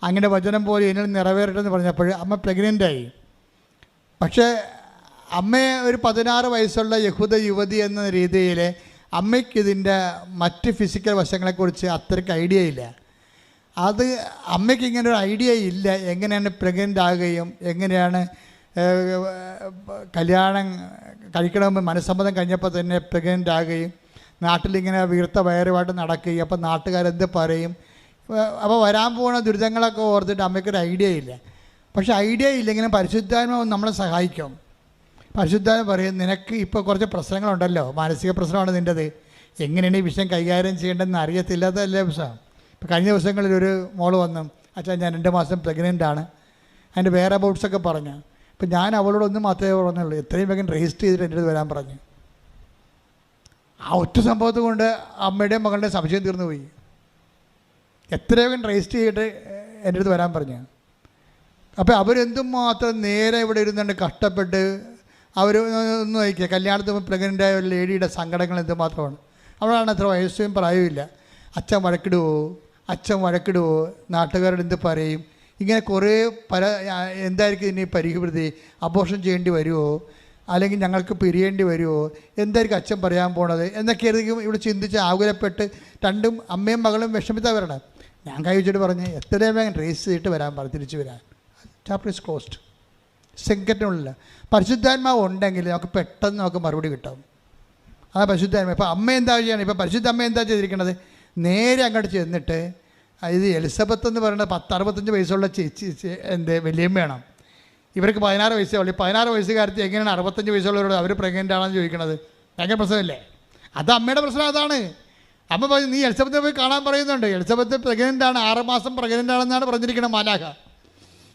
അങ്ങനെ വചനം പോലെ എന്നിൽ നിറവേറട്ടെന്ന് പറഞ്ഞപ്പോൾ അമ്മ പ്രഗ്നൻ്റായി. പക്ഷേ അമ്മയെ ഒരു 16 വയസ്സുള്ള യഹൂദ യുവതി എന്ന രീതിയിൽ അമ്മയ്ക്കിതിൻ്റെ മറ്റ് ഫിസിക്കൽ വശങ്ങളെക്കുറിച്ച് അത്രയ്ക്ക് ഐഡിയ ഇല്ല. അത് അമ്മയ്ക്ക് ഇങ്ങനെ ഒരു ഐഡിയ ഇല്ല, എങ്ങനെയാണ് പ്രഗ്നൻ്റ് ആകുകയും എങ്ങനെയാണ് കല്യാണം കഴിക്കണമെന്ന് മനസ്സമ്മതം കഴിഞ്ഞപ്പോൾ തന്നെ പ്രഗ്നൻ്റ് ആകുകയും നാട്ടിലിങ്ങനെ വീർത്ത വയറുമായിട്ട് നടക്കുകയും അപ്പോൾ നാട്ടുകാരെന്ത് പറയും. അപ്പോൾ വരാൻ പോകുന്ന ദുരിതങ്ങളൊക്കെ ഓർത്തിട്ട് അമ്മയ്ക്കൊരു ഐഡിയ ഇല്ല. പക്ഷേ ഐഡിയ ഇല്ലെങ്കിലും പരിശുദ്ധാത്മാവ് നമ്മളെ സഹായിക്കും. പരിശുദ്ധാത്മാവ് പറയും, നിനക്ക് ഇപ്പോൾ കുറച്ച് പ്രശ്നങ്ങളുണ്ടല്ലോ, മാനസിക പ്രശ്നമാണ് നിൻ്റെത്, എങ്ങനെയാണ് ഈ വിഷയം കൈകാര്യം ചെയ്യേണ്ടതെന്ന് അറിയത്തില്ലാത്തതല്ലേ പ്രശ്നം. ഇപ്പോൾ കഴിഞ്ഞ ദിവസങ്ങളിൽ ഒരു മോള് വന്നു, അച്ഛാ ഞാൻ 2 മാസം പ്രഗ്നൻ്റ് ആണ്, അതിൻ്റെ വേറെ അബൌട്ട്സൊക്കെ പറഞ്ഞു. അപ്പം ഞാൻ അവളോടൊന്നും മാത്രമേ പറഞ്ഞുള്ളൂ, എത്രയും വേഗം രജിസ്റ്റർ ചെയ്തിട്ട് എൻ്റെ അടുത്ത് വരാൻ പറഞ്ഞു. ആ ഒറ്റ സംഭവത്തെ കൊണ്ട് അമ്മയുടെയും മകളുടെയും സംശയം തീർന്നു പോയി. എത്രയും വേഗം രജിസ്റ്റർ ചെയ്തിട്ട് എൻ്റെ അടുത്ത് വരാൻ പറഞ്ഞു. അപ്പോൾ അവരെന്തും മാത്രം നേരെ ഇവിടെ ഇരുന്നുകൊണ്ട് കഷ്ടപ്പെട്ട് അവർ ഒന്ന് നോക്കിക്കുക, കല്യാണത്തിന് പ്രഗ്നൻ്റായ ഒരു ലേഡിയുടെ സങ്കടങ്ങൾ എന്തുമാത്രമാണ്. അവളാണ് അത്ര വയസ്സും പ്രായവുമില്ല. അച്ഛൻ വഴക്കിടുവോ, നാട്ടുകാരോട് എന്ത് പറയും, ഇങ്ങനെ കുറേ എന്തായിരിക്കും ഇനി പരിഹൃതി, അബോർഷൻ ചെയ്യേണ്ടി വരുമോ, അല്ലെങ്കിൽ ഞങ്ങൾക്ക് പിരിയേണ്ടി വരുമോ, എന്തായിരിക്കും അച്ഛൻ പറയാൻ പോണത് എന്നൊക്കെയായിരിക്കും ഇവിടെ ചിന്തിച്ച് ആകുലപ്പെട്ട് രണ്ടും അമ്മയും മകളും വിഷമിത്താൻ വരണം. ഞാൻ കൈ വെച്ചിട്ട് പറഞ്ഞ് എത്രയും വേഗം റേസ് ചെയ്തിട്ട് തിരിച്ചു വരാൻ. Chapter is closed. സെക്കൻഡിനുള്ള പരിശുദ്ധാത്മാവ് ഉണ്ടെങ്കിൽ നമുക്ക് പെട്ടെന്ന് നമുക്ക് മറുപടി കിട്ടും. ആ പരിശുദ്ധാത്മാവ് ഇപ്പോൾ അമ്മ എന്താ ചെയ്യണം? ഇപ്പോൾ പരിശുദ്ധ അമ്മ എന്താ ചെയ്തിരിക്കണത്? നേരെ അങ്ങോട്ട് ചെന്നിട്ട്, ഇത് എലിസബത്ത് എന്ന് പറയുന്നത് 65 വയസ്സുള്ള ചേച്ചി വലിയമ്മയാണ്. ഇവർക്ക് 16 വയസ്സേ ഉള്ളൂ. 16 വയസ്സുകാരത്തി എങ്ങനെയാണ് 65 വയസ്സുള്ളവരോട് അവർ പ്രഗ്നൻ്റ് ആണെന്ന് ചോദിക്കണത്? ഭയങ്കര പ്രശ്നമല്ലേ? അത് അമ്മയുടെ പ്രശ്നം. അതാണ് അമ്മ പറഞ്ഞു, നീ എലിസബത്തെ പോയി കാണാൻ പറയുന്നുണ്ട്. എലിസബത്ത് പ്രഗ്നൻ്റ് ആണ്, 6 മാസം പ്രഗ്നൻ്റ് ആണെന്നാണ് പറഞ്ഞിരിക്കുന്നത് മാലാഖ.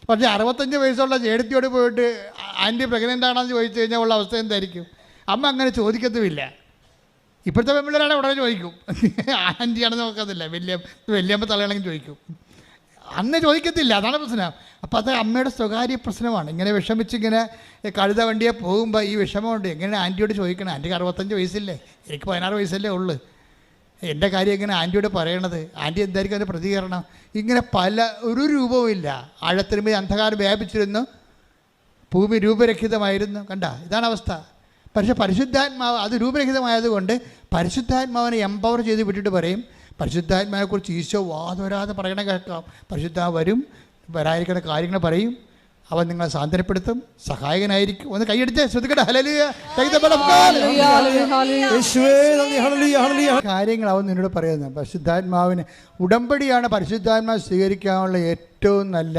പക്ഷേ 65 വയസ്സുള്ള ചേടത്തിയോട് പോയിട്ട് ആൻറ്റി പ്രഗ്നൻ്റ് ആണെന്ന് ചോദിച്ചു കഴിഞ്ഞാൽ ഉള്ള അവസ്ഥ എന്തായിരിക്കും? അമ്മ അങ്ങനെ ചോദിക്കത്തുമില്ല. ഇപ്പോഴത്തെ പെൺപിള്ളേരാണ് ഉടനെ ചോദിക്കും, ആൻറ്റിയാണെന്ന് നോക്കത്തില്ല, വലിയമ്മ തലയാണെങ്കിൽ ചോദിക്കും. അന്ന് ചോദിക്കത്തില്ല, അതാണ് പ്രശ്നം. അപ്പോൾ അത് അമ്മയുടെ സ്വകാര്യ പ്രശ്നമാണ്. ഇങ്ങനെ വിഷമിച്ചിങ്ങനെ കഴുത വണ്ടിയെ പോകുമ്പോൾ ഈ വിഷമമുണ്ട്. എങ്ങനെ ആൻറ്റിയോട് ചോദിക്കണം? ആൻറ്റിക്ക് 65 വയസ്സില്ലേ, എനിക്ക് 16 വയസ്സല്ലേ ഉള്ളൂ, എൻ്റെ കാര്യം എങ്ങനെ ആൻറ്റിയോട് പറയണത്? ആൻറ്റി എന്തായിരിക്കും അതിൻ്റെ പ്രതികരണം? ഇങ്ങനെ ഒരു രൂപവുമില്ല. ആഴത്തിനുമേ അന്ധകാരം വ്യാപിച്ചിരുന്നു, ഭൂമി രൂപരഹിതമായിരുന്നു. കണ്ട, ഇതാണ് അവസ്ഥ. പക്ഷേ പരിശുദ്ധാത്മാവ് അത് രൂപരഹിതമായതുകൊണ്ട് പരിശുദ്ധാത്മാവിനെ എംപവർ ചെയ്ത് വിട്ടിട്ട് പറയും, പരിശുദ്ധാത്മാവിനെക്കുറിച്ച് ഈശോ വാദവരാതെ പറയണ കേൾക്കാം. പരിശുദ്ധാത്മാവ് വരും, വരാതിരിക്കുന്ന കാര്യങ്ങൾ പറയും, അവൻ നിങ്ങളെ സാന്ത്വനപ്പെടുത്തും, സഹായകനായിരിക്കും. ഒന്ന് കൈയടിച്ച് ശ്രദ്ധിക്കട്ടെ. കാര്യങ്ങൾ അവൻ നിന്നോട് പറയുന്നത് പരിശുദ്ധാത്മാവിന് ഉടമ്പടിയാണ്. പരിശുദ്ധാത്മാവ് സ്വീകരിക്കാനുള്ള ഏറ്റവും നല്ല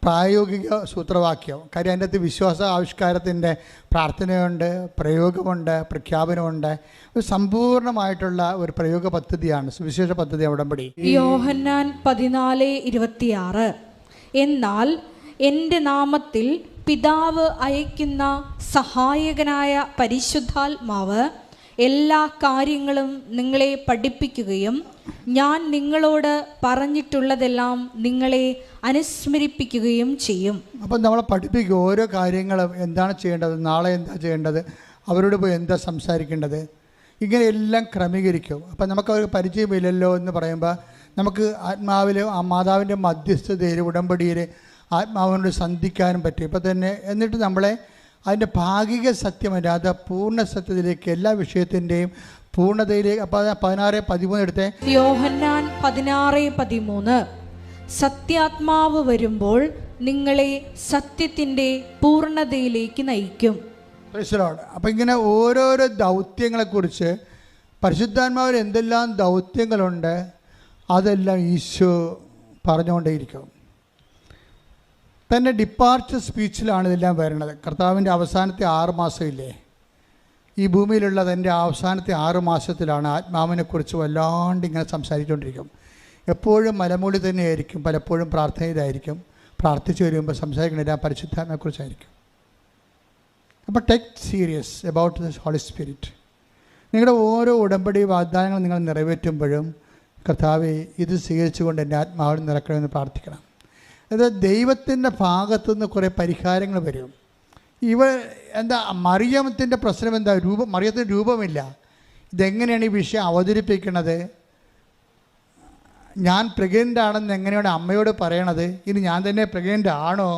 പ്രായോഗിക സൂത്രവാക്യം. കാര്യം അതിൻ്റെ അകത്ത് വിശ്വാസ ആവിഷ്കാരത്തിൻ്റെ പ്രാർത്ഥനയുണ്ട്, പ്രയോഗമുണ്ട്, പ്രഖ്യാപനമുണ്ട്. ഒരു സമ്പൂർണ്ണമായിട്ടുള്ള ഒരു പ്രയോഗ പദ്ധതിയാണ് സുവിശേഷ പദ്ധതി ഉടമ്പടി. യോഹന്നാൻ 14:26 എന്നാൽ എൻ്റെ നാമത്തിൽ പിതാവ് അയക്കുന്ന സഹായകനായ പരിശുദ്ധാത്മാവ് എല്ലാ കാര്യങ്ങളും നിങ്ങളെ പഠിപ്പിക്കുകയും ഞാൻ നിങ്ങളോട് പറഞ്ഞിട്ടുള്ളതെല്ലാം നിങ്ങളെ അനുസ്മരിപ്പിക്കുകയും ചെയ്യും. അപ്പം നമ്മളെ പഠിപ്പിക്കും ഓരോ കാര്യങ്ങളും എന്താണ് ചെയ്യേണ്ടത്, നാളെ എന്താ ചെയ്യേണ്ടത്, അവരോട് പോയി എന്താ സംസാരിക്കേണ്ടത്, ഇങ്ങനെ എല്ലാം ക്രമീകരിക്കും. അപ്പം നമുക്ക് അവർക്ക് പരിചയമില്ലല്ലോ എന്ന് പറയുമ്പോൾ നമുക്ക് ആത്മാവിൽ ആ മാതാവിൻ്റെ മധ്യസ്ഥതയിൽ ഉടമ്പടിയിൽ ആത്മാവിനോട് സന്ധിക്കാനും പറ്റും. ഇപ്പം തന്നെ എന്നിട്ട് നമ്മളെ അതിൻ്റെ ഭാഗിക സത്യമല്ലാതെ പൂർണ്ണ സത്യത്തിലേക്ക് എല്ലാ വിഷയത്തിൻ്റെയും പൂർണ്ണതയിലേക്ക്. അപ്പം 16:13 എടുത്തേ. യോഹന്നാൻ 16:13 സത്യാത്മാവ് വരുമ്പോൾ നിങ്ങളെ സത്യത്തിൻ്റെ പൂർണ്ണതയിലേക്ക് നയിക്കും. അപ്പം ഇങ്ങനെ ഓരോരോ ദൗത്യങ്ങളെക്കുറിച്ച് പരിശുദ്ധാത്മാവിൽ എന്തെല്ലാം ദൗത്യങ്ങളുണ്ട് അതെല്ലാം ഈശോ പറഞ്ഞുകൊണ്ടേയിരിക്കും. തന്നെ ഡിപ്പാർച്ചർ സ്പീച്ചിലാണ് ഇതെല്ലാം വരുന്നത്. കർത്താവിൻ്റെ അവസാനത്തെ 6 മാസമില്ലേ, ഈ ഭൂമിയിലുള്ള തൻ്റെ അവസാനത്തെ 6 മാസത്തിലാണ് ആത്മാവിനെക്കുറിച്ച് വല്ലാണ്ട് ഇങ്ങനെ സംസാരിച്ചുകൊണ്ടിരിക്കും. എപ്പോഴും മലമൂടി തന്നെയായിരിക്കും, പലപ്പോഴും പ്രാർത്ഥനയിലായിരിക്കും. പ്രാർത്ഥിച്ചു വരുമ്പോൾ സംസാരിക്കുന്നത് ആ പരിശുദ്ധാത്മാവിനെക്കുറിച്ചായിരിക്കും. അപ്പോൾ take serious about the holy spirit. നിങ്ങളുടെ ഓരോ ഉടമ്പടി വാഗ്ദാനങ്ങൾ നിങ്ങൾ നിറവേറ്റുമ്പോഴും കർത്താവെ ഇത് സ്വീകരിച്ചുകൊണ്ട് എൻ്റെ ആത്മാവിൽ നിറക്കണമെന്ന് പ്രാർത്ഥിക്കണം. അത് ദൈവത്തിൻ്റെ ഭാഗത്തുനിന്ന് കുറേ പരിഹാരങ്ങൾ വരും. എന്താ മറിയത്തിൻ്റെ പ്രശ്നം എന്താ? മറിയത്തിന് രൂപമില്ല. ഇതെങ്ങനെയാണ് ഈ വിഷയം അവതരിപ്പിക്കുന്നത്? ഞാൻ പ്രഗ്നൻ്റ് ആണെന്ന് എങ്ങനെയാണ് അമ്മയോട് പറയണത്? ഇനി ഞാൻ തന്നെ പ്രഗ്നൻ്റ് ആണോ?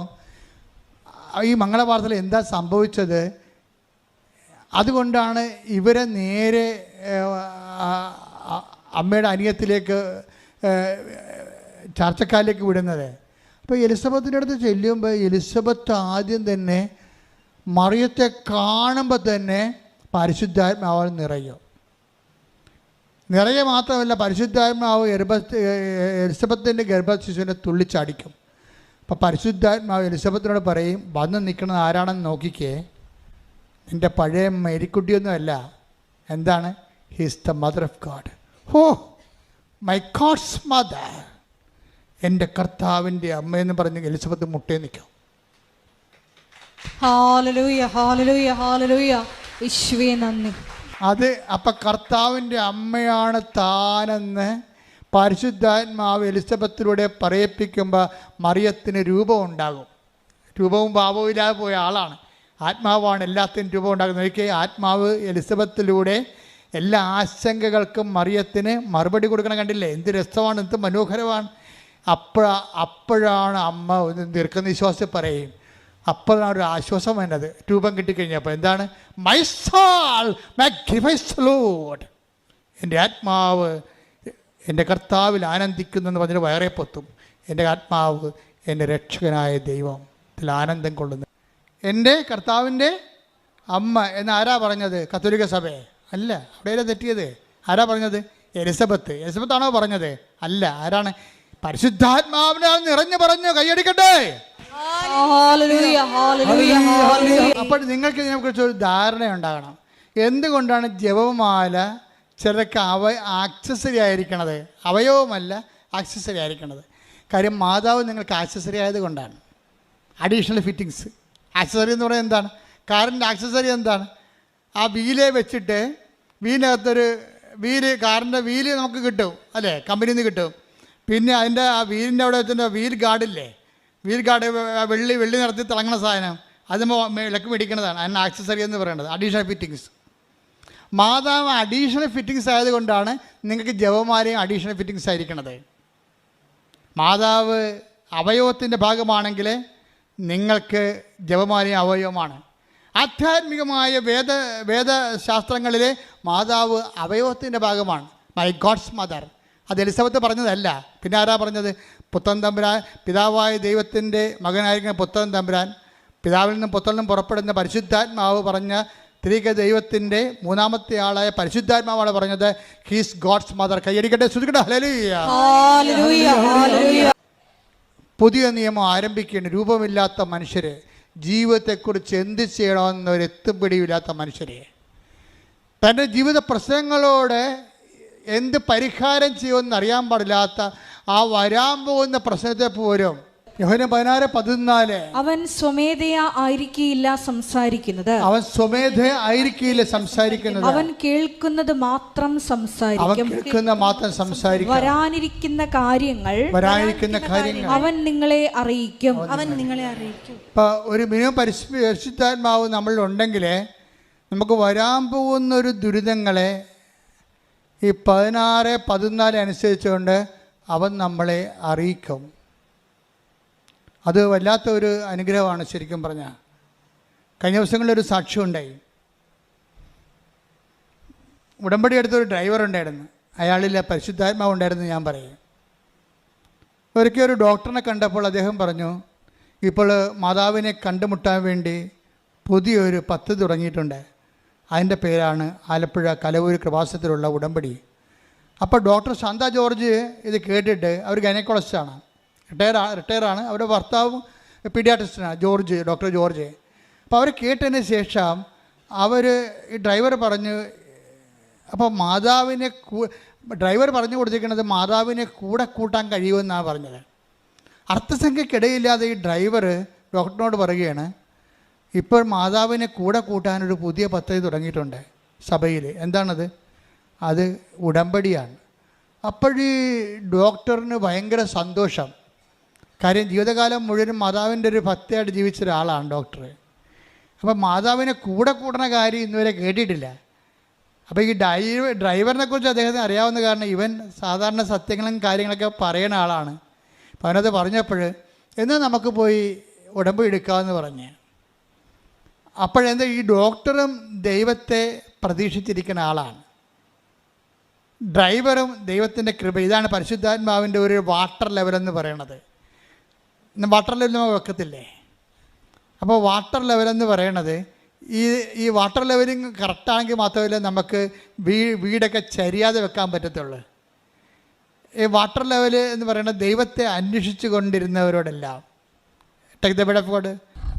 ഈ മംഗളവാർത്തയിൽ എന്താ സംഭവിച്ചത്? അതുകൊണ്ടാണ് ഇവരെ നേരെ അമ്മയുടെ അനിയത്തിലേക്ക് ചർച്ചക്കാരിലേക്ക് വിടുന്നത്. അപ്പോൾ എലിസബത്തിൻ്റെ അടുത്ത് ചെല്ലുമ്പോൾ എലിസബത്ത് ആദ്യം തന്നെ മറിയത്തെ കാണുമ്പോൾ തന്നെ പരിശുദ്ധാത്മാവ് നിറയെ മാത്രമല്ല, പരിശുദ്ധാത്മാവ് എലിസബത്തിൻ്റെ ഗർഭശിശുവിനെ തുള്ളിച്ചടിക്കും. അപ്പോൾ പരിശുദ്ധാത്മാവ് എലിസബത്തിനോട് പറയും, വന്ന് നിൽക്കുന്നത് ആരാണെന്ന് നോക്കിക്കേ, നിൻ്റെ പഴയ മേരിക്കുട്ടിയൊന്നുമല്ല. എന്താണ്? He's the mother of God. Oh my God's mother, എൻ്റെ കർത്താവിൻ്റെ അമ്മയെന്ന് പറഞ്ഞ് എലിസബത്ത് മുട്ടേ നിൽക്കും. ഹല്ലേലൂയ ഹല്ലേലൂയ ഹല്ലേലൂയ യേശുവേ നന്ദി. അത് അപ്പം കർത്താവിൻ്റെ അമ്മയാണ് താനെന്ന് പരിശുദ്ധാത്മാവ് എലിസബത്തിലൂടെ പറയിപ്പിക്കുമ്പോൾ മറിയത്തിന് രൂപം ഉണ്ടാകും. രൂപവും ഭാവവും ഇല്ലാതെ പോയ ആളാണ്. ആത്മാവാണ് എല്ലാത്തിനും രൂപം ഉണ്ടാകുന്നത്. ഒരിക്കൽ ആത്മാവ് എലിസബത്തിലൂടെ എല്ലാ ആശങ്കകൾക്കും മറിയത്തിന് മറുപടി കൊടുക്കണം. കണ്ടില്ലേ എന്ത് രസമാണ്, എന്ത് മനോഹരമാണ്. അപ്പോഴാണ് അമ്മ ഒന്ന് ദീർഘനിശ്വാസം പറയും. അപ്പോഴാണ് ഒരു ആശ്വാസം വേണ്ടത് രൂപം കിട്ടിക്കഴിഞ്ഞപ്പോൾ. എന്താണ്? My soul magnifies the lord, എൻ്റെ ആത്മാവ് എൻ്റെ കർത്താവിൽ ആനന്ദിക്കുന്നെന്ന് പറഞ്ഞിട്ട് വയറേ പൊത്തും. എൻ്റെ ആത്മാവ് എൻ്റെ രക്ഷകനായ ദൈവം ഇതിൽ ആനന്ദം കൊള്ളുന്നു. എൻ്റെ കർത്താവിൻ്റെ അമ്മ എന്ന് ആരാ പറഞ്ഞത്? കത്തോലിക്ക സഭയെ അല്ല. അവിടെയല്ലേ തെറ്റിയത്? ആരാ പറഞ്ഞത്? എലിസബത്താണോ പറഞ്ഞത്? അല്ല. ആരാണ്? പരിശുദ്ധാത്മാവിനാൽ നിറഞ്ഞു പറഞ്ഞു. കൈയടിക്കട്ടെ. അപ്പോൾ നിങ്ങൾക്ക് ഇതിനെക്കുറിച്ച് ഒരു ധാരണ ഉണ്ടാകണം. എന്തുകൊണ്ടാണ് ജപമാല ചിലർക്ക് ആക്സസറി ആയിരിക്കണത്? അവയവമല്ല, ആക്സസറി ആയിരിക്കണത്. കാര്യം മാതാവ് നിങ്ങൾക്ക് ആക്സസറി ആയതുകൊണ്ടാണ്. Additional fittings. ആക്സസറി എന്ന് പറയുന്നത് എന്താണ്? കാറിൻ്റെ ആക്സസറി എന്താണ്? ആ വീലെ വെച്ചിട്ട് വീലിനകത്തൊരു കാറിൻ്റെ വീല് നമുക്ക് കിട്ടും അല്ലേ, കമ്പനിയിൽ നിന്ന് കിട്ടും. പിന്നെ അതിൻ്റെ ആ വീലിൻ്റെ അവിടെ വെച്ചിട്ട് വീൽ ഗാർഡില്ലേ, വീൽ ഗാർഡ് വെള്ളി നിറത്തി തിളങ്ങുന്ന സാധനം, അത് വിളക്ക് മേടിക്കുന്നതാണ്. അതിന് ആക്സസറി എന്ന് പറയുന്നത് അഡീഷണൽ ഫിറ്റിങ്സ്. മാതാവ് അഡീഷണൽ ഫിറ്റിങ്സ് ആയതുകൊണ്ടാണ് നിങ്ങൾക്ക് ജപമാലയും അഡീഷണൽ ഫിറ്റിങ്സ് ആയിരിക്കണത്. മാതാവ് അവയവത്തിൻ്റെ ഭാഗമാണെങ്കിൽ നിങ്ങൾക്ക് ജപമാലയും അവയവമാണ്. ആധ്യാത്മികമായ വേദശാസ്ത്രങ്ങളിൽ മാതാവ് അവയവത്തിൻ്റെ ഭാഗമാണ്. My God's mother. അത് എലിസബത്ത് പറഞ്ഞതല്ല. പിന്നെ ആരാ പറഞ്ഞത്? പുത്രൻ തമ്പുരാൻ, പിതാവായ ദൈവത്തിൻ്റെ മകനായിരിക്കുന്ന പുത്രൻ തമ്പുരാൻ, പിതാവിൽ നിന്നും പുത്രനും പുറപ്പെടുന്ന പരിശുദ്ധാത്മാവ് പറഞ്ഞ ത്രിക ദൈവത്തിൻ്റെ മൂന്നാമത്തെ ആളായ പരിശുദ്ധാത്മാവാണ് പറഞ്ഞത് ഹീസ് ഗോഡ്സ് മദർ. കൈയടിക്കട്ടെ, ശ്രുതിക്കട്ടെ. ഹല്ലേലൂയ. പുതിയ നിയമം ആരംഭിക്കുകയാണ്. രൂപമില്ലാത്ത മനുഷ്യർ, ജീവിതത്തെക്കുറിച്ച് എന്ത് ചെയ്യണമെന്നൊരു എത്തുപിടിയില്ലാത്ത മനുഷ്യർ, തൻ്റെ ജീവിത പ്രശ്നങ്ങളോട് എന്ത് പരിഹാരം ചെയ്യുമെന്ന് അറിയാൻ പാടില്ലാത്ത ആ വരാൻ പോകുന്ന പ്രശ്നത്തെ പോലും യോഹന്നാൻ 16:14 അവൻ സ്വമേധയാ ആയിരിക്കില്ല സംസാരിക്കുന്നത്, അവൻ സ്വമേധയാ ആയിരിക്കില്ല സംസാരിക്കുന്നത്, അവൻ കേൾക്കുന്നത് മാത്രം അവൻ സംസാരിക്കും, കേൾക്കുന്ന മാത്രം സംസാരിക്കും, വരാനിരിക്കുന്ന കാര്യങ്ങൾ അവൻ നിങ്ങളെ അറിയിക്കും. ഇപ്പൊ ഒരു മിനിമം പരിശുദ്ധാത്മാവ് നമ്മളിലുണ്ടെങ്കിൽ നമുക്ക് വരാൻ പോകുന്ന ഒരു ദുരിതങ്ങളെ ഈ 16-14 അനുസരിച്ചുകൊണ്ട് അവൻ നമ്മളെ അറിയിക്കും. അത് വല്ലാത്ത ഒരു അനുഗ്രഹമാണ് ശരിക്കും പറഞ്ഞാൽ. കഴിഞ്ഞ ദിവസങ്ങളിലൊരു സാക്ഷ്യം ഉണ്ടായി. ഉടമ്പടി എടുത്തൊരു ഡ്രൈവർ ഉണ്ടായിരുന്നു, അയാളിൽ പരിശുദ്ധാത്മാവ് ഉണ്ടായിരുന്നു ഞാൻ പറയും. ഒരിക്കൽ ഒരു ഡോക്ടറിനെ കണ്ടപ്പോൾ അദ്ദേഹം പറഞ്ഞു, ഇപ്പോൾ മാതാവിനെ കണ്ടുമുട്ടാൻ വേണ്ടി പുതിയൊരു പദ്ധതി തുടങ്ങിയിട്ടുണ്ട്, അതിൻ്റെ പേരാണ് ആലപ്പുഴ കലവൂർ കൃപാസനത്തിലുള്ള ഉടമ്പടി. അപ്പോൾ ഡോക്ടർ ശാന്ത ജോർജ് ഇത് കേട്ടിട്ട്, അവർ ഗൈനക്കോളജിസ്റ്റാണ്, റിട്ടയറാണ്, അവരുടെ ഭർത്താവ് പീഡിയാട്രിസ്റ്റാണ് ഡോക്ടർ ജോർജ്. അപ്പോൾ അവർ കേട്ടതിന് ശേഷം ഈ ഡ്രൈവർ പറഞ്ഞു, അപ്പോൾ ഡ്രൈവർ പറഞ്ഞു കൊടുത്തിരിക്കുന്നത് മാതാവിനെ കൂടെ കൂട്ടാൻ കഴിയുമെന്നാണ് പറഞ്ഞത്. അർത്ഥസംഖ്യക്കിടയില്ലാതെ ഈ ഡ്രൈവർ ഡോക്ടറിനോട് പറയുകയാണ്, ഇപ്പോൾ മാതാവിനെ കൂടെ കൂട്ടാനൊരു പുതിയ പദ്ധതി തുടങ്ങിയിട്ടുണ്ട് സഭയിൽ. എന്താണത്? അത് ഉടമ്പടിയാണ്. അപ്പോഴീ ഡോക്ടറിന് ഭയങ്കര സന്തോഷം. കാര്യം ജീവിതകാലം മുഴുവനും മാതാവിൻ്റെ ഒരു ഭക്തിയായിട്ട് ജീവിച്ച ഒരാളാണ് ഡോക്ടർ. അപ്പം മാതാവിനെ കൂടെ കൂടണ കാര്യം ഇന്നുവരെ കേട്ടിട്ടില്ല. അപ്പോൾ ഈ ഡ്രൈവറിനെ കുറിച്ച് അദ്ദേഹത്തിന് അറിയാവുന്ന കാരണം ഇവൻ സാധാരണ സത്യങ്ങളും കാര്യങ്ങളൊക്കെ പറയുന്ന ആളാണ്. അപ്പം അവനത് പറഞ്ഞപ്പോൾ എന്നാൽ നമുക്ക് പോയി ഉടമ്പടി എടുക്കാമെന്ന് പറഞ്ഞ്. അപ്പോഴെന്താ, ഈ ഡോക്ടറും ദൈവത്തെ പ്രതീക്ഷിച്ചിരിക്കുന്ന ആളാണ്, ഡ്രൈവറും ദൈവത്തിൻ്റെ കൃപ. ഇതാണ് പരിശുദ്ധാത്മാവിൻ്റെ ഒരു വാട്ടർ ലെവലെന്ന് പറയണത്. വാട്ടർ ലെവൽ നമ്മൾ വെക്കത്തില്ലേ? അപ്പോൾ വാട്ടർ ലെവലെന്ന് പറയണത് ഈ വാട്ടർ ലെവലിങ് കറക്റ്റാണെങ്കിൽ മാത്രമല്ല നമുക്ക് വീടൊക്കെ ചരിയാതെ വെക്കാൻ പറ്റത്തുള്ളൂ. ഈ വാട്ടർ ലെവൽ എന്ന് പറയുന്നത് ദൈവത്തെ അന്വേഷിച്ചു കൊണ്ടിരുന്നവരോടെല്ലാം. Take the bed of God.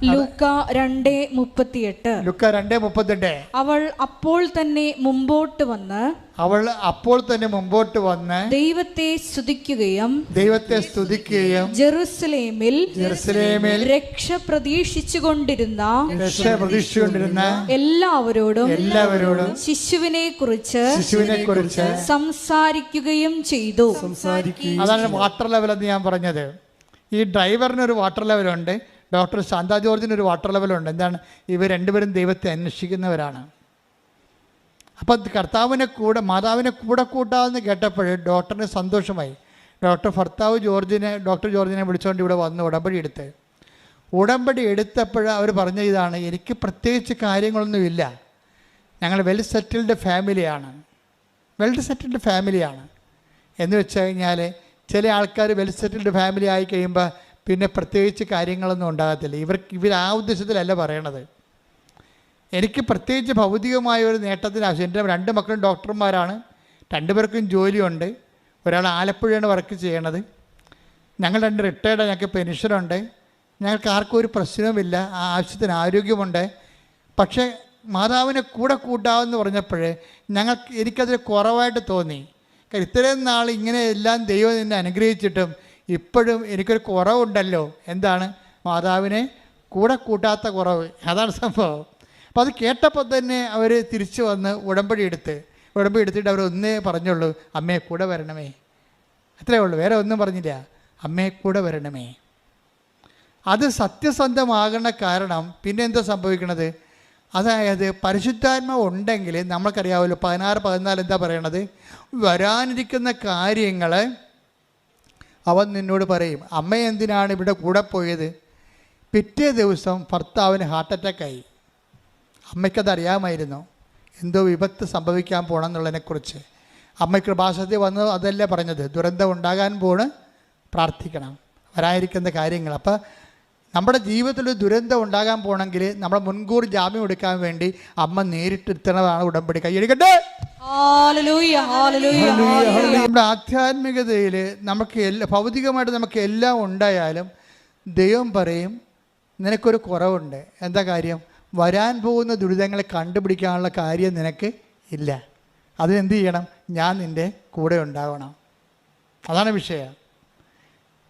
ലൂക്ക 2:38. അവൾ അപ്പോൾ തന്നെ മുമ്പോട്ട് വന്ന് ദൈവത്തെ സ്തുതിക്കുകയും ജെറുസലേമിൽ രക്ഷ പ്രതീക്ഷിച്ചുകൊണ്ടിരുന്ന എല്ലാവരോടും ശിശുവിനെ കുറിച്ച് സംസാരിക്കുകയും ചെയ്തു. അതാണ് വാട്ടർ ലെവൽ എന്ന് ഞാൻ പറഞ്ഞത്. ഈ ഡ്രൈവറിനൊരു വാട്ടർ ലെവലുണ്ട്, ഡോക്ടർ ശാന്ത ജോർജിനൊരു വാട്ടർ ലെവലുണ്ട്. എന്താണ്? ഇവർ രണ്ടുപേരും ദൈവത്തെ അന്വേഷിക്കുന്നവരാണ്. അപ്പോൾ മാതാവിനെ കൂടെ കൂട്ടാമെന്ന് കേട്ടപ്പോൾ ഡോക്ടറിന് സന്തോഷമായി. ഡോക്ടർ ജോർജിനെ വിളിച്ചുകൊണ്ട് ഇവിടെ വന്ന് ഉടമ്പടി എടുത്തപ്പോൾ അവർ പറഞ്ഞ ഇതാണ്, എനിക്ക് പ്രത്യേകിച്ച് കാര്യങ്ങളൊന്നുമില്ല, ഞങ്ങൾ വെൽ സെറ്റിൽഡ് ഫാമിലിയാണ് എന്ന് വെച്ച് കഴിഞ്ഞാൽ ചില ആൾക്കാർ വെൽ സെറ്റിൽഡ് ഫാമിലി ആയി കഴിയുമ്പോൾ പിന്നെ പ്രത്യേകിച്ച് കാര്യങ്ങളൊന്നും ഉണ്ടാകത്തില്ല. ഇവർ ആ ഉദ്ദേശത്തിലല്ല പറയണത്. എനിക്ക് പ്രത്യേകിച്ച് ഭൗതികമായ ഒരു നേട്ടത്തിന് ആവശ്യം. എൻ്റെ 2 മക്കളും ഡോക്ടർമാരാണ്, 2 പേർക്കും ജോലിയുണ്ട്. ഒരാൾ ആലപ്പുഴയാണ് വർക്ക് ചെയ്യണത്, ഞങ്ങൾ 2 റിട്ടയർഡ്, ഞങ്ങൾക്ക് പെൻഷനുണ്ട്, ഞങ്ങൾക്ക് ആർക്കും ഒരു പ്രശ്നവുമില്ല, ആ ആവശ്യത്തിന് ആരോഗ്യമുണ്ട്. പക്ഷേ മാതാവിനെ കൂടെ കൂട്ടാമെന്ന് പറഞ്ഞപ്പോൾ എനിക്കതിൽ കുറവായിട്ട് തോന്നി. കാരണം ഇത്രയും നാൾ ഇങ്ങനെ എല്ലാം ദൈവം എന്നെ അനുഗ്രഹിച്ചിട്ടും ഇപ്പോഴും എനിക്കൊരു കുറവുണ്ടല്ലോ. എന്താണ്? മാതാവിനെ കൂടെ കൂട്ടാത്ത കുറവ്. അതാണ് സംഭവം. അപ്പോൾ അത് കേട്ടപ്പോൾ തന്നെ അവർ തിരിച്ചു വന്ന് ഉടമ്പടി എടുത്തിട്ട് അവർ ഒന്നേ പറഞ്ഞുള്ളൂ, അമ്മയെ കൂടെ വരണമേ. അത്രേ ഉള്ളൂ, വേറെ ഒന്നും പറഞ്ഞില്ല. അമ്മയെ കൂടെ വരണമേ. അത് സത്യസന്ധമാകണ കാരണം പിന്നെ എന്താ സംഭവിക്കണത്? അതായത് പരിശുദ്ധാത്മാവ് ഉണ്ടെങ്കിൽ നമ്മൾക്കറിയാമല്ലോ 16-14 എന്താ പറയണത്? വരാനിരിക്കുന്ന കാര്യങ്ങൾ അവൻ നിന്നോട് പറയും. അമ്മ എന്തിനാണ് ഇവിടെ കൂടെ പോയത്? പിറ്റേ ദിവസം ഭർത്താവിന് ഹാർട്ട് അറ്റാക്കായി. അമ്മയ്ക്കത് അറിയാമായിരുന്നു, എന്തോ വിപത്ത് സംഭവിക്കാൻ പോകണം എന്നുള്ളതിനെക്കുറിച്ച്. അമ്മ കൃപാസനത്തിൽ വന്ന് അതല്ലേ പറഞ്ഞത്, ദുരന്തം ഉണ്ടാകാൻ പോണ്, പ്രാർത്ഥിക്കണം, വരാനിരിക്കുന്ന കാര്യങ്ങൾ. അപ്പം നമ്മുടെ ജീവിതത്തിൽ ഒരു ദുരന്തം ഉണ്ടാകാൻ പോകണമെങ്കിൽ നമ്മൾ മുൻകൂർ ജാമ്യം എടുക്കാൻ വേണ്ടി അമ്മ നേരിട്ടെത്തണതാണ് ഉടമ്പടി. കൈയടിക്കട്ടെ. Hallelujah, hallelujah, hallelujah. നമ്മുടെ ആധ്യാത്മികതയിൽ നമുക്ക് ഭൗതികമായിട്ട് നമുക്ക് എല്ലാം ഉണ്ടായാലും ദൈവം പറയും നിനക്കൊരു കുറവുണ്ട്. എന്താ കാര്യം? വരാൻ പോകുന്ന ദുരിതങ്ങളെ കണ്ടുപിടിക്കാനുള്ള കാര്യം നിനക്ക് ഇല്ല. അതിനെന്ത് ചെയ്യണം? ഞാൻ നിൻ്റെ കൂടെ ഉണ്ടാവണം. അതാണ് വിഷയം.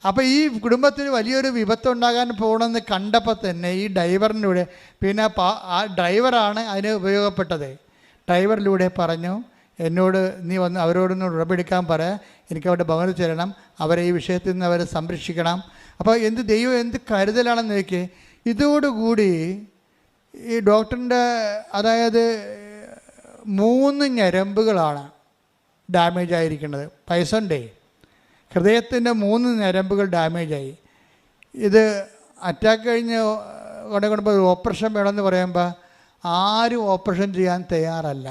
അപ്പോൾ ഈ കുടുംബത്തിന് വലിയൊരു വിപത്തുണ്ടാകാൻ പോകണമെന്ന് കണ്ടപ്പോൾ തന്നെ ഈ ഡ്രൈവറിലൂടെ, പിന്നെ ആ ഡ്രൈവറാണ് അതിന് ഉപയോഗപ്പെട്ടത്. ഡ്രൈവറിലൂടെ പറഞ്ഞു, എന്നോട് നീ വന്ന് അവരോടൊന്ന് ഉടമ്പെടുക്കാൻ പറയാം, എനിക്ക് അവരുടെ ഭവനത്തിൽ ചെല്ലണം, അവരെ ഈ വിഷയത്തിൽ നിന്ന് അവരെ സംരക്ഷിക്കണം. അപ്പോൾ ദൈവം എന്ത് കരുതലാണെന്ന് നോക്കി. ഇതോടുകൂടി ഈ ഡോക്ടറിൻ്റെ, അതായത് 3 ഞരമ്പുകളാണ് ഡാമേജ് ആയിരിക്കുന്നത്. പൈസണ്ടേ, ഹൃദയത്തിൻ്റെ 3 ഞരമ്പുകൾ ഡാമേജായി. ഇത് അറ്റാക്ക് കഴിഞ്ഞ് കൊണ്ടുപോയി ഓപ്പറേഷൻ വേണമെന്ന് പറയുമ്പോൾ ആരും ഓപ്പറേഷൻ ചെയ്യാൻ തയ്യാറല്ല.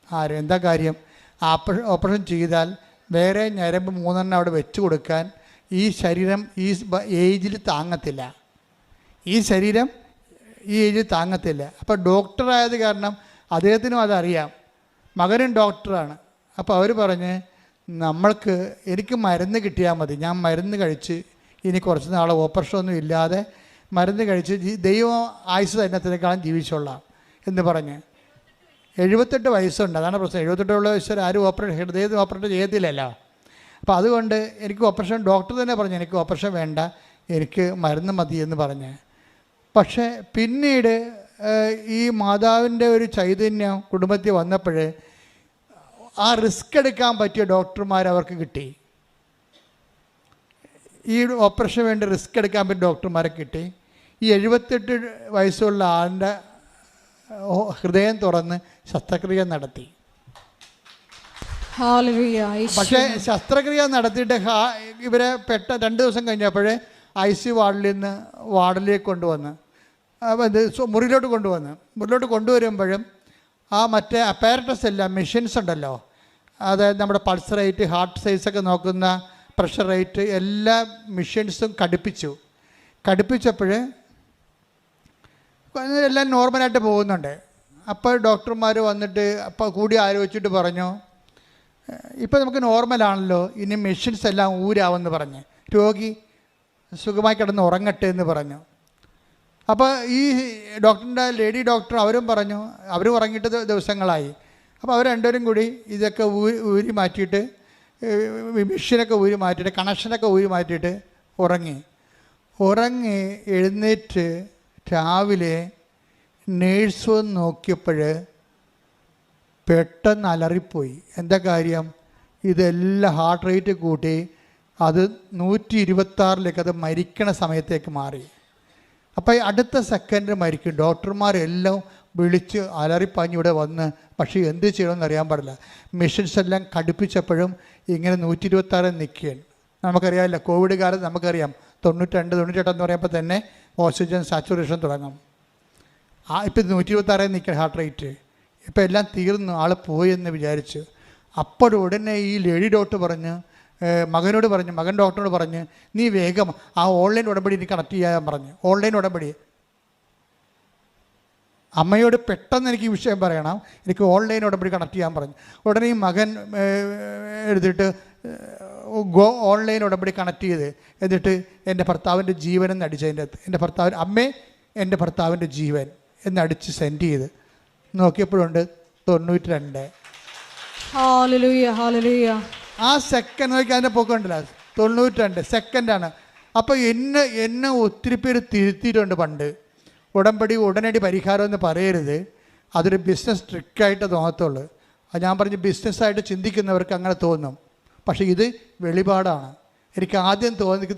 ആരും. എന്താ കാര്യം? ഓപ്പറേഷൻ ചെയ്താൽ വേറെ ഞരമ്പ് 3 അവിടെ വെച്ച് കൊടുക്കാൻ ഈ ശരീരം ഈ ഏജിൽ താങ്ങത്തില്ല. ഈ ശരീരം ഈ ഏജിൽ താങ്ങത്തില്ല. അപ്പോൾ ഡോക്ടറായത് കാരണം അദ്ദേഹത്തിനും അതറിയാം. മകനും ഡോക്ടറാണ്. അപ്പോൾ അവർ പറഞ്ഞ്, എനിക്ക് മരുന്ന് കിട്ടിയാൽ മതി, ഞാൻ മരുന്ന് കഴിച്ച് ഇനി കുറച്ച് നാൾ ഓപ്പറേഷനൊന്നും ഇല്ലാതെ മരുന്ന് കഴിച്ച് ദൈവം ആയുസ് തന്നത്തിനേക്കാളും ജീവിച്ചോളാം എന്ന് പറഞ്ഞ്. 78 വയസ്സുണ്ട്. അതാണ് പ്രശ്നം. 78 വയസ്സ് ആരും ഹൃദയത്തിന് ഓപ്പറേഷൻ ചെയ്യത്തില്ലല്ലോ. അപ്പോൾ അതുകൊണ്ട് എനിക്ക് ഓപ്പറേഷൻ, ഡോക്ടർ തന്നെ പറഞ്ഞു എനിക്ക് ഓപ്പറേഷൻ വേണ്ട, എനിക്ക് മരുന്ന് മതി എന്ന് പറഞ്ഞ്. പക്ഷേ പിന്നീട് ഈ മാതാവിൻ്റെ ഒരു ചൈതന്യം കുടുംബത്തിൽ വന്നപ്പോൾ ആ റിസ്ക് എടുക്കാൻ പറ്റിയ ഡോക്ടർമാർ അവർക്ക് കിട്ടി. ഈ ഓപ്പറേഷൻ വേണ്ടി റിസ്ക് എടുക്കാൻ പറ്റിയ ഡോക്ടർമാരെ കിട്ടി. ഈ 78 വയസ്സുള്ള ആളിൻ്റെ ഹൃദയം തുറന്ന് ശസ്ത്രക്രിയ നടത്തി. പക്ഷേ ശസ്ത്രക്രിയ നടത്തിയിട്ട് ഇവരെ 2 ദിവസം കഴിഞ്ഞപ്പോഴേ ICU വാർഡിൽ നിന്ന് വാർഡിലേക്ക് കൊണ്ടുവന്ന് മുറിയിലോട്ട് കൊണ്ടുവരുമ്പോഴും ആ മറ്റേ അപ്പാരറ്റസ് എല്ലാം, മെഷീൻസ് ഉണ്ടല്ലോ, അതായത് നമ്മുടെ പൾസ് റേറ്റ്, ഹാർട്ട് സൈസൊക്കെ നോക്കുന്ന പ്രഷർ റേറ്റ്, എല്ലാ മെഷീൻസും കടുപ്പിച്ചപ്പോൾ എല്ലാം നോർമലായിട്ട് പോകുന്നുണ്ട്. അപ്പോൾ ഡോക്ടർമാർ വന്നിട്ട് കൂടി ആലോചിച്ചിട്ട് പറഞ്ഞു, ഇപ്പോൾ നമുക്ക് നോർമലാണല്ലോ, ഇനി മെഷീൻസ് എല്ലാം ഊരാവെന്ന് പറഞ്ഞ് രോഗി സുഖമായി കിടന്ന് ഉറങ്ങട്ടെ എന്ന് പറഞ്ഞു. അപ്പോൾ ഈ ഡോക്ടറിൻ്റെ ലേഡി ഡോക്ടർ അവരും പറഞ്ഞു, അവരും ഉറങ്ങിയിട്ട് ദിവസങ്ങളായി. അപ്പോൾ അവർ രണ്ടുപേരും കൂടി ഇതൊക്കെ ഊരി മാറ്റിയിട്ട്, മെഷീനൊക്കെ ഊരി മാറ്റിയിട്ട്, കണക്ഷനൊക്കെ ഊരി മാറ്റിയിട്ട് ഉറങ്ങി എഴുന്നേറ്റ് രാവിലെ നേഴ്സ് വന്ന് നോക്കിയപ്പോൾ പെട്ടെന്ന് അലറിപ്പോയി. എന്താ കാര്യം? ഇതെല്ലാം ഹാർട്ട് റേറ്റ് കൂട്ടി അത് 126 അത് മരിക്കണ സമയത്തേക്ക് മാറി. അപ്പോൾ അടുത്ത സെക്കൻഡ് മരിക്കും. ഡോക്ടർമാരെല്ലാം വിളിച്ച് അലറിപ്പാഞ്ഞ് ഇവിടെ വന്ന്, പക്ഷേ എന്ത് ചെയ്യണമെന്ന് അറിയാൻ പാടില്ല. മെഷീൻസ് എല്ലാം കടുപ്പിച്ചപ്പോഴും ഇങ്ങനെ 126 നിൽക്കുകയാണ്. നമുക്കറിയാമല്ലോ, കോവിഡ് കാലത്ത് നമുക്കറിയാം 92, 98 എന്ന് പറയുമ്പോൾ തന്നെ ഓക്സിജൻ സാച്ചുറേഷൻ തുടങ്ങും. ഇപ്പോൾ 126 നിൽക്കണം ഹാർട്ട് റേറ്റ്. ഇപ്പോൾ എല്ലാം തീർന്നു, ആൾ പോയെന്ന് വിചാരിച്ചു. അപ്പോഴുടനെ ഈ ലേഡി ഡോക്ടർ മകൻ ഡോക്ടറോട് പറഞ്ഞ്, നീ വേഗം ആ ഓൺലൈൻ ഉടമ്പടി എനിക്ക് കണക്ട് ചെയ്യാൻ പറഞ്ഞു. ഓൺലൈൻ ഉടമ്പടി അമ്മയോട് പെട്ടെന്ന് എനിക്ക് ഈ വിഷയം പറയണം, എനിക്ക് ഓൺലൈൻ ഉടമ്പടി കണക്ട് ചെയ്യാൻ പറഞ്ഞു. ഉടനെ ഈ മകൻ എടുത്തിട്ട് ഓൺലൈൻ ഉടമ്പടി കണക്ട് ചെയ്ത്, എന്നിട്ട് എൻ്റെ ഭർത്താവിൻ്റെ ജീവൻ എന്ന് അടിച്ചതിൻ്റെ അകത്ത് എൻ്റെ ഭർത്താവിൻ്റെ ജീവൻ എന്നടിച്ച് സെൻഡ് ചെയ്ത് നോക്കിയപ്പോഴുണ്ട് 92. ആ സെക്കൻഡ് നോക്കി അതിൻ്റെ പൊക്കമുണ്ടല്ലോ, 92 സെക്കൻഡാണ്. അപ്പോൾ എന്നെ ഒത്തിരി പേര് തിരുത്തിയിട്ടുണ്ട് പണ്ട്. ഉടമ്പടി ഉടനടി പരിഹാരം എന്ന് പറയരുത്, അതൊരു ബിസിനസ് ട്രിക്കായിട്ട് തോന്നത്തുള്ളൂ. അത് ഞാൻ പറഞ്ഞ് ബിസിനസ്സായിട്ട് ചിന്തിക്കുന്നവർക്ക് അങ്ങനെ തോന്നും. പക്ഷേ ഇത് വെളിപാടാണ്. എനിക്ക് ആദ്യം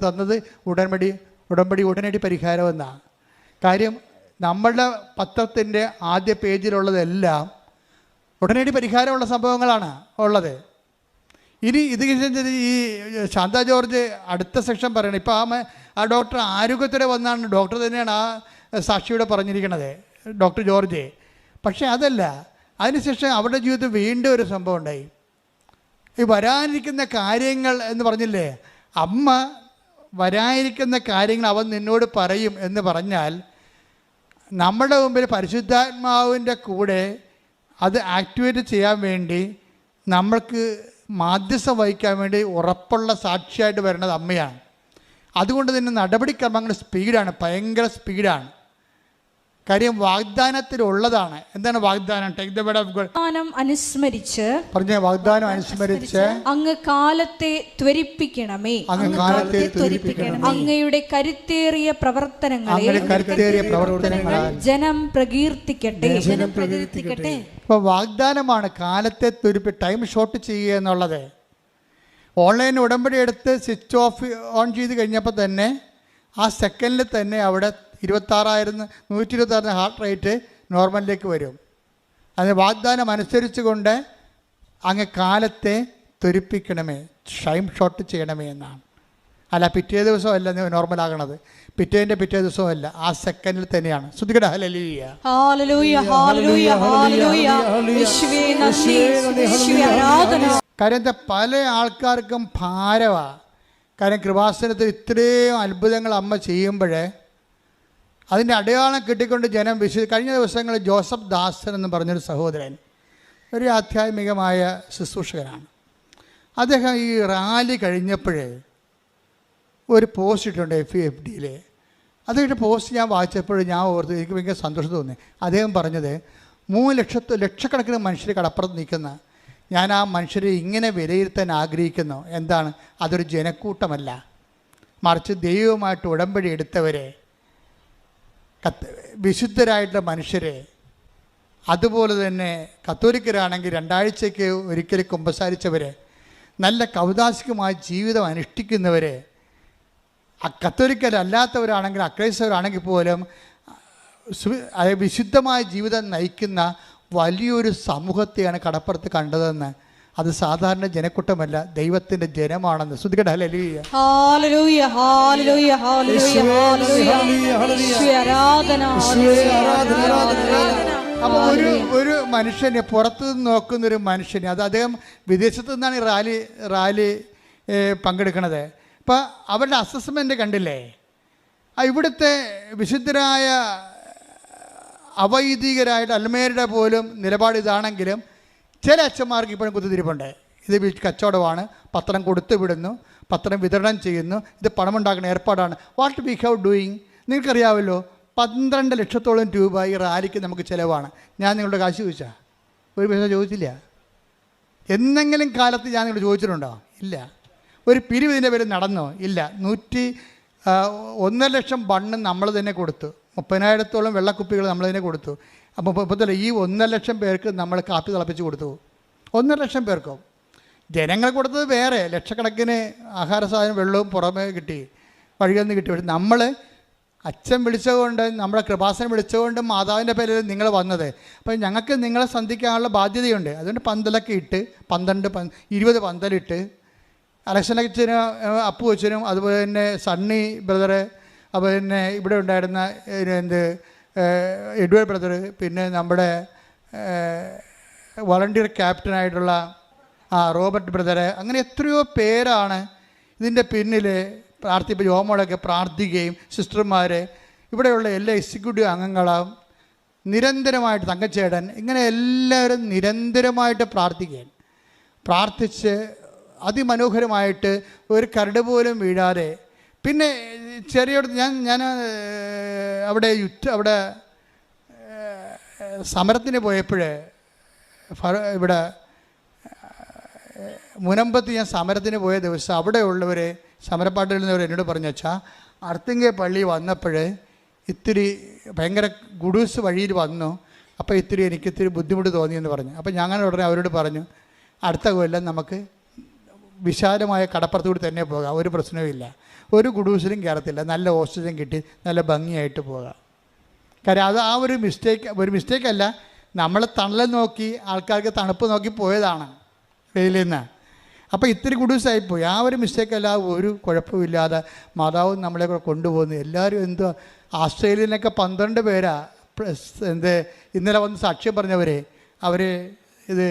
തന്നത് ഉടമ്പടി ഉടനടി പരിഹാരം എന്നാണ്. കാര്യം നമ്മളുടെ പത്രത്തിൻ്റെ ആദ്യ പേജിലുള്ളതെല്ലാം ഉടനടി പരിഹാരമുള്ള സംഭവങ്ങളാണ് ഉള്ളത്. ഇനി ഇത് ഈ ശാന്ത ജോർജ് അടുത്ത സെക്ഷൻ പറയണം. ഇപ്പോൾ ആ ഡോക്ടർ ആരോഗ്യത്തോടെ വന്നാണ്, ഡോക്ടർ തന്നെയാണ് ആ സാക്ഷിയോടെ പറഞ്ഞിരിക്കണത്, ഡോക്ടർ ജോർജ്. പക്ഷേ അതല്ല, അതിനുശേഷം അവരുടെ ജീവിതത്തിൽ വീണ്ടും ഒരു സംഭവം ഉണ്ടായി. ഈ വരാനിരിക്കുന്ന കാര്യങ്ങൾ എന്ന് പറഞ്ഞില്ലേ, അമ്മ വരാനിരിക്കുന്ന കാര്യങ്ങൾ അവൻ നിന്നോട് പറയും എന്ന് പറഞ്ഞാൽ, നമ്മുടെ മുമ്പിൽ പരിശുദ്ധാത്മാവിൻ്റെ കൂടെ അത് ആക്ടിവേറ്റ് ചെയ്യാൻ വേണ്ടി നമ്മൾക്ക് മാധ്യസ്ഥം വഹിക്കാൻ വേണ്ടി ഉറപ്പുള്ള സാക്ഷിയായിട്ട് വരുന്നത് അമ്മയാണ്. അതുകൊണ്ട് തന്നെ നടപടിക്രമങ്ങൾ സ്പീഡാണ്, ഭയങ്കര സ്പീഡാണ്. കാര്യം വാഗ്ദാനത്തിലുള്ളതാണ്. എന്താണ് വാഗ്ദാനം? Take the word of God. വാഗ്ദാനം അനുസ്മരിച്ച് പറഞ്ഞ വാഗ്ദാനം അനുസ്മരിച്ച് അങ്ങ് കാലത്തെ ത്വരിപ്പിക്കണമേ. അങ്ങ് കാലത്തെ ത്വരിപ്പിക്കണമേ. അങ്ങയുടെ കരുത്തേറിയ പ്രവർത്തനങ്ങളെ ജനം പ്രകീർത്തിക്കട്ടെ. ഇപ്പോൾ വാഗ്ദാനമാണ് കാലത്തെ ടൈം ഷോർട്ട് ചെയ്യുക എന്നുള്ളത്. ഓൺലൈൻ ഉടമ്പടി എടുത്ത് സ്വിച്ച് ഓഫ് ഓൺ ചെയ്ത് കഴിഞ്ഞപ്പോൾ തന്നെ ആ സെക്കൻഡിൽ തന്നെ അവിടെ 126 ഹാർട്ട് റേറ്റ് നോർമലിലേക്ക് വരും. അത് വാഗ്ദാനം അനുസരിച്ച് കൊണ്ട് അങ്ങ് കാലത്തെ ത്വരിപ്പിക്കണമേ, ടൈം ഷോർട്ട് ചെയ്യണമേ എന്നാണ്. അല്ല പിറ്റേ ദിവസമല്ല നോർമലാകണത്, പിറ്റേ ദിവസമല്ല, ആ സെക്കൻഡിൽ തന്നെയാണ്. ശ്രുതികട ഹല്ലേലൂയ. കാര്യം എന്താ, പല ആൾക്കാർക്കും ഭാരമാണ്. കാര്യം കൃപാസനത്തിൽ ഇത്രയും അത്ഭുതങ്ങൾ അമ്മ ചെയ്യുമ്പോൾ അതിൻ്റെ അടയാളം കിട്ടിക്കൊണ്ട് ജനം കഴിഞ്ഞ ദിവസങ്ങളിൽ ജോസഫ് ദാസൻ എന്ന് പറഞ്ഞൊരു സഹോദരൻ, ഒരു ആധ്യാത്മികമായ ശുശ്രൂഷകനാണ്. അദ്ദേഹം ഈ റാലി കഴിഞ്ഞപ്പോൾ ഒരു പോസ്റ്റ് ഇട്ടുണ്ട് FFDയിൽ. അദ്ദേഹത്തിൻ്റെ പോസ്റ്റ് ഞാൻ വായിച്ചപ്പോൾ ഞാൻ ഓർത്ത് എനിക്ക് ഭയങ്കര സന്തോഷം തോന്നി. അദ്ദേഹം പറഞ്ഞത് 3 ലക്ഷക്കണക്കിന് മനുഷ്യർ കടപ്പുറത്ത് നിൽക്കുന്ന ഞാൻ ആ മനുഷ്യരെ ഇങ്ങനെ വിലയിരുത്താൻ ആഗ്രഹിക്കുന്നു. എന്താണ്? അതൊരു ജനക്കൂട്ടമല്ല, മറിച്ച് ദൈവവുമായിട്ട് ഉടമ്പടി എടുത്തവരെ, വിശുദ്ധരായിട്ടുള്ള മനുഷ്യരെ, അതുപോലെ തന്നെ കത്തോലിക്കരാണെങ്കിൽ 2 ആഴ്ചയ്ക്ക് ഒരിക്കൽ കുമ്പസാരിച്ചവരെ, നല്ല കൗതാശികമായ ജീവിതം അനുഷ്ഠിക്കുന്നവരെ, കത്തോലിക്കരല്ലാത്തവരാണെങ്കിൽ അക്രൈസ്തവരാണെങ്കിൽ പോലും വിശുദ്ധമായ ജീവിതം നയിക്കുന്ന വലിയൊരു സമൂഹത്തെയാണ് കടപ്പുറത്ത് കണ്ടതെന്ന്. അത് സാധാരണ ജനക്കൂട്ടമല്ല, ദൈവത്തിൻ്റെ ജനമാണെന്ന്. ശ്രുതികട ഹല്ലേലൂയ. അപ്പോൾ ഒരു മനുഷ്യനെ പുറത്തുനിന്ന് നോക്കുന്നൊരു മനുഷ്യനെ, അത് അദ്ദേഹം വിദേശത്തു നിന്നാണ് ഈ റാലി പങ്കെടുക്കുന്നത്. ഇപ്പം അവരുടെ അസസ്മെൻ്റ് കണ്ടില്ലേ? ഇവിടുത്തെ വിശുദ്ധരായ അവൈദികരായിട്ട് അൽമേരുടെ പോലും നിലപാട് ഇതാണെങ്കിലും ചില അച്ഛന്മാർക്ക് ഇപ്പോഴും കുത്തിത്തിരിപ്പുണ്ട്. ഇത് കച്ചവടമാണ്, പത്രം കൊടുത്തു വിടുന്നു, പത്രം വിതരണം ചെയ്യുന്നു, ഇത് പണമുണ്ടാക്കുന്ന ഏർപ്പാടാണ്. What we have doing? നിങ്ങൾക്കറിയാമല്ലോ, 12 ലക്ഷത്തോളം രൂപ ഈ റാലിക്ക് നമുക്ക് ചിലവാണ്. ഞാൻ നിങ്ങളുടെ കാശ് ചോദിച്ചാൽ ഒരു പൈസ ചോദിച്ചില്ല. എന്തെങ്കിലും കാലത്ത് ഞാൻ നിങ്ങൾ ചോദിച്ചിട്ടുണ്ടോ? ഇല്ല. ഒരു പിരിവ് ഇതിൻ്റെ പേര് നടന്നോ? ഇല്ല. 1.5 ലക്ഷം ബണ്ണ് നമ്മൾ തന്നെ കൊടുത്തു, 30,000-ഓളം വെള്ളക്കുപ്പികൾ നമ്മൾ തന്നെ കൊടുത്തു. അപ്പോൾ ഇപ്പോഴത്തെ ഈ 1.5 ലക്ഷം പേർക്ക് നമ്മൾ കാപ്പി തിളപ്പിച്ച് കൊടുത്തു. 1.5 ലക്ഷം പേർക്കോ? ജനങ്ങൾ കൊടുത്തത് വേറെ, ലക്ഷക്കണക്കിന് ആഹാര സാധനം വെള്ളവും പുറമേ കിട്ടി, വഴിയിൽ കിട്ടി. പക്ഷെ നമ്മൾ അച്ഛൻ വിളിച്ചതുകൊണ്ട്, നമ്മുടെ കൃപാസനം വിളിച്ചതുകൊണ്ട് മാതാവിൻ്റെ പേരിൽ നിങ്ങൾ വന്നത്. അപ്പോൾ ഞങ്ങൾക്ക് നിങ്ങളെ സന്ധിക്കാനുള്ള ബാധ്യതയുണ്ട്. അതുകൊണ്ട് പന്തലൊക്കെ ഇട്ട് 20 പന്തലിട്ട് അലക്സനച്ഛനും അപ്പു അച്ഛനും അതുപോലെ തന്നെ സണ്ണി ബ്രദറ്, അതുപോലെ തന്നെ ഇവിടെ ഉണ്ടായിരുന്ന എഡ്വേർഡ് ബ്രദർ, പിന്നെ നമ്മുടെ വളണ്ടിയർ ക്യാപ്റ്റനായിട്ടുള്ള റോബർട്ട് ബ്രദറ്, അങ്ങനെ എത്രയോ പേരാണ് ഇതിൻ്റെ പിന്നിൽ യോമോളൊക്കെ പ്രാർത്ഥിക്കുകയും സിസ്റ്റർമാർ, ഇവിടെയുള്ള എല്ലാ എക്സിക്യൂട്ടീവ് അംഗങ്ങളും നിരന്തരമായിട്ട്, തങ്കച്ചേടൻ, ഇങ്ങനെ എല്ലാവരും നിരന്തരമായിട്ട് പ്രാർത്ഥിച്ച് അതിമനോഹരമായിട്ട് ഒരു കരട് പോലും വീഴാതെ. പിന്നെ ചെറിയോട് ഞാൻ അവിടെ സമരത്തിന് പോയപ്പോൾ ഇവിടെ മുനമ്പത്ത് ഞാൻ സമരത്തിന് പോയ ദിവസം അവിടെയുള്ളവർ, സമരപ്പാട്ടിൽ നിന്നവർ എന്നോട് പറഞ്ഞു, വെച്ചാൽ അർത്തിങ്കെ പള്ളി വന്നപ്പോൾ ഇത്തിരി ഭയങ്കര ഗുഡൂസ് വഴിയിൽ വന്നു, അപ്പോൾ എനിക്കിത്തിരി ബുദ്ധിമുട്ട് തോന്നിയെന്ന് പറഞ്ഞു. അപ്പോൾ ഞാൻ ഉടനെ അവരോട് പറഞ്ഞു, അടുത്ത കൊല്ലം നമുക്ക് വിശാലമായ കടപ്പുറത്തുകൂടി തന്നെ പോകാം, ഒരു പ്രശ്നവുമില്ല, ഒരു ഗുഡൂസിലും കയറത്തില്ല, നല്ല ഓക്സിജൻ കിട്ടി നല്ല ഭംഗിയായിട്ട് പോകാം. കാര്യം അത് ഒരു മിസ്റ്റേക്കല്ല, നമ്മൾ തണൽ നോക്കി ആൾക്കാർക്ക് തണുപ്പ് നോക്കി പോയതാണ് വെയിലിൽ നിന്ന്. അപ്പോൾ ഇത്തിരി ഗുഡൂസായിപ്പോയി. ഒരു മിസ്റ്റേക്കല്ല, ഒരു കുഴപ്പമില്ലാതെ മാതാവ് നമ്മളെ കൊണ്ടുപോകുന്നു. എല്ലാവരും എന്തോ ആസ്ട്രേലിയയിലൊക്കെ 12 പേരാ ഇന്നലെ വന്ന് സാക്ഷ്യം പറഞ്ഞവരെ, അവർ ഇത്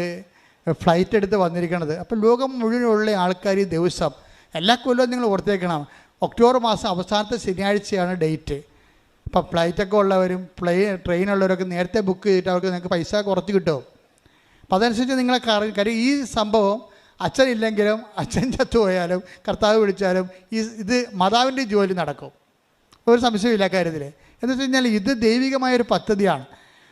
ഫ്ലൈറ്റ് എടുത്ത് വന്നിരിക്കണത്. അപ്പോൾ ലോകം മുഴുവനുള്ള ആൾക്കാർ ഈ ദിവസം എല്ലാ കൊല്ലവും നിങ്ങൾ ഓർത്തേക്കണം, ഒക്ടോബർ മാസം അവസാനത്തെ ശനിയാഴ്ചയാണ് ഡേറ്റ്. അപ്പോൾ ഫ്ലൈറ്റൊക്കെ ഉള്ളവരും ട്രെയിനുള്ളവരൊക്കെ നേരത്തെ ബുക്ക് ചെയ്തിട്ട് അവർക്ക് നിങ്ങൾക്ക് പൈസ കുറച്ച് കിട്ടും. അപ്പം അതനുസരിച്ച് നിങ്ങളെ കാര്യം ഈ സംഭവം അച്ഛനില്ലെങ്കിലും അച്ഛൻ ചത്തുപോയാലും കർത്താവ് വിളിച്ചാലും ഇത് മാതാവിൻ്റെ ജോലി നടക്കും, ഒരു സംശയമില്ല കാര്യത്തിൽ. എന്ന് വെച്ച് കഴിഞ്ഞാൽ ഇത് ദൈവികമായൊരു പദ്ധതിയാണ്.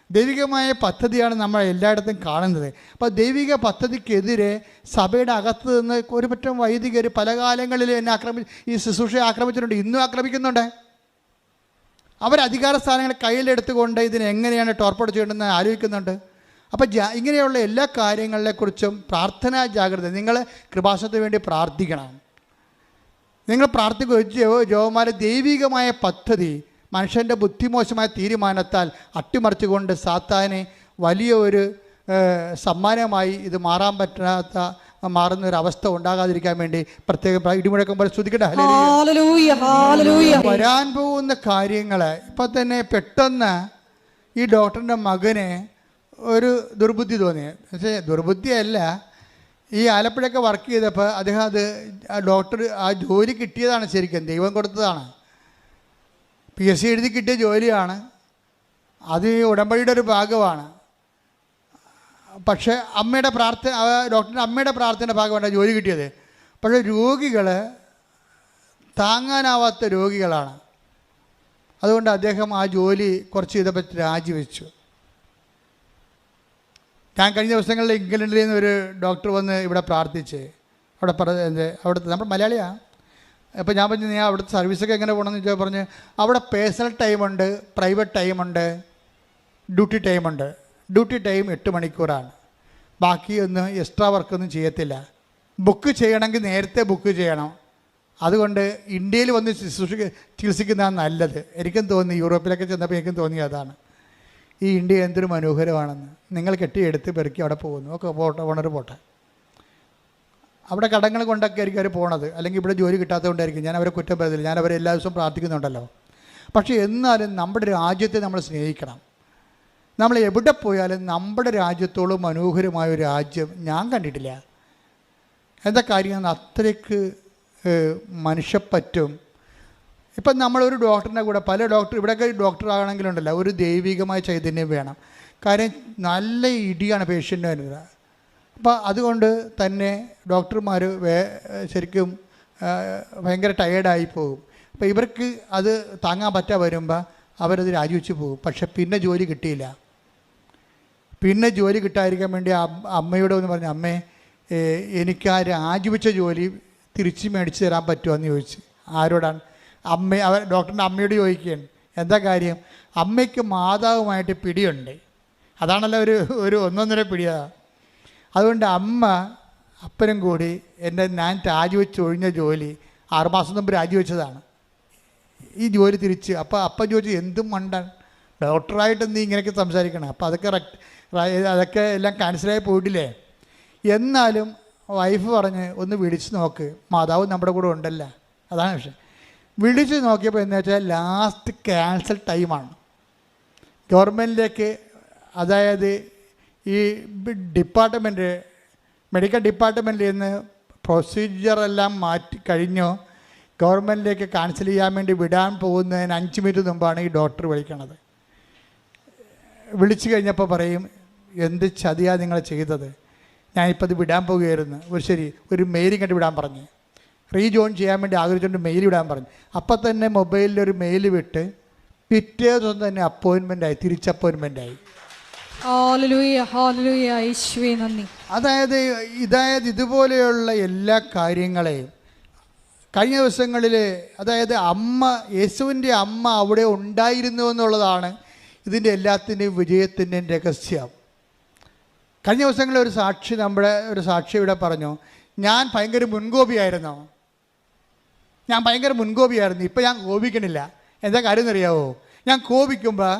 ദൈവികമായ പദ്ധതിയാണ് നമ്മൾ എല്ലായിടത്തും കാണുന്നത്. അപ്പോൾ ദൈവിക പദ്ധതിക്കെതിരെ സഭയുടെ അകത്ത് നിന്ന് ഒരു പറ്റം വൈദികർ പല കാലങ്ങളിൽ എന്നെ ഈ ശുശ്രൂഷയെ ആക്രമിച്ചിട്ടുണ്ട്, ഇന്നും ആക്രമിക്കുന്നുണ്ട്. അവർ അധികാര സ്ഥാനങ്ങൾ കയ്യിലെടുത്തുകൊണ്ട് ഇതിനെങ്ങനെയാണ് ടോർപ്പേഡ് ചെയ്യേണ്ടതെന്ന് ആലോചിക്കുന്നുണ്ട്. അപ്പോൾ ഇങ്ങനെയുള്ള എല്ലാ കാര്യങ്ങളെക്കുറിച്ചും പ്രാർത്ഥനാ ജാഗ്രത. നിങ്ങൾ കൃപാസനത്തിന് വേണ്ടി പ്രാർത്ഥിക്കണം. നിങ്ങൾ പ്രാർത്ഥിക്കുക. ജോമാരെ ദൈവികമായ പദ്ധതി മനുഷ്യൻ്റെ ബുദ്ധിമോശമായ തീരുമാനത്താൽ അട്ടിമറിച്ചുകൊണ്ട് സാത്താനെ വലിയ ഒരു സമ്മാനമായി ഇത് മാറുന്ന ഒരു അവസ്ഥ ഉണ്ടാകാതിരിക്കാൻ വേണ്ടി പ്രത്യേകം ഇടിമുഴക്കം പോലെ സ്തുതിക്കട്ടെ. വരാൻ പോകുന്ന കാര്യങ്ങൾ ഇപ്പം തന്നെ പെട്ടെന്ന് ഈ ഡോക്ടറിൻ്റെ മകന് ഒരു ദുർബുദ്ധി തോന്നി. പക്ഷേ ദുർബുദ്ധിയല്ല, ഈ ആലപ്പുഴയൊക്കെ വർക്ക് ചെയ്തപ്പോൾ അദ്ദേഹം ഡോക്ടർ ആ ജോലി കിട്ടിയതാണ്, ശരിക്കും ദൈവം കൊടുത്തതാണ്. PSC എഴുതി കിട്ടിയ ജോലിയാണ്, അത് ഈ ഉടമ്പടിയുടെ ഒരു ഭാഗമാണ്. പക്ഷേ ഡോക്ടറിൻ്റെ അമ്മയുടെ പ്രാർത്ഥനയുടെ ഭാഗമാണ് ജോലി കിട്ടിയത്. പക്ഷേ രോഗികൾ താങ്ങാനാവാത്ത രോഗികളാണ്. അതുകൊണ്ട് അദ്ദേഹം ആ ജോലി കുറച്ച് ചെയ്തപ്പോൾ രാജിവെച്ചു. ഞാൻ കഴിഞ്ഞ ദിവസങ്ങളിൽ ഇംഗ്ലണ്ടിൽ നിന്ന് ഒരു ഡോക്ടർ വന്ന് ഇവിടെ പ്രാർത്ഥിച്ച് അവിടുത്തെ നമ്മുടെ മലയാളിയാണ്. അപ്പോൾ ഞാൻ പറഞ്ഞു, ഞാൻ അവിടുത്തെ സർവീസൊക്കെ എങ്ങനെ പോകണമെന്ന് ചോദിച്ചാൽ പറഞ്ഞ് അവിടെ പേഴ്സണൽ ടൈമുണ്ട്, പ്രൈവറ്റ് ടൈമുണ്ട്, ഡ്യൂട്ടി ടൈമുണ്ട്. ഡ്യൂട്ടി ടൈം 8 മണിക്കൂറാണ്. ബാക്കിയൊന്നും എക്സ്ട്രാ വർക്കൊന്നും ചെയ്യത്തില്ല. ബുക്ക് ചെയ്യണമെങ്കിൽ നേരത്തെ ബുക്ക് ചെയ്യണം. അതുകൊണ്ട് ഇന്ത്യയിൽ വന്ന് ചികിത്സിക്കുന്നതാണ് നല്ലത്. എനിക്കും തോന്നി, യൂറോപ്പിലൊക്കെ ചെന്നപ്പോൾ എനിക്കും തോന്നി അതാണ്. ഈ ഇന്ത്യ എന്തൊരു മനോഹരമാണെന്ന്. നിങ്ങൾ കെട്ടിയെടുത്ത് പെറുക്കി അവിടെ പോകുന്നു. ഒക്കെ പോട്ടെ. അവിടെ കടങ്ങൾ കൊണ്ടൊക്കെ ആയിരിക്കും അവർ പോണത്, അല്ലെങ്കിൽ ഇവിടെ ജോലി കിട്ടാത്തതുകൊണ്ടായിരിക്കും. ഞാൻ അവരെ കുറ്റം പറയുന്നില്ല, ഞാൻ അവരെ എല്ലാ ദിവസവും പ്രാർത്ഥിക്കുന്നുണ്ടല്ലോ. പക്ഷേ എന്നാലും നമ്മുടെ രാജ്യത്തെ നമ്മൾ സ്നേഹിക്കണം. നമ്മൾ എവിടെ പോയാലും നമ്മുടെ രാജ്യത്തോളം മനോഹരമായ ഒരു രാജ്യം ഞാൻ കണ്ടിട്ടില്ല. എന്താ കാര്യം? അത്രയ്ക്ക് മനുഷ്യപ്പറ്റും. ഇപ്പം നമ്മളൊരു ഡോക്ടറിൻ്റെ കൂടെ ഇവിടെയൊക്കെ ഡോക്ടറാകണമെങ്കിലുണ്ടല്ലോ ഒരു ദൈവികമായ ചൈതന്യം വേണം. കാര്യം നല്ല ഇടിയാണ് പേഷ്യൻ്റ് വരുന്നത്. അപ്പോൾ അതുകൊണ്ട് തന്നെ ഡോക്ടർമാർ ശരിക്കും ഭയങ്കര ടയേർഡായി പോകും. അപ്പോൾ ഇവർക്ക് അത് താങ്ങാൻ പറ്റാതെ വരുമ്പോൾ അവരത് രാജിവെച്ച് പോകും. പക്ഷെ പിന്നെ ജോലി കിട്ടിയില്ല. പിന്നെ ജോലി കിട്ടാതിരിക്കാൻ വേണ്ടി അമ്മയോട് ഒന്ന് പറഞ്ഞു, അമ്മേ എനിക്ക് ആ രാജിവെച്ച ജോലി തിരിച്ച് മേടിച്ച് തരാൻ പറ്റുമോ എന്ന് ചോദിച്ചു. ആരോടാണ്? ഡോക്ടറിൻ്റെ അമ്മയോട് ചോദിക്കുകയാണ്. എന്താ കാര്യം? അമ്മയ്ക്ക് മാതാവുമായിട്ട് പിടിയുണ്ട്. അതാണല്ലോ ഒരു ഒന്നൊന്നര പിടിയാണ്. അതുകൊണ്ട് അപ്പനും കൂടി ഞാൻ രാജിവെച്ച് ഒഴിഞ്ഞ ജോലി 6 മാസം മുമ്പ് രാജിവെച്ചതാണ്. ഈ ജോലി തിരിച്ച് അപ്പം ചോദിച്ചു, എന്തും മണ്ടാൻ ഡോക്ടറായിട്ട് നീ ഇങ്ങനെയൊക്കെ സംസാരിക്കണം. അപ്പോൾ അതൊക്കെ എല്ലാം ക്യാൻസലായി പോയിട്ടില്ലേ? എന്നാലും വൈഫ് പറഞ്ഞ് ഒന്ന് വിളിച്ച് നോക്ക്, മാതാവ് നമ്മുടെ കൂടെ ഉണ്ടല്ലോ. അതാണ് വിഷയം. വിളിച്ച് നോക്കിയപ്പോൾ എന്താ വെച്ചാൽ ലാസ്റ്റ് ക്യാൻസൽ ടൈമാണ്. ഗവൺമെൻറ്റിലേക്ക്, അതായത് ഈ മെഡിക്കൽ ഡിപ്പാർട്ട്മെൻറ്റിൽ നിന്ന് പ്രൊസീജിയറെല്ലാം മാറ്റി കഴിഞ്ഞു ഗവൺമെൻറ്റിലേക്ക് ക്യാൻസൽ ചെയ്യാൻ വേണ്ടി വിടാൻ പോകുന്നതിന് 5 മിനിറ്റ് മുമ്പാണ് ഈ ഡോക്ടർ വിളിക്കണത്. വിളിച്ചു കഴിഞ്ഞപ്പോൾ പറയും, എന്ത് ചതിയാണ് നിങ്ങൾ ചെയ്തത്, ഞാനിപ്പോൾ അത് വിടാൻ പോകുകയായിരുന്നു. ഒരു മെയിൽ കണ്ട് വിടാൻ പറഞ്ഞ്, റീജോയിൻ ചെയ്യാൻ വേണ്ടി ആഗ്രഹിച്ചുകൊണ്ട് മെയിൽ വിടാൻ പറഞ്ഞു. അപ്പം തന്നെ മൊബൈലിലൊരു മെയിൽ വിട്ട് പിറ്റേ ദിവസം തന്നെ അപ്പോയിൻമെൻ്റായി, അപ്പോയിൻമെൻ്റായി. അതായത് ഇതുപോലെയുള്ള എല്ലാ കാര്യങ്ങളെയും കഴിഞ്ഞ ദിവസങ്ങളിൽ, അതായത് യേശുവിൻ്റെ അമ്മ അവിടെ ഉണ്ടായിരുന്നു എന്നുള്ളതാണ് ഇതിൻ്റെ എല്ലാത്തിൻ്റെയും വിജയത്തിൻ്റെയും രഹസ്യം. കഴിഞ്ഞ ദിവസങ്ങളിൽ ഒരു സാക്ഷി ഇവിടെ പറഞ്ഞു, ഞാൻ ഭയങ്കര മുൻകോപിയായിരുന്നു. ഇപ്പം ഞാൻ കോപിക്കണില്ല. എന്താ കാര്യം എന്നറിയാവോ? ഞാൻ കോപിക്കുമ്പോൾ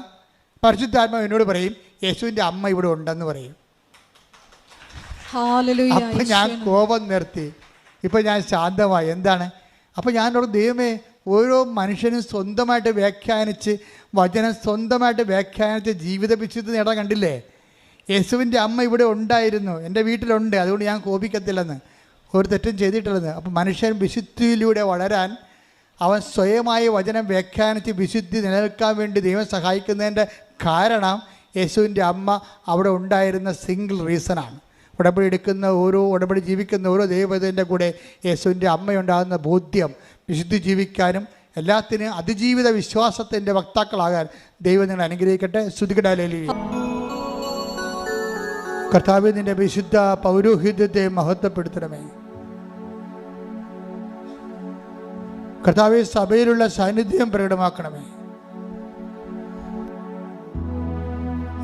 പരിശുദ്ധാത്മാവ് എന്നോട് പറയും, യേശുവിൻ്റെ അമ്മ ഇവിടെ ഉണ്ടെന്ന് പറയും. അപ്പം ഞാൻ കോപം നിർത്തി, ഇപ്പം ഞാൻ ശാന്തമായി. എന്താണ്? അപ്പം ഞാനോട്, ദൈവമേ, ഓരോ മനുഷ്യനും സ്വന്തമായിട്ട് വ്യാഖ്യാനിച്ച് വചനം സ്വന്തമായിട്ട് വ്യാഖ്യാനിച്ച് ജീവിത വിശുദ്ധി നേടാൻ കണ്ടില്ലേ? യേശുവിൻ്റെ അമ്മ ഇവിടെ ഉണ്ടായിരുന്നു, എൻ്റെ വീട്ടിലുണ്ട്, അതുകൊണ്ട് ഞാൻ കോപിക്കത്തില്ലെന്ന്, ഒരു തെറ്റും ചെയ്തിട്ടില്ലെന്ന്. അപ്പം മനുഷ്യൻ വിശുദ്ധിയിലൂടെ വളരാൻ അവൻ സ്വയമായി വചനം വ്യാഖ്യാനിച്ച് വിശുദ്ധി നിലനിൽക്കാൻ വേണ്ടി ദൈവം സഹായിക്കുന്നതിൻ്റെ കാരണം യേശുവിൻ്റെ അമ്മ അവിടെ ഉണ്ടായിരുന്ന സിംഗിൾ റീസണാണ്. ഉടമ്പടി എടുക്കുന്ന ഉടമ്പടി ജീവിക്കുന്ന ഓരോ ദൈവത്തിൻ്റെ കൂടെ യേശുവിൻ്റെ അമ്മയുണ്ടാകുന്ന ബോധ്യം വിശുദ്ധി ജീവിക്കാനും എല്ലാത്തിനും അതിജീവിത വിശ്വാസത്തിൻ്റെ വക്താക്കളാകാൻ ദൈവം നിങ്ങൾ അനുഗ്രഹിക്കട്ടെ. സ്തുതിക്കട്ടെ. കർത്താവേ, നിൻ്റെ വിശുദ്ധ പൗരോഹിത്യത്തെ മഹത്വപ്പെടുത്തണമേ. കർത്താവേ, സഭയിലുള്ള സാന്നിധ്യം പ്രകടമാക്കണമേ.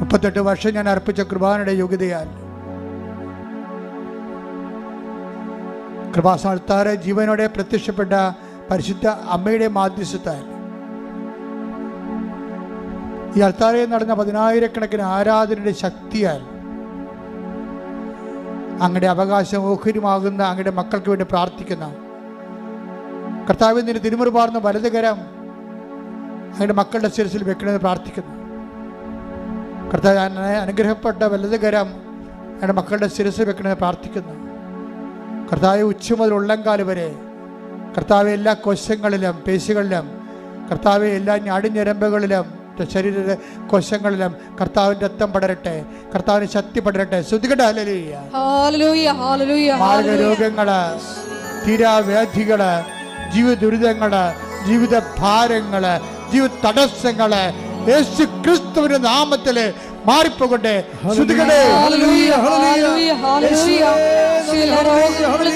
38 വർഷം ഞാൻ അർപ്പിച്ച കൃപാനയുടെ യോഗ്യതയാൽ കൃപാസ്ഥാനത്താറെ ജീവനോടെ പ്രത്യക്ഷപ്പെട്ട പരിശുദ്ധ അമ്മയുടെ മാധ്യസ്ഥത്താൽ ഈ അൾത്താരയിൽ നടന്ന 10,000-കണക്കിന് ആരാധനയുടെ ശക്തിയാൽ അങ്ങയുടെ അവകാശം ഓഹരിമാകുന്ന അങ്ങയുടെ മക്കൾക്ക് വേണ്ടി പ്രാർത്ഥിക്കുന്ന കർത്താവിൽ നിന്ന് തിരുമുറുപാർന്ന വലതുകരം അങ്ങയുടെ മക്കളുടെ ശിരസിൽ വെക്കണമെന്ന് പ്രാർത്ഥിക്കുന്നു. കർത്താവ്, അനുഗ്രഹപ്പെട്ട വലതുകരം അങ്ങയുടെ മക്കളുടെ ശിരസിൽ വെക്കണമെന്ന് പ്രാർത്ഥിക്കുന്നു. കർത്താവ്, ഉച്ച മുതൽ ഉള്ളംകാല് വരെ കർത്താവ് എല്ലാ കോശങ്ങളിലും പേശികളിലും കർത്താവ് എല്ലാ ഞാടിഞ്ഞരമ്പുകളിലും ശരീര കോശങ്ങളിലും കർത്താവിൻ്റെ രക്തം പടരട്ടെ, കർത്താവിന് ശക്തി പടരട്ടെ. ശ്രുതികട മാർഗരോഗങ്ങള്, തീരാവ്യാധികള്, ജീവിത ദുരിതങ്ങള്, ജീവിത ഭാരങ്ങള്, ജീവിത തടസ്സങ്ങള് യേശു ക്രിസ്തുവിന്റെ നാമത്തില് മാറിപ്പോകട്ടെ.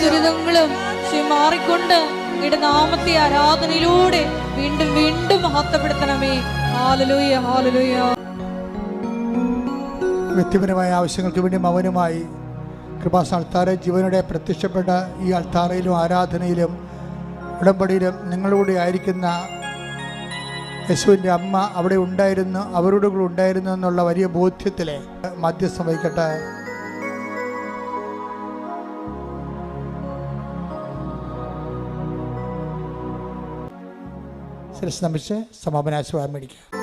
ദുരിതങ്ങളും മാറിക്കൊണ്ട് അങ്ങയുടെ നാമത്തെ ആരാധനയിലൂടെ വീണ്ടും വീണ്ടും മഹത്വപ്പെടുത്തണമേ. Hallelujah, hallelujah. വ്യക്തിപരമായ ആവശ്യങ്ങൾക്ക് വേണ്ടി മൗനമായി കൃപാസ്ഥാനത്താറെ ജീവനോടെ പ്രത്യക്ഷപ്പെട്ട ഈ അൾത്താറയിലും ആരാധനയിലും ഉടമ്പടിയിലും നിങ്ങളുടെ ആയിരിക്കുന്ന യേശുവിൻ്റെ അമ്മ അവിടെ ഉണ്ടായിരുന്നു, അവരുടെ കൂടെ ഉണ്ടായിരുന്നു എന്നുള്ള വലിയ ബോധ്യത്തിലെ മധ്യസ്ഥം വഹിക്കട്ടെ. ശിരസ് നമിച്ച് സമാപനാശീർവാദം മേടിക്കാം.